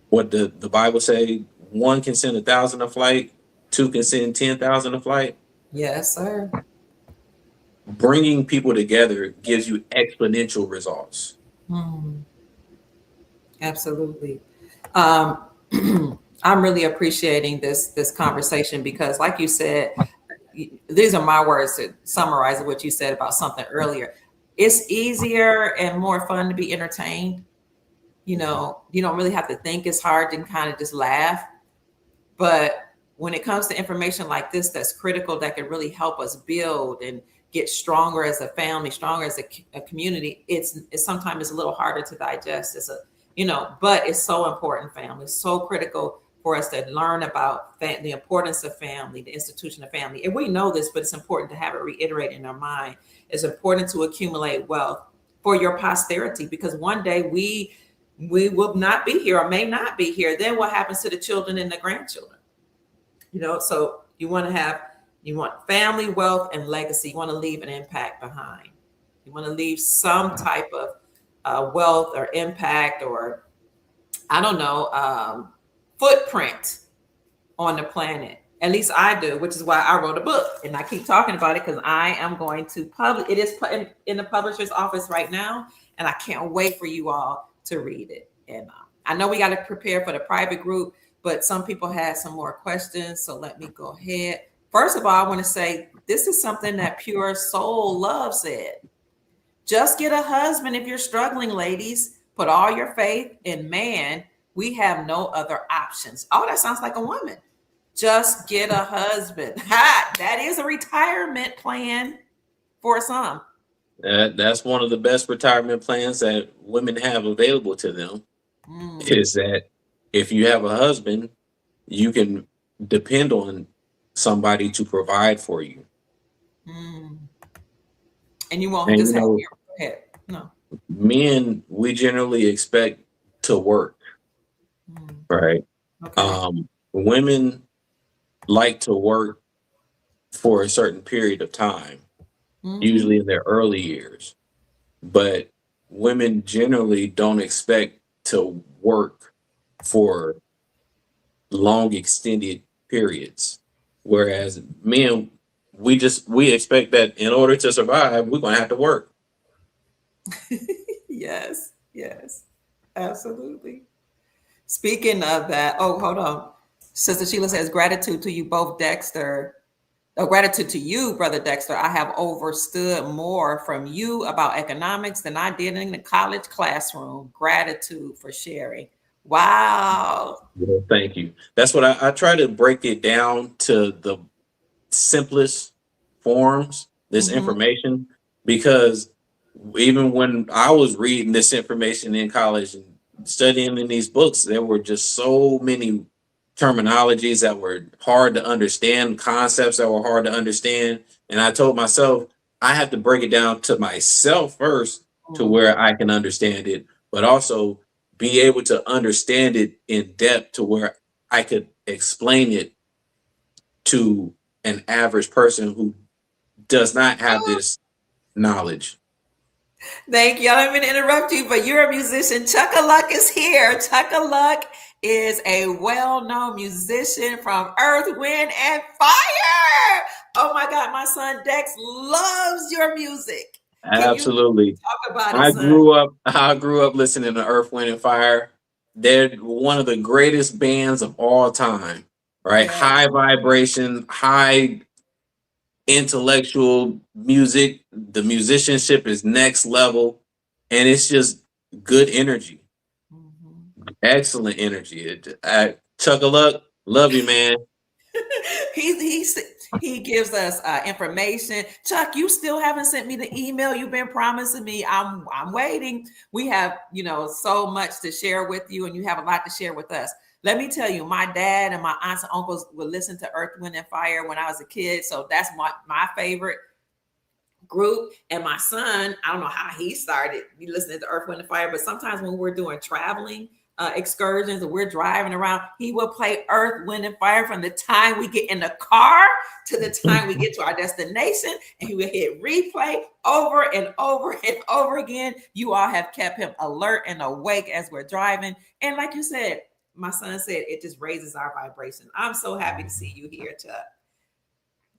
What the Bible say? One can send 1,000 a flight, two can send 10,000 a flight. Yes, sir. Bringing people together gives you exponential results. Mm. Absolutely. Um, I'm really appreciating this conversation because, like you said, these are my words to summarize what you said about something earlier. It's easier and more fun to be entertained. You don't really have to think as hard and kind of just laugh. But when it comes to information like this, that's critical, that can really help us build and get stronger as a family, stronger as a community, it's sometimes a little harder to digest. But it's so important, family. It's so critical for us to learn about the importance of family, the institution of family. And we know this, but it's important to have it reiterated in our mind. It's important to accumulate wealth for your posterity, because one day we will not be here or may not be here. Then what happens to the children and the grandchildren? So you want family, wealth, and legacy. You want to leave an impact behind. You want to leave some type of wealth or impact, or I don't know, footprint on the planet. At least I do, which is why I wrote a book, and I keep talking about it because I am going to publish. It is in the publisher's office right now, and I can't wait for you all to read it. And I know we got to prepare for the private group, but some people had some more questions, so let me go ahead. First of all, I want to say this is something that Pure Soul Love said. Just get a husband if you're struggling, ladies. Put all your faith in man. We have no other options. Oh, that sounds like a woman. Just get a husband. Ha! That is a retirement plan for some. That's one of the best retirement plans that women have available to them. Is that if you have a husband, you can depend on somebody to provide for you. And you won't And just have your head. No. Men, we generally expect to work, right? Okay. Women like to work for a certain period of time, usually in their early years. But women generally don't expect to work for long extended periods. Whereas men, we expect that in order to survive, we're gonna have to work. Yes, absolutely. Speaking of that, oh, hold on. Sister Sheila says, gratitude to you both, Dexter. Oh, gratitude to you, Brother Dexter. I have overstood more from you about economics than I did in the college classroom. Gratitude for sharing. Wow. Well, thank you. That's what I try to break it down to the simplest forms, this information, because even when I was reading this information in college and studying in these books, there were just so many terminologies that were hard to understand, concepts that were hard to understand. And I told myself, I have to break it down to myself first to where I can understand it, but also be able to understand it in depth to where I could explain it to an average person who does not have this knowledge. Thank you. I don't mean to interrupt you, but you're a musician. Chuck-a-Luck is here. Chuck-a-Luck is a well-known musician from Earth, Wind, and Fire. Oh my God, my son Dex loves your music. Absolutely. Talk about I it, son. grew up listening to Earth, Wind, and Fire. They're one of the greatest bands of all time, right? Yeah. High vibration, high intellectual music. The musicianship is next level, and it's just good energy. Excellent energy. Chuck-a-Luck, love you, man. He gives us information. Chuck, you still haven't sent me the email you've been promising me. I'm waiting. We have so much to share with you, and you have a lot to share with us. Let me tell you, my dad and my aunts and uncles would listen to Earth, Wind, and Fire when I was a kid. So that's my favorite group. And my son, I don't know how he started listening to Earth, Wind, and Fire, but sometimes when we're doing traveling excursions and we're driving around, he will play Earth, Wind, and Fire from the time we get in the car to the time we get to our destination, and he will hit replay over and over and over again. You all have kept him alert and awake as we're driving. And like you said, my son said, it just raises our vibration. I'm so happy to see you here, Chuck.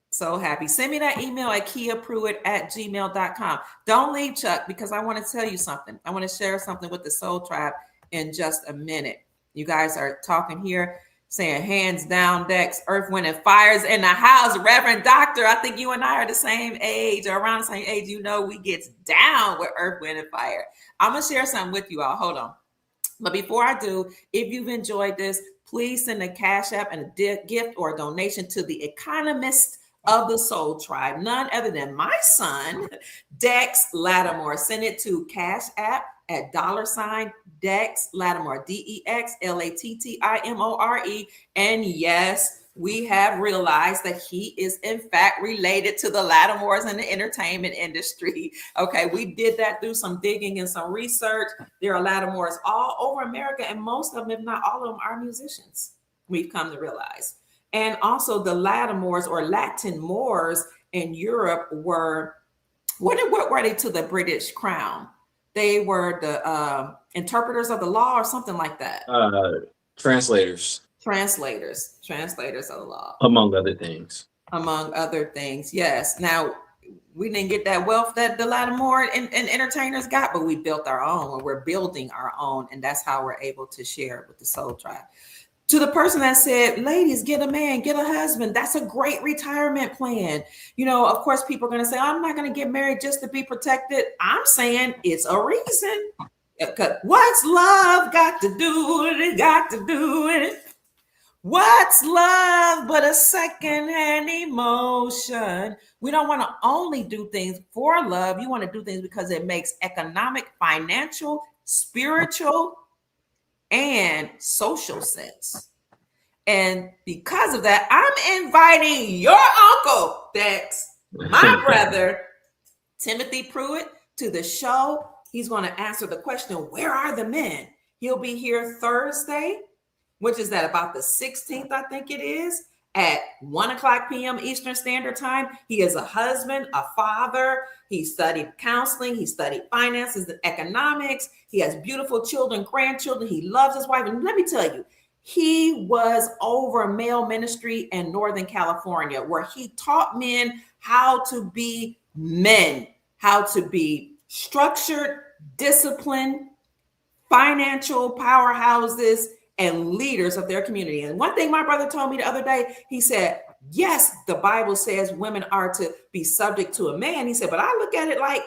So happy. Send me that email at kiapruitt@gmail.com. Don't leave, Chuck, because I want to tell you something. I want to share something with the Soul Tribe in just a minute. You guys are talking here, saying hands down, Dex, Earth, Wind, and Fire's in the house. Reverend Doctor, I think you and I are the same age or around the same age. We gets down with Earth, Wind, and Fire. I'm going to share something with you all. Hold on. But before I do, if you've enjoyed this, please send a Cash App and a gift or a donation to the Economist of the Soul Tribe, none other than my son, Dex Lattimore. Send it to Cash App at $Dex Lattimore, DEXLATTIMORE. And yes, we have realized that he is in fact related to the Lattimores in the entertainment industry. Okay, we did that through some digging and some research. There are Lattimores all over America, and most of them, if not all of them, are musicians. We've come to realize. And also the Lattimores or Latin Moors in Europe were, what were they to the British crown? They were the interpreters of the law or something like that. Translators of the law. Among other things. Yes. Now, we didn't get that wealth that the Lattimore and entertainers got, but we built our own, and we're building our own. And that's how we're able to share with the Soul Tribe. To the person that said, ladies, get a man, get a husband. That's a great retirement plan. Of course, people are going to say, I'm not going to get married just to be protected. I'm saying it's a reason. What's love got to do with it? Got to do with it. What's love but a secondhand emotion? We don't want to only do things for love. You want to do things because it makes economic, financial, spiritual, and social sense. And because of that, I'm inviting your uncle, Dex, my brother, Timothy Pruitt, to the show. He's going to answer the question, where are the men? He'll be here Thursday, which is at about the 16th, I think it is, at 1:00 p.m. Eastern Standard Time. He is a husband, a father. He studied counseling. He studied finances and economics. He has beautiful children, grandchildren. He loves his wife. And let me tell you, he was over male ministry in Northern California, where he taught men how to be men, how to be structured, disciplined, financial powerhouses, and leaders of their community. And one thing my brother told me the other day, he said, yes, the Bible says women are to be subject to a man. He said, but I look at it like,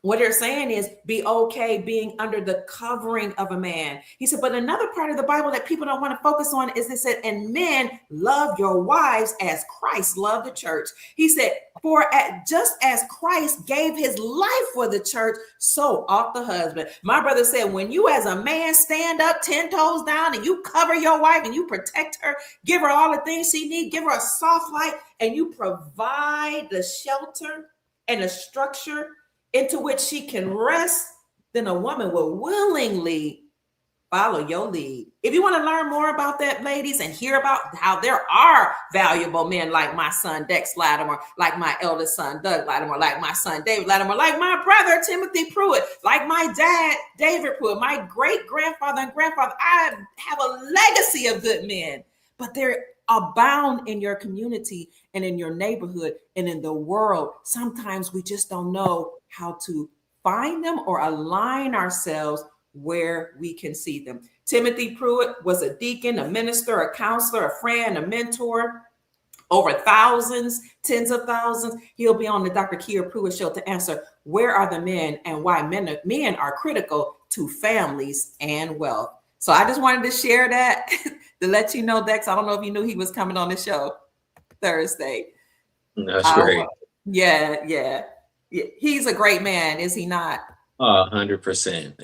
what they're saying is be okay being under the covering of a man. He said, but another part of the Bible that people don't want to focus on is it said, and men, love your wives as Christ loved the church. He said, for just as Christ gave his life for the church, so ought the husband. My brother said, when you as a man stand up 10 toes down and you cover your wife and you protect her, give her all the things she needs, give her a soft light, and you provide the shelter and the structure into which she can rest, then a woman will willingly follow your lead. If you want to learn more about that, ladies, and hear about how there are valuable men like my son, Dex Lattimore, like my eldest son, Doug Lattimore, like my son, David Lattimore, like my brother, Timothy Pruitt, like my dad, David Pruitt, my great-grandfather and grandfather, I have a legacy of good men, but they're abound in your community and in your neighborhood and in the world. Sometimes we just don't know how to find them or align ourselves where we can see them. Timothy Pruitt was a deacon, a minister, a counselor, a friend, a mentor, over thousands, tens of thousands. He'll be on the Dr. Kia Pruitt Show to answer where are the men and why men are critical to families and wealth. So I just wanted to share that to let you know, Dex. I don't know if you knew he was coming on the show Thursday. That's great. Yeah. He's a great man, is he not? 100%.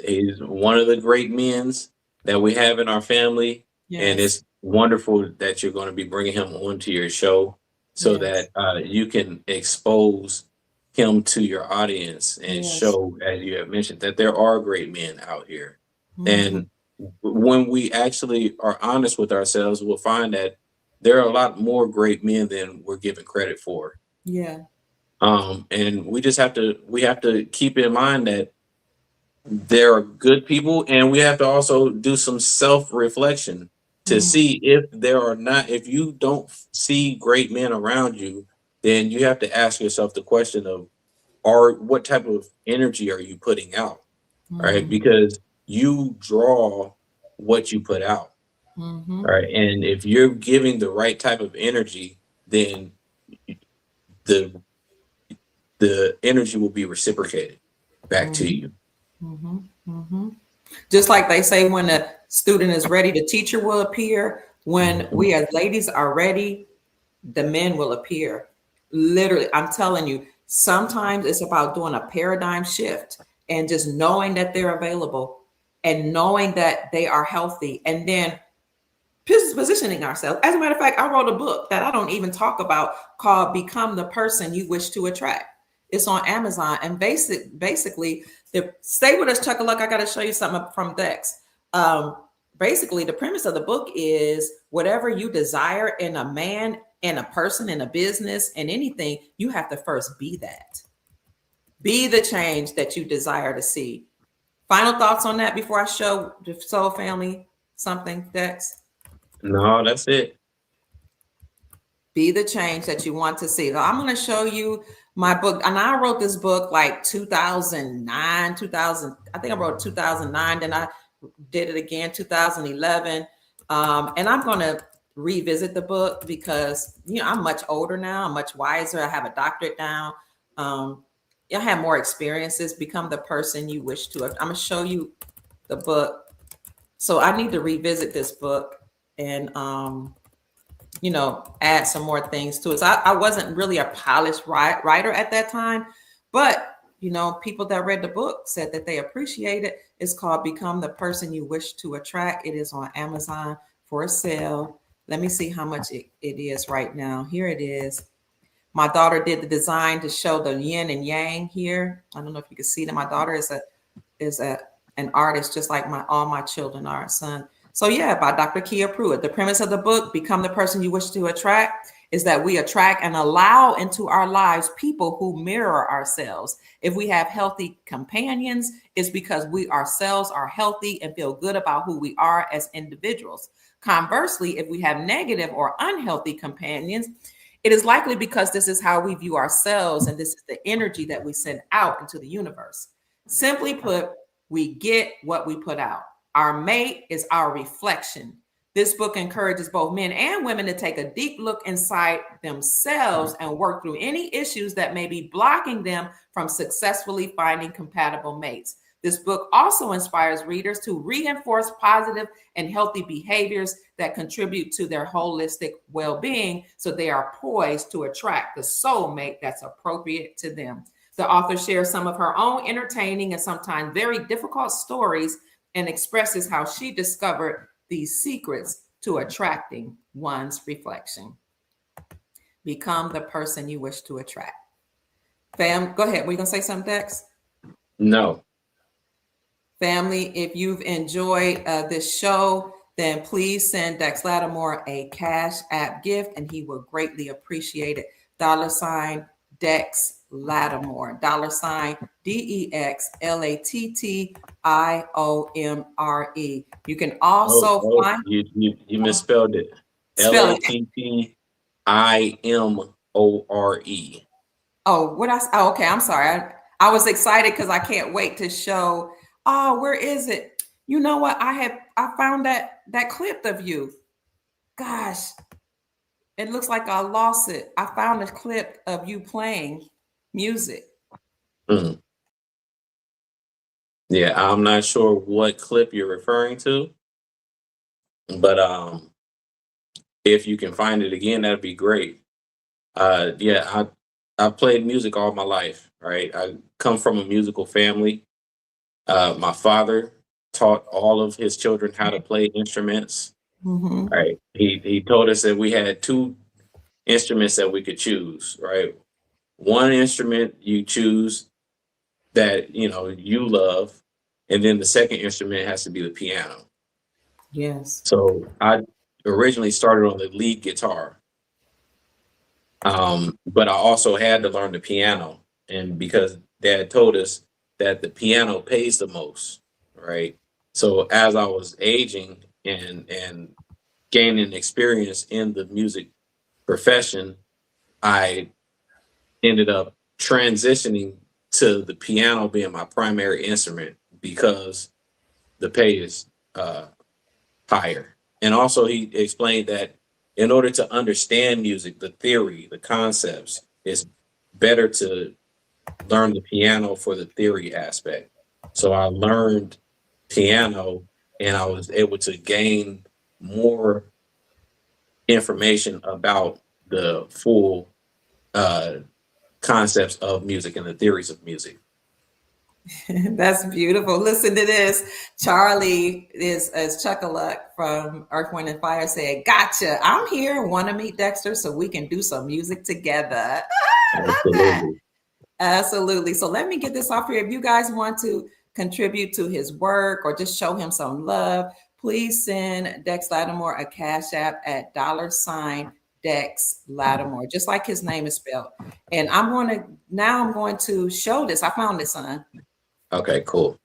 He's one of the great men's that we have in our family. Yes. And it's wonderful that you're going to be bringing him onto your show so that you can expose him to your audience and show, as you have mentioned, that there are great men out here. Mm-hmm. And when we actually are honest with ourselves, we'll find that there are a lot more great men than we're given credit for. Yeah. And we have to keep in mind that there are good people, and we have to also do some self-reflection to see if you don't see great men around you, then you have to ask yourself the question of, what type of energy are you putting out? Right? Because you draw what you put out. Right. And if you're giving the right type of energy, then the energy will be reciprocated back to you. Just like they say, when a student is ready, the teacher will appear. When we as ladies are ready, the men will appear. Literally, I'm telling you, sometimes it's about doing a paradigm shift and just knowing that they're available and knowing that they are healthy, and then positioning ourselves. As a matter of fact, I wrote a book that I don't even talk about called Become the Person You Wish to Attract. It's on Amazon. And basically, stay with us, Chuck a Luck. I got to show you something from Dex. Basically, the premise of the book is whatever you desire in a man, in a person, in a business, in anything, you have to first be that. Be the change that you desire to see. Final thoughts on that before I show the Soul Family something, Dex? No, that's it. Be the change that you want to see. So I'm going to show you my book. And I wrote this book like 2009, I think I wrote 2009. Then I did it again 2011. And I'm going to revisit the book because, I'm much older now. I'm much wiser. I have a doctorate now. I have more experiences. Become the person you wish to. I'm going to show you the book. So I need to revisit this book and, add some more things to it. So I wasn't really a polished writer at that time, but people that read the book said that they appreciate it. It's called Become the Person You Wish to Attract. It is on Amazon for sale. Let me see how much it is right now. Here it is. My daughter did the design to show the yin and yang here. I don't know if you can see that. My daughter is an artist, just like all my children are, son. So yeah, by Dr. Kia Pruitt. The premise of the book, Become the Person You Wish to Attract, is that we attract and allow into our lives people who mirror ourselves. If we have healthy companions, it's because we ourselves are healthy and feel good about who we are as individuals. Conversely, if we have negative or unhealthy companions, it is likely because this is how we view ourselves and this is the energy that we send out into the universe. Simply put, we get what we put out. Our mate is our reflection. This book encourages both men and women to take a deep look inside themselves and work through any issues that may be blocking them from successfully finding compatible mates. This book also inspires readers to reinforce positive and healthy behaviors that contribute to their holistic well-being so they are poised to attract the soulmate that's appropriate to them. The author shares some of her own entertaining and sometimes very difficult stories and expresses how she discovered these secrets to attracting one's reflection. Become the person you wish to attract. Fam, go ahead. Were you going to say something, Dex? No. Family, if you've enjoyed this show, then please send Dex Lattimore a Cash App gift, and he will greatly appreciate it. $Dex Lattimore, $DEXLATTIOMRE. You can also find. You misspelled it. Spell it. LATTIMORE. Okay. I'm sorry. I was excited because I can't wait to show. Oh, where is it? You know what? I found that clip of you. Gosh, it looks like I lost it. I found a clip of you playing music. Mm. Yeah, I'm not sure what clip you're referring to, but if you can find it again, that'd be great. Yeah, I played music all my life, right? I come from a musical family. My father taught all of his children how to play instruments. Mm-hmm. Right. He told us that we had two instruments that we could choose, right? One instrument you choose that you love, and then the second instrument has to be the piano. Yes. So I originally started on the lead guitar. But I also had to learn the piano, and because Dad told us that the piano pays the most, right? So as I was aging and gaining experience in the music profession, I ended up transitioning to the piano being my primary instrument because the pay is higher. And also he explained that in order to understand music, the theory, the concepts, it's better to learn the piano for the theory aspect. So I learned piano and I was able to gain more information about the full concepts of music and the theories of music. That's beautiful. Listen to this. Charlie is as Chuck-a-Luck from Earth, Wind, and Fire said, "Gotcha. I'm here. Want to meet Dexter so we can do some music together." I love that. Absolutely. So let me get this off here. If you guys want to contribute to his work or just show him some love, please send Dex Lattimore a Cash App at $Dex Lattimore, just like his name is spelled. And I'm going to show this. I found this, son. Okay, cool.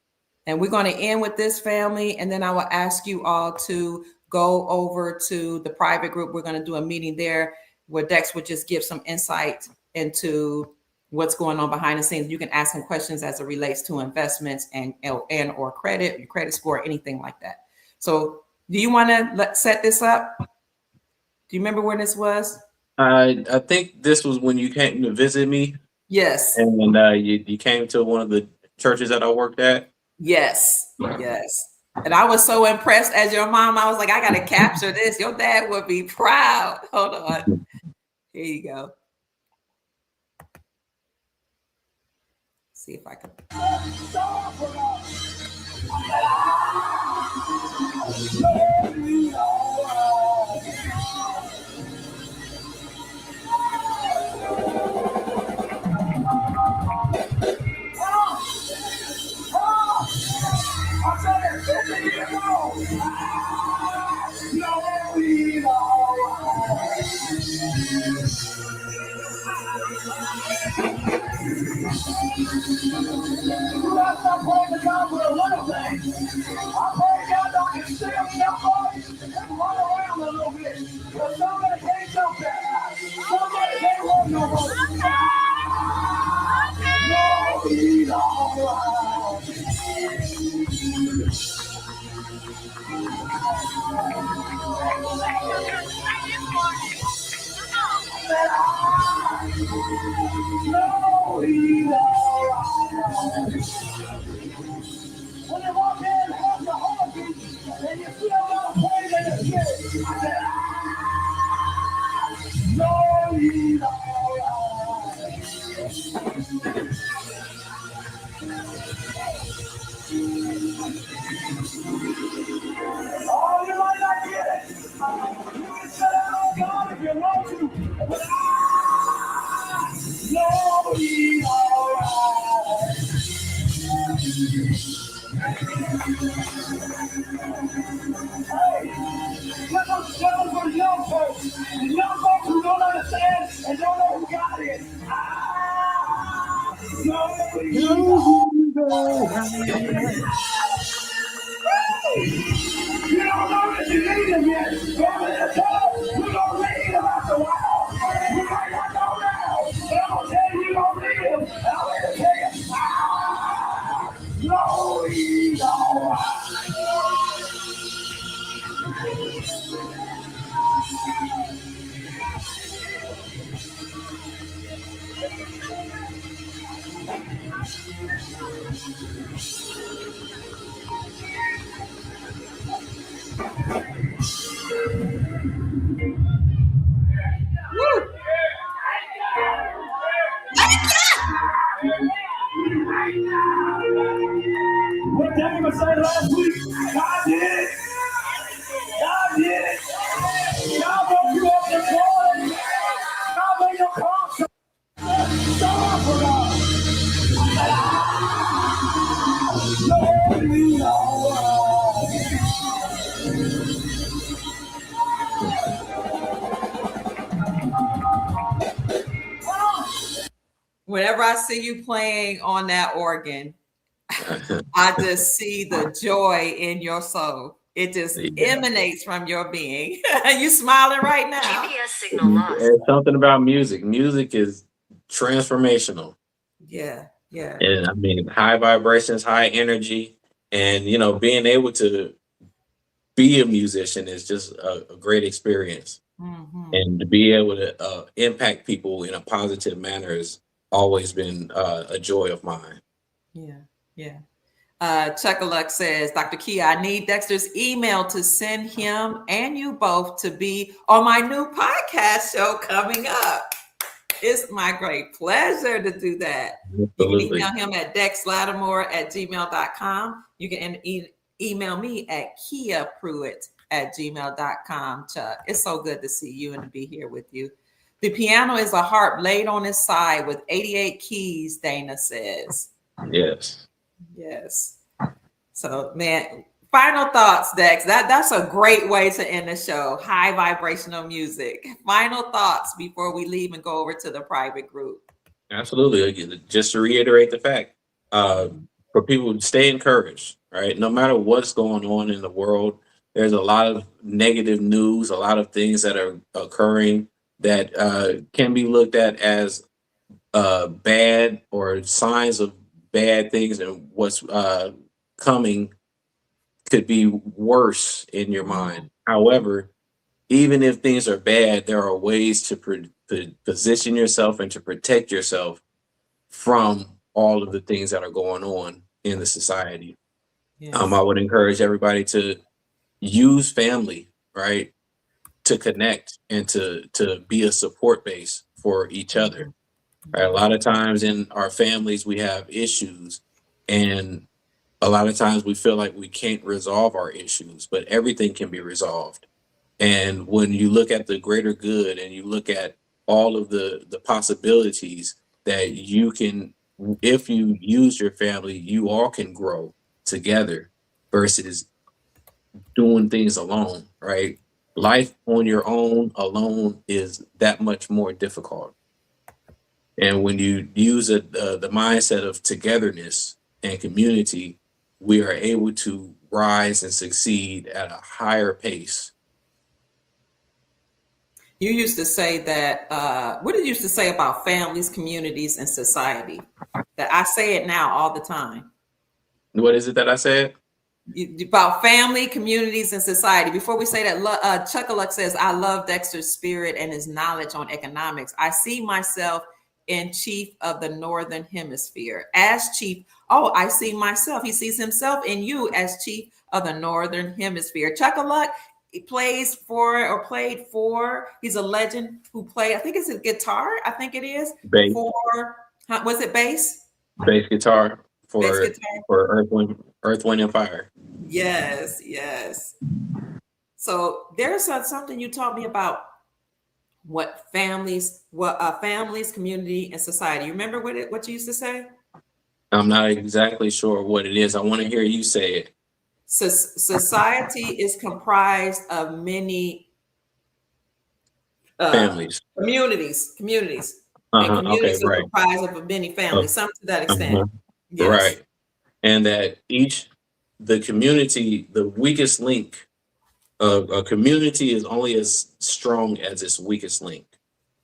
And we're going to end with this, family. And then I will ask you all to go over to the private group. We're going to do a meeting there where Dex would just give some insight into what's going on behind the scenes. You can ask him questions as it relates to investments and or credit, your credit score, anything like that. So do you want to set this up? Do you remember when this was? I think this was when you came to visit me, Yes. and you came to one of the churches that I worked at. Yes. Yes. And I was so impressed as your mom. I was like, I got to capture this. Your dad would be proud. Hold on. Here you go. See if I can. What David said last week, God did it. God did it. God woke you up this morning. God made your car so for God. Whenever I see you playing on that organ, I just see the joy in your soul. It just emanates from your being. You smiling right now. GPS signal lost. There's something about music. Music is transformational. Yeah. And I mean, high vibrations, high energy, and being able to be a musician is just a great experience. Mm-hmm. And to be able to impact people in a positive manner has always been a joy of mine. Yeah. Chuckaluk says, Dr. Kia, I need Dexter's email to send him and you both to be on my new podcast show coming up. It's my great pleasure to do that. Absolutely. You can email him at dexlattimore@gmail.com. You can email me at kiapruitt@gmail.com, Chuck. It's so good to see you and to be here with you. The piano is a harp laid on its side with 88 keys, Dana says. Yes. So, man, final thoughts, Dex. That's a great way to end the show. High vibrational music. Final thoughts before we leave and go over to the private group. Absolutely. Just to reiterate the fact, for people to stay encouraged, right? No matter what's going on in the world, there's a lot of negative news, a lot of things that are occurring that can be looked at as bad or signs of bad things and what's coming could be worse in your mind. However, even if things are bad, there are ways to position yourself and to protect yourself from all of the things that are going on in the society. I Yes. would encourage everybody to use family, right, to connect and to be a support base for each other. Right? A lot of times in our families, we have issues, and a lot of times we feel like we can't resolve our issues, but everything can be resolved. And when you look at the greater good and you look at all of the possibilities that you can, if you use your family, you all can grow together versus doing things alone, right? Life on your own alone is that much more difficult. And when you use the mindset of togetherness and community, we are able to rise and succeed at a higher pace. You used to say that, what did you used to say about families, communities, and society? That I say it now all the time. What is it that I said? About family, communities, and society. Before we say that, Chuckaluck says, I love Dexter's spirit and his knowledge on economics. I see myself in chief of the Northern Hemisphere. As chief, oh, I see myself. He sees himself in you as chief of the Northern Hemisphere. Chuckaluck, he plays for or played for, he's a legend who played, I think it's a guitar, I think it is, Bass, for, was it bass? bass guitar Bass for guitar. Earth, Wind, and Fire. Yes, yes. So there's something you taught me about what families, community, and society. You remember what you used to say? I'm not exactly sure what it is. I want to hear you say it. Society is comprised of many Families. communities, and Okay, communities are right. comprised of many Uh, families. Something to that extent. uh-huh. Yes. Right. And that the community, the weakest link of a community is only as strong as its weakest link.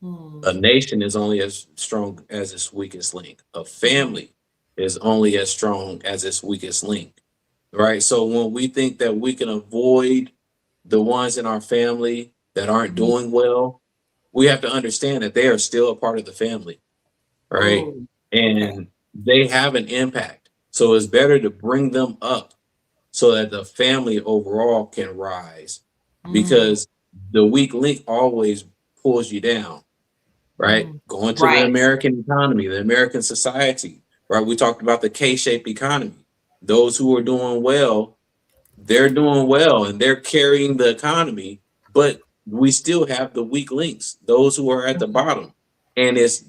Hmm. A nation is only as strong as its weakest link. A family is only as strong as its weakest link. Right. So when we think that we can avoid the ones in our family that aren't doing well, we have to understand that they are still a part of the family. Right. Oh, okay. And they have an impact. So it's better to bring them up so that the family overall can rise, Mm, because the weak link always pulls you down. Right. mm. Going to the Right. American economy, the American society. Right. We talked about the K-shaped economy. Those who are doing well, they're doing well and they're carrying the economy, but we still have the weak links, those who are at the bottom, and it's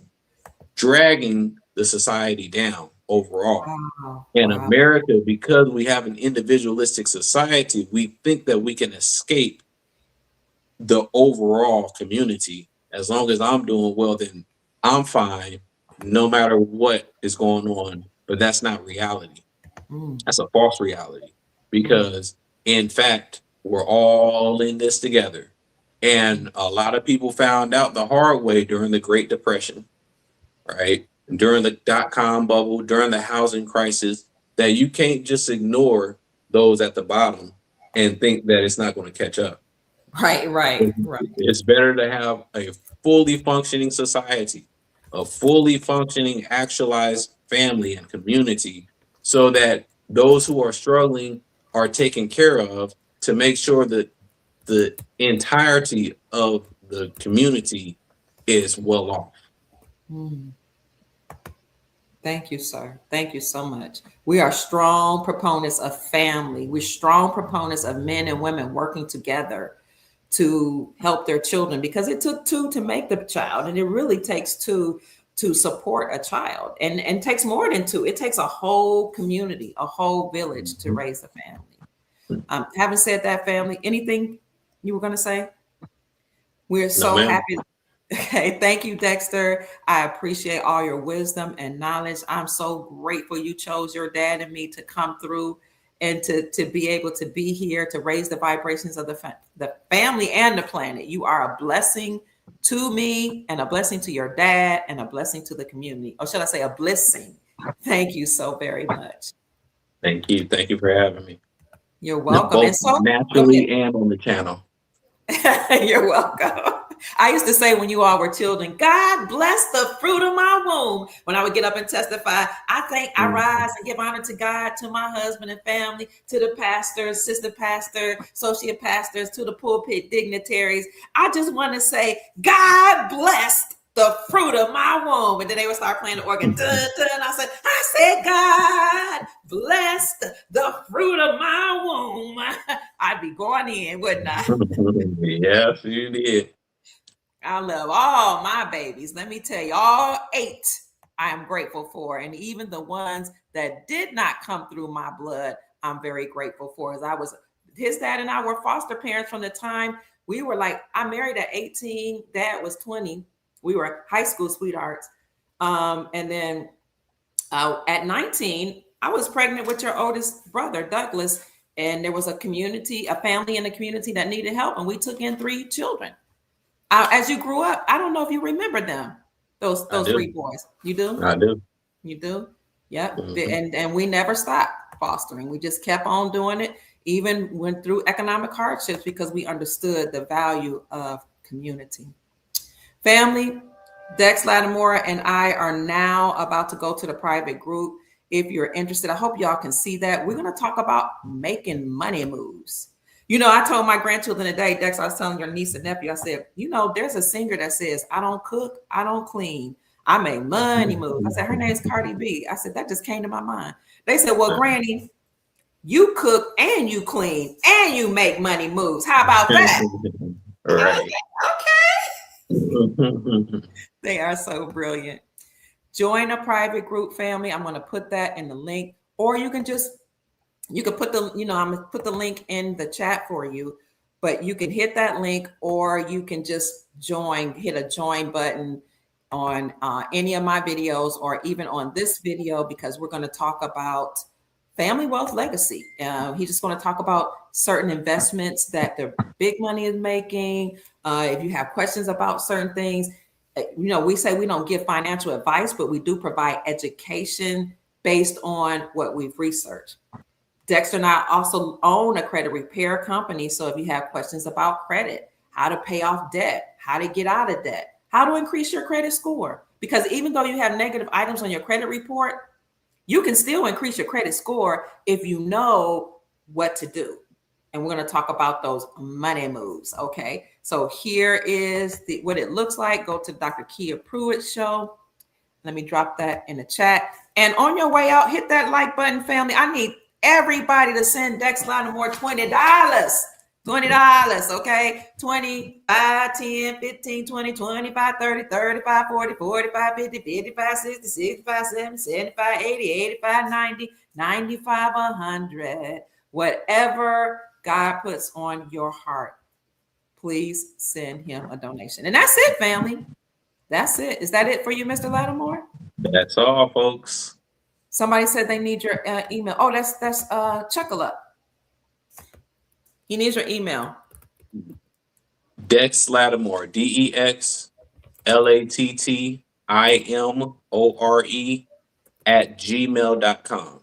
dragging the society down overall. Wow. In Wow. America, because we have an individualistic society, we think that we can escape the overall community. As long as I'm doing well, then I'm fine, no matter what is going on. But that's not reality. Mm, That's a false reality, mm. because in fact, we're all in this together. And a lot of people found out the hard way during the Great Depression, right? During the dot-com bubble, during the housing crisis, that you can't just ignore those at the bottom and think that it's not going to catch up. Right, right, right. It's better to have a fully functioning society, a fully functioning, actualized family and community, so that those who are struggling are taken care of, to make sure that the entirety of the community is well off. Mm. Thank you, sir. Thank you so much. We are strong proponents of family. We're strong proponents of men and women working together to help their children, because it took two to make the child, and it really takes two to support a child, and takes more than two. It takes a whole community, a whole village to raise a family. Having said that, family, anything you were going to say? We're No, so ma'am. happy. Okay, thank you, Dexter. I appreciate all your wisdom and knowledge. I'm so grateful you chose your dad and me to come through and to be able to be here to raise the vibrations of the family and the planet. You are a blessing to me, and a blessing to your dad, and a blessing to the community. Or should I say a blessing? Thank you so very much. Thank you. Thank you for having me. You're welcome. Both And so, go naturally and on the channel. ahead. You're welcome. I used to say when you all were children, God bless the fruit of my womb. When I would get up and testify, I rise and give honor to God, to my husband and family, to the pastors, sister pastor, associate pastors, to the pulpit dignitaries. I just want to say, God bless the fruit of my womb. And then they would start playing the organ. Dun, dun. I said, God bless the fruit of my womb. I'd be going in, wouldn't I? Yes, you did. I love all my babies. Let me tell you, all 8 I am grateful for. And even the ones that did not come through my blood, I'm very grateful for. His dad and I were foster parents from the time we were I married at 18, dad was 20. We were high school sweethearts. And then at 19, I was pregnant with your oldest brother, Douglas. And there was a family in the community that needed help. And we took in 3 children. As you grew up, I don't know if you remember them, those 3 boys. You do? I do. You do? Yep. Mm-hmm. And we never stopped fostering. We just kept on doing it, even went through economic hardships because we understood the value of community. Family, Dex Lattimore and I are now about to go to the private group. If you're interested, I hope y'all can see that. We're going to talk about making money moves. You know, I told my grandchildren today, Dex, I was telling your niece and nephew, I said, there's a singer that says, I don't cook, I don't clean, I make money moves. I said, her name's Cardi B. I said, that just came to my mind. They said, well, Granny, you cook and you clean and you make money moves. How about that? Right. Okay. They are so brilliant. Join a private group, family. I'm going to put that in the link, or you can put the, I'm going to put the link in the chat for you, but you can hit that link, or you can just hit a join button on any of my videos, or even on this video, because we're going to talk about family wealth legacy. He's just going to talk about certain investments that the big money is making. If you have questions about certain things, we say we don't give financial advice, but we do provide education based on what we've researched. Dexter and I also own a credit repair company. So if you have questions about credit, how to pay off debt, how to get out of debt, how to increase your credit score, because even though you have negative items on your credit report, you can still increase your credit score if you know what to do. And we're going to talk about those money moves. Okay. So here is what it looks like. Go to Dr. Kia Pruitt Show. Let me drop that in the chat. And on your way out, hit that like button, family. I need everybody to send Dex Lattimore $20. $20, okay? 20, 5, 10, 15, 20, 25, 30, 35, 40, 45, 50, 55, 60, 65, 70, 75, 80, 85, 90, 95, 100. Whatever God puts on your heart, please send him a donation. And that's it, family. That's it. Is that it for you, Mr. Lattimore? That's all, folks. Somebody said they need your email. Oh, that's Chuckle Up. He needs your email. Dex Lattimore, DEXLATTIMORE @gmail.com.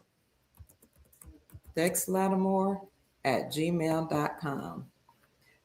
Dex Lattimore @gmail.com.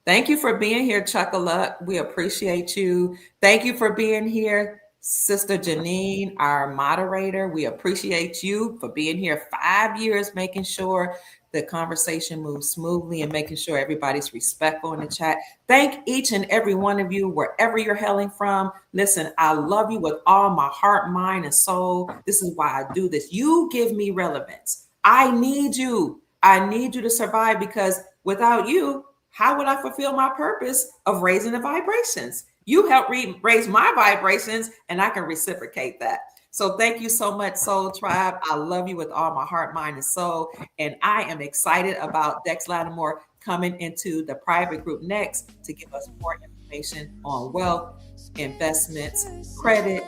Thank you for being here, Chuckle Up. We appreciate you. Thank you for being here, Sister Janine, our moderator. We appreciate you for being here 5 years, making sure the conversation moves smoothly and making sure everybody's respectful in the chat. Thank each and every one of you, wherever you're hailing from. Listen, I love you with all my heart, mind, and soul. This is why I do this. You give me relevance. I need you. I need you to survive, because without you, how would I fulfill my purpose of raising the vibrations? You help raise my vibrations, and I can reciprocate that. So thank you so much, Soul Tribe. I love you with all my heart, mind, and soul. And I am excited about Dex Lattimore coming into the private group next to give us more information on wealth, investments, credit,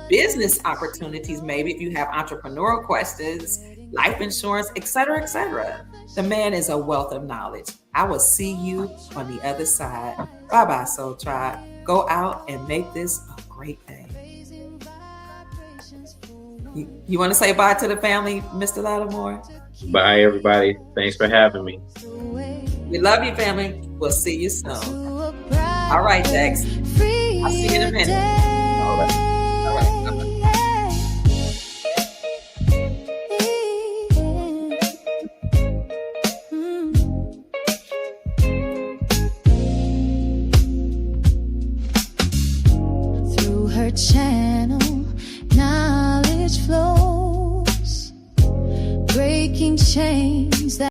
business opportunities, maybe if you have entrepreneurial questions, life insurance, et cetera, et cetera. The man is a wealth of knowledge. I will see you on the other side. Bye-bye, Soul Tribe. Go out and make this a great day. You want to say bye to the family, Mr. Lattimore? Bye, everybody. Thanks for having me. We love you, family. We'll see you soon. All right, Dex. I'll see you in a minute. All right. Bye-bye. Through her channel, knowledge flows, breaking chains that